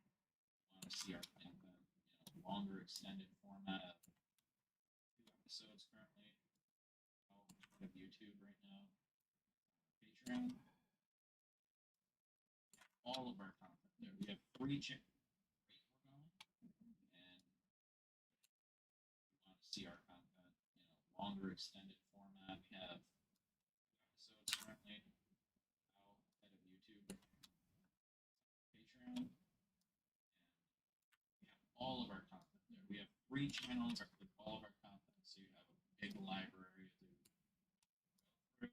And want to see our content in a longer extended format. 2 episodes currently out of YouTube right now. Patreon. All of our content there. We have 3 channels. We're going. And we want to see our content in a longer extended format. We have 2 episodes currently out of YouTube. 3 channels with all of our content, so you have a big library to go through. If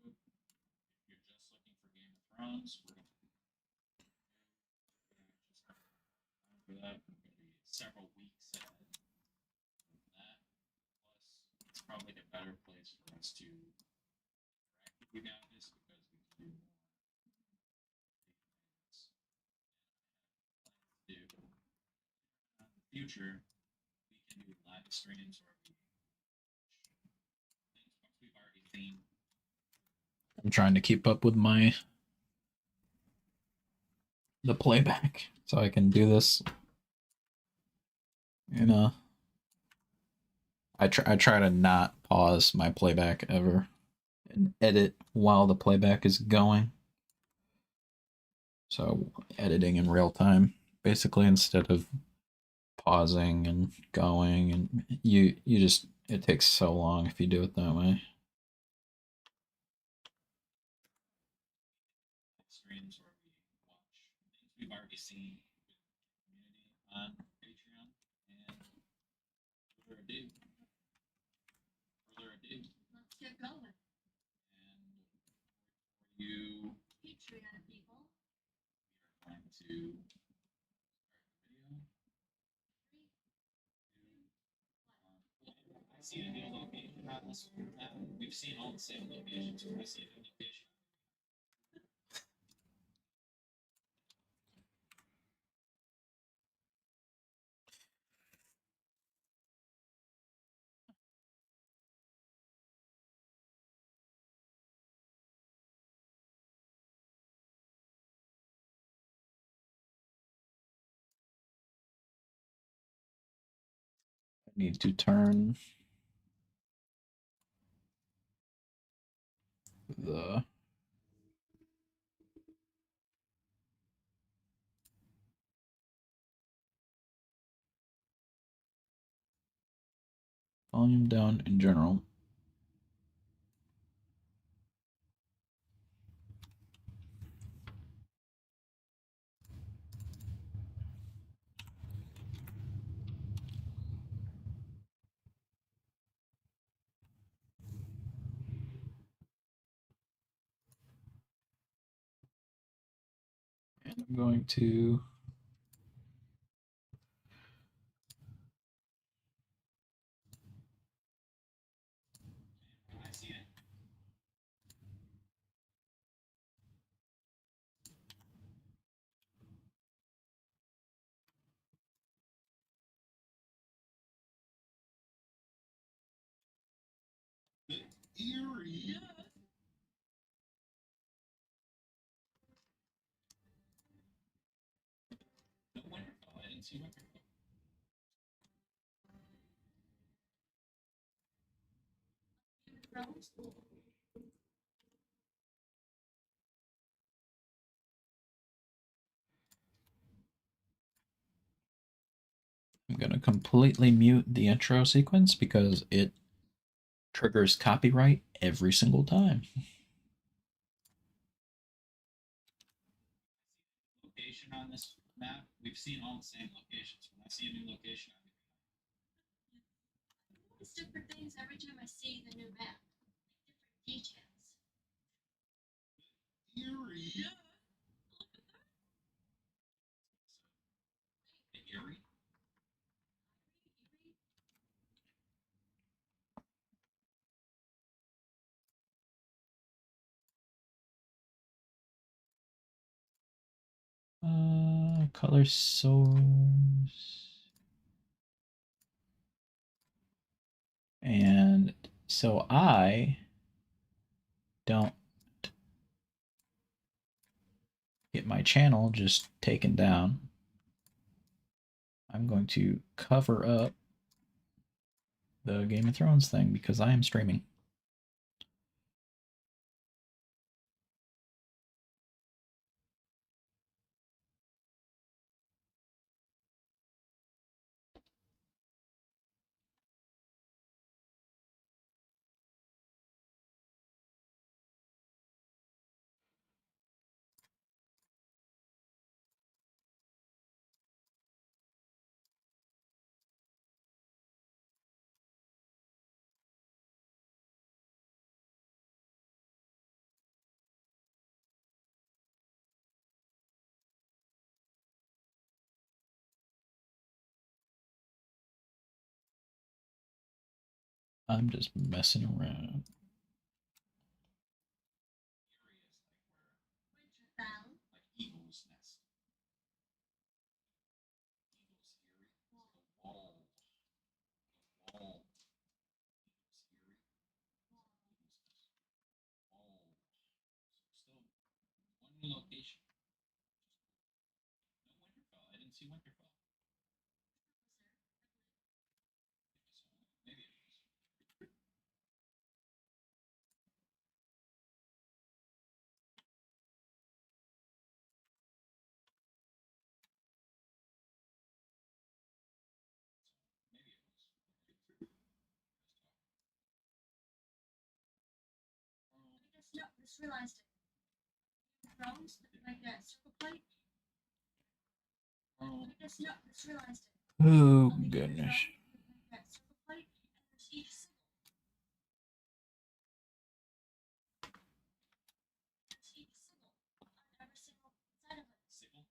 you're just looking for Game of Thrones, we're going to for that. We're going to be several weeks ahead of that. Plus, it's probably the better place for us to interact with you guys because we can do more things. Do in the future, we can do live streams where we things once we've already seen. I'm trying to keep up with the playback so I can do this. I try to not pause my playback ever and edit while the playback is going. So editing in real time, basically, instead of pausing and going, and you just, it takes so long if you do it that way. Streams where we watch things we've already seen with community on Patreon. And further ado, Let's get going. and for you, Patreon people. we are going to start the video. I see a new location on this map. We've seen all the same locations. I see a new location. I need to turn the volume down in general. And I'm going to I see it. The area. No Winterfell. I didn't see Winterfell. Thrones. I'm going to completely mute the intro sequence because it triggers copyright every single time. Location on this map. We've seen all the same locations. When I see a new location, It's different things every time I see the new map. Like different details. Eerie. The Eerie. Color source. And so I don't get my channel just taken down. I'm going to cover up the Game of Thrones thing because I am streaming. I'm just messing around. Winterfell. Like Eagle's Nest. Eagle's Eyrie. The wall. The wall. Eagle's Eyrie. Eagle's Nest. Wall. So still one new location. No Winterfell. I didn't see Winterfell. Maybe it was. Maybe it was. I guess no, just realized it. Thrones, like that circle plate. I guess no, just realized it. Oh, On the Game of goodness. Thrones, like that circle plate, and there's each sigil. There's each sigil on every single side of it. Sickle?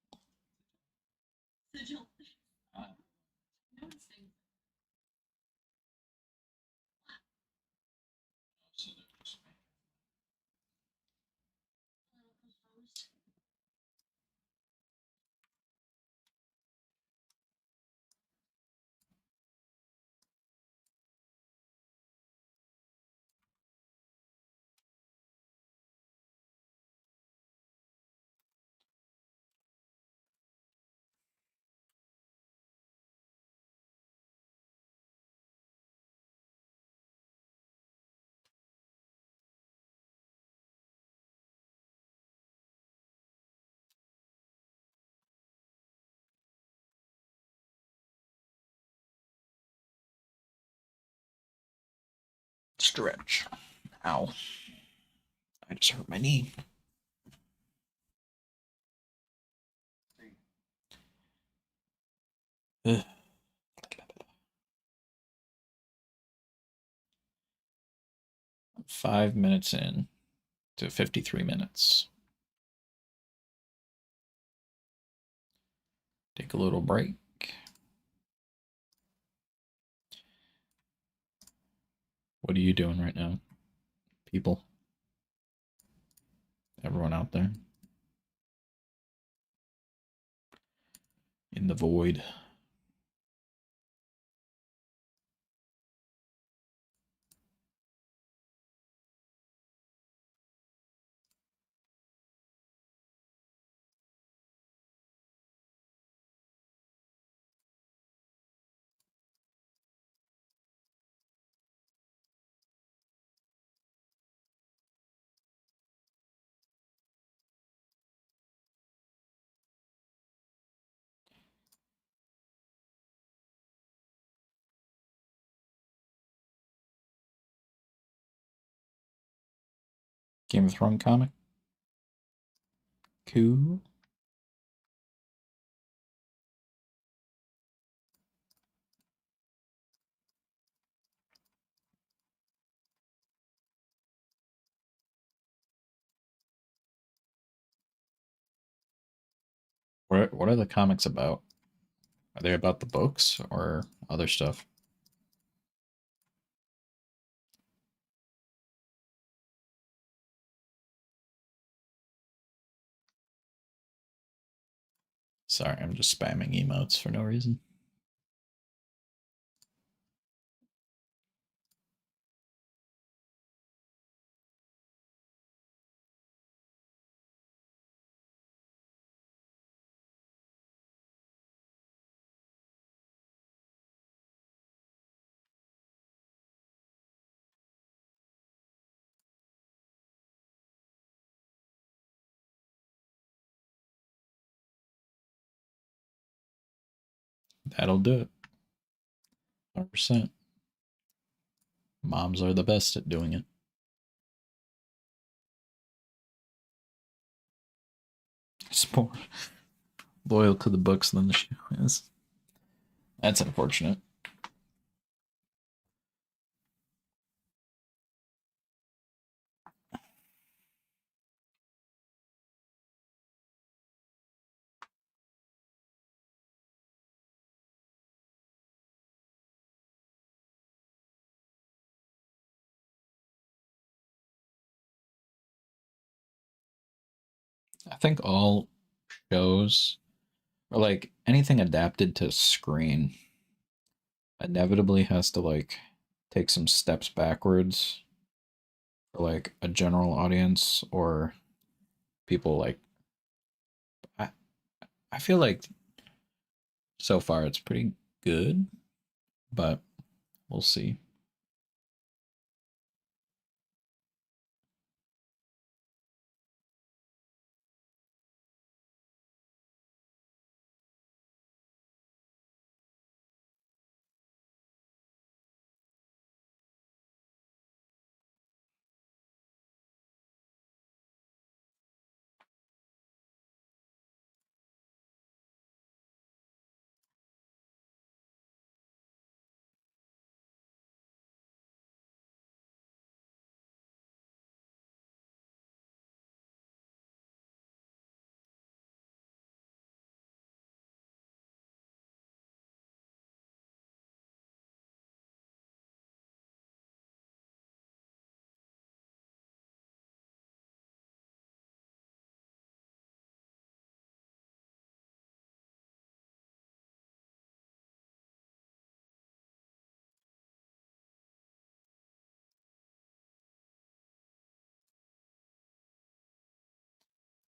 Sigil. Ah. Noticing. So they're just A little confused. Stretch. Ow. I just hurt my knee. Ugh. 5 minutes in to 53 minutes. Take a little break. What are you doing right now, people? Everyone out there? In the void. Game of Thrones comic? Cool. What are the comics about? Are they about the books or other stuff? Sorry, I'm just spamming emotes for no reason. That'll do it. 100%. Moms are the best at doing it. It's more loyal to the books than the show is. That's unfortunate. I think all shows, or like anything adapted to screen, inevitably has to like take some steps backwards for like a general audience or people like I I feel like so far it's pretty good, but we'll see.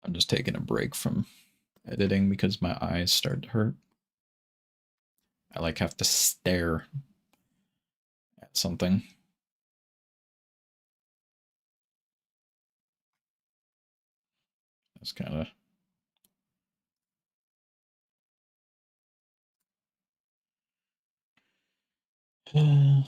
I'm just taking a break from editing because my eyes start to hurt. I like have to stare at something. That's kind of mm.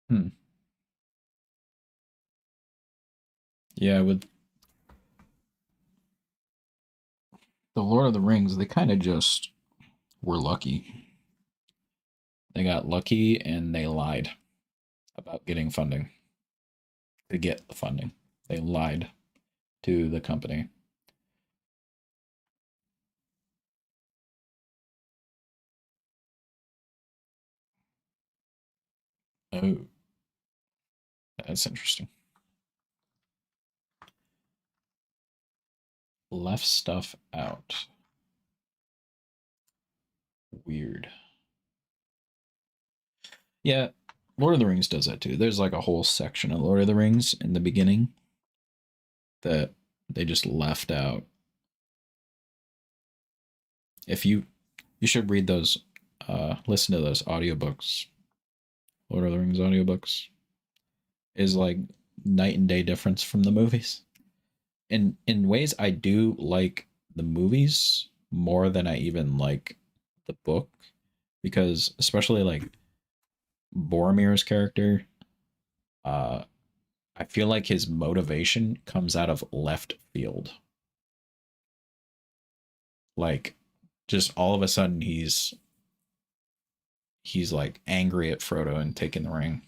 Hmm. Yeah, with the Lord of the Rings, they kind of just were lucky. They got lucky and they lied about getting funding. To get the funding, they lied to the company. Oh, that's interesting. Left stuff out. Weird. Yeah, Lord of the Rings does that too. There's like a whole section of Lord of the Rings in the beginning that they just left out. If you should read those, listen to those audiobooks. Lord of the Rings audiobooks is like night and day difference from the movies. In ways I do like the movies more than I even like the book, because especially like Boromir's character, uh I feel like his motivation comes out of left field. Like just all of a sudden he's like angry at Frodo and taking the ring.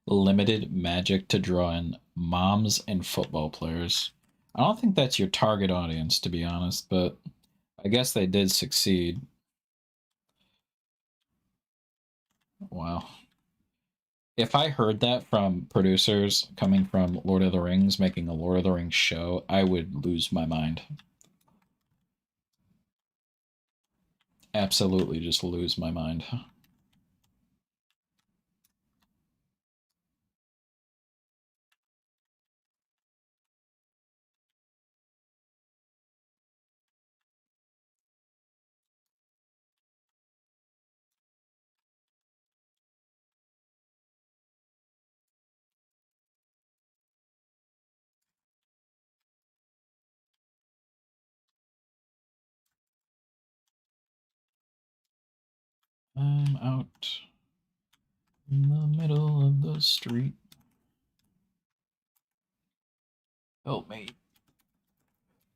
Limited magic to draw in moms and football players. I don't think that's your target audience, to be honest, but I guess they did succeed. Wow. If I heard that from producers coming from Lord of the Rings, making a Lord of the Rings show, I would lose my mind. Absolutely just lose my mind. I'm out in the middle of the street. Help me.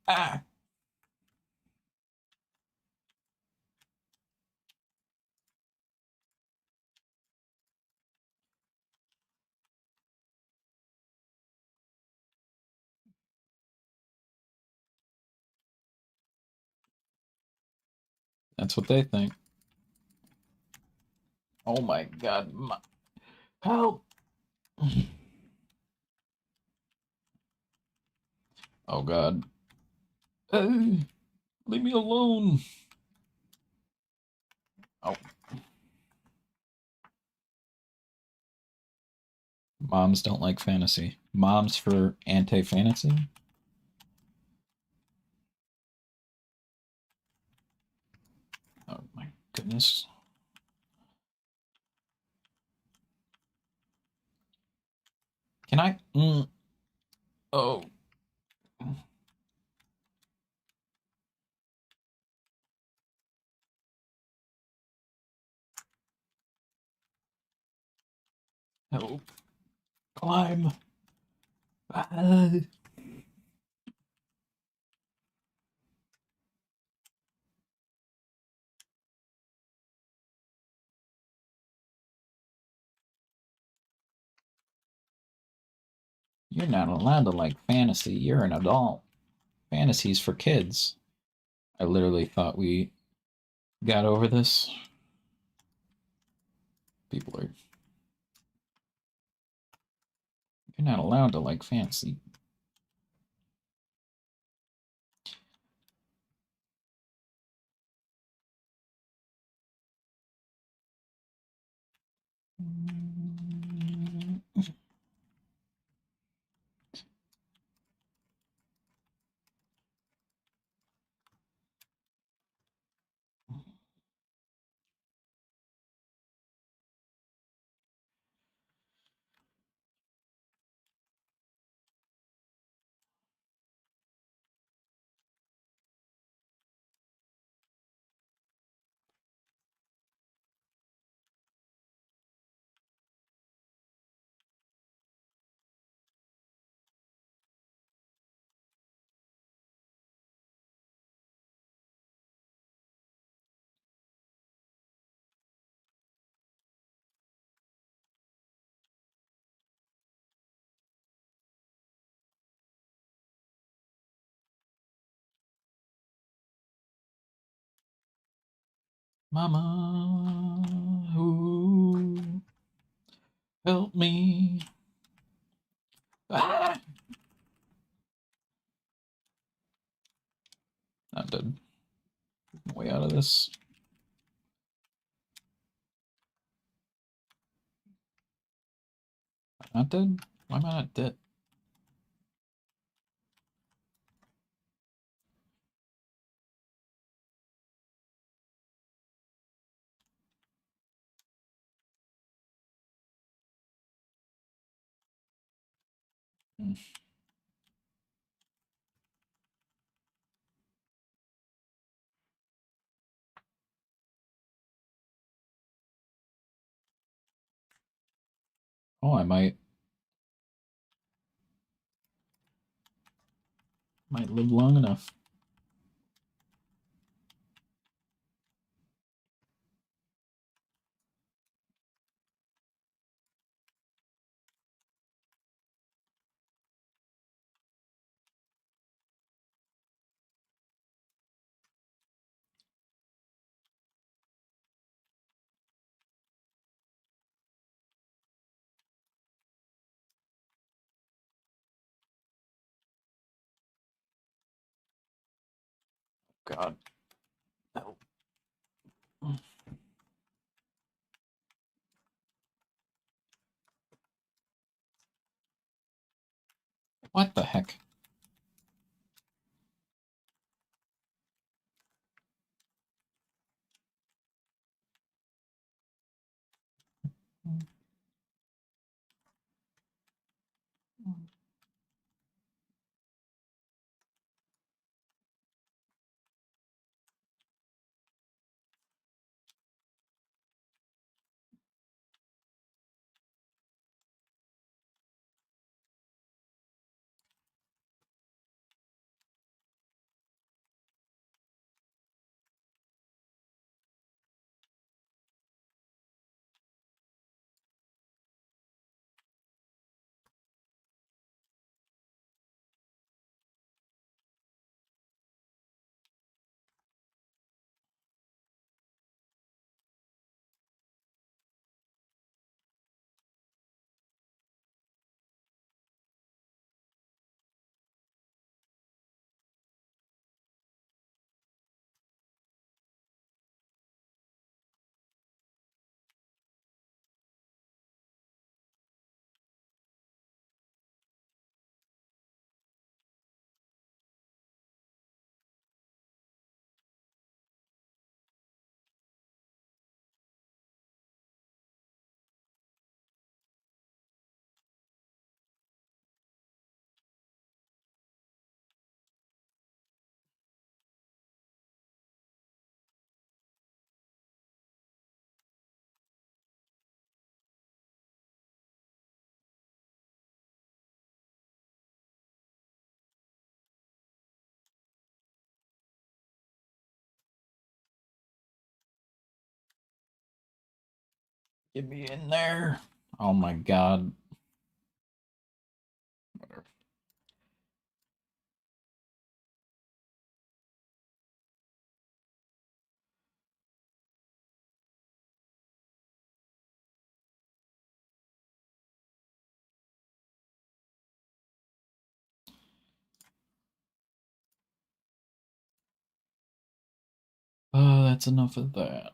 Ah! That's what they think. Oh my god. Help! Oh god. Leave me alone. Oh. Moms don't like fantasy. Moms for anti-fantasy? Oh my goodness. Can I? Oh. Help. Climb. Ah. You're not allowed to like fantasy. You're an adult. Fantasy's for kids. I literally thought we got over this. People are... You're not allowed to like fantasy. Mama, ooh, help me. Ah! Not dead. Way out of this. Not dead? Why am I not dead? Oh, I might live long enough. God. No. What the heck? Get me in there. Oh my God. Whatever. Oh, that's enough of that.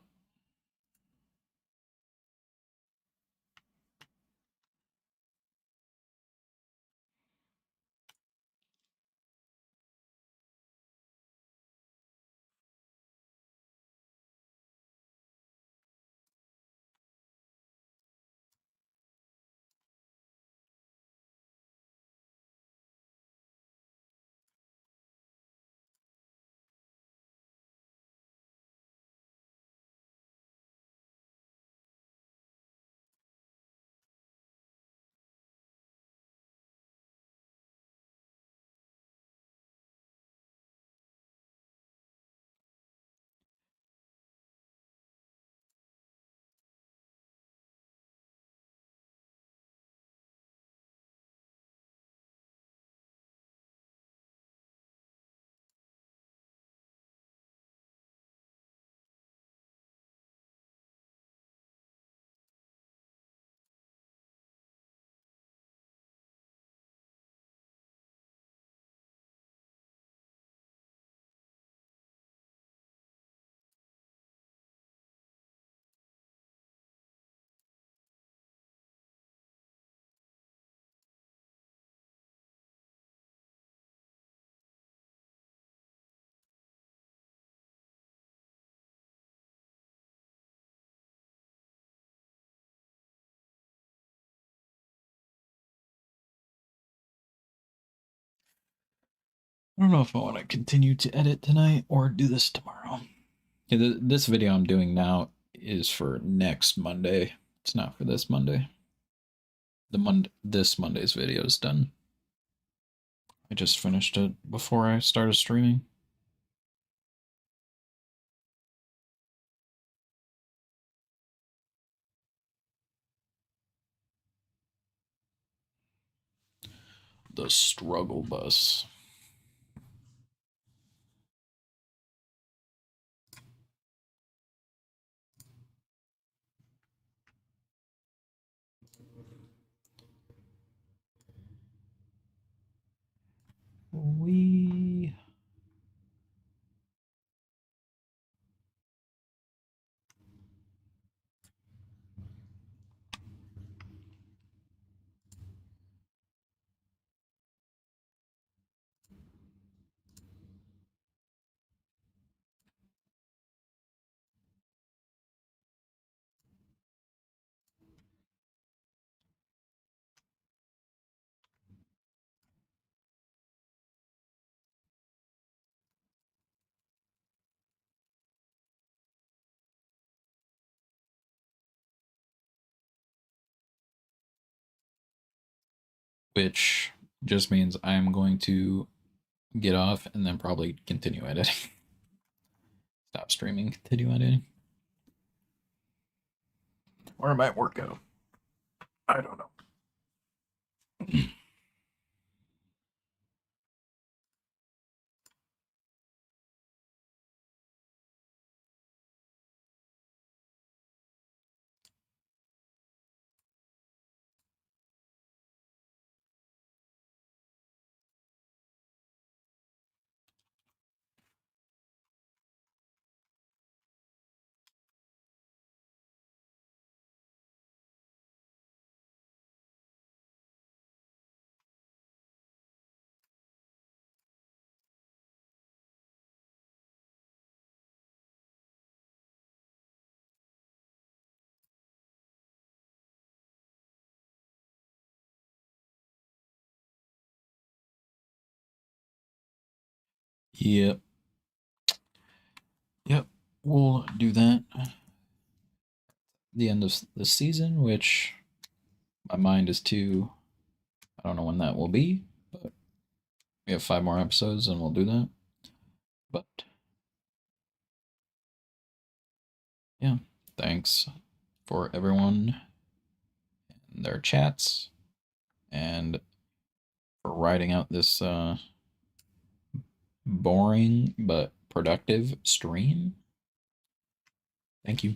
I don't know if I want to continue to edit tonight or do this tomorrow. Yeah, this video I'm doing now is for next Monday. It's not for this Monday. This Monday's video is done. I just finished it before I started streaming. The struggle bus. We which just means I'm going to get off and then probably continue editing. Stop streaming, continue editing. Or it might work out. I don't know. Yep. Yep. We'll do that. The end of the season, which my mind is too. I don't know when that will be, but we have 5 more episodes and we'll do that. But yeah, thanks for everyone in their chats and for writing out this boring but productive stream. Thank you.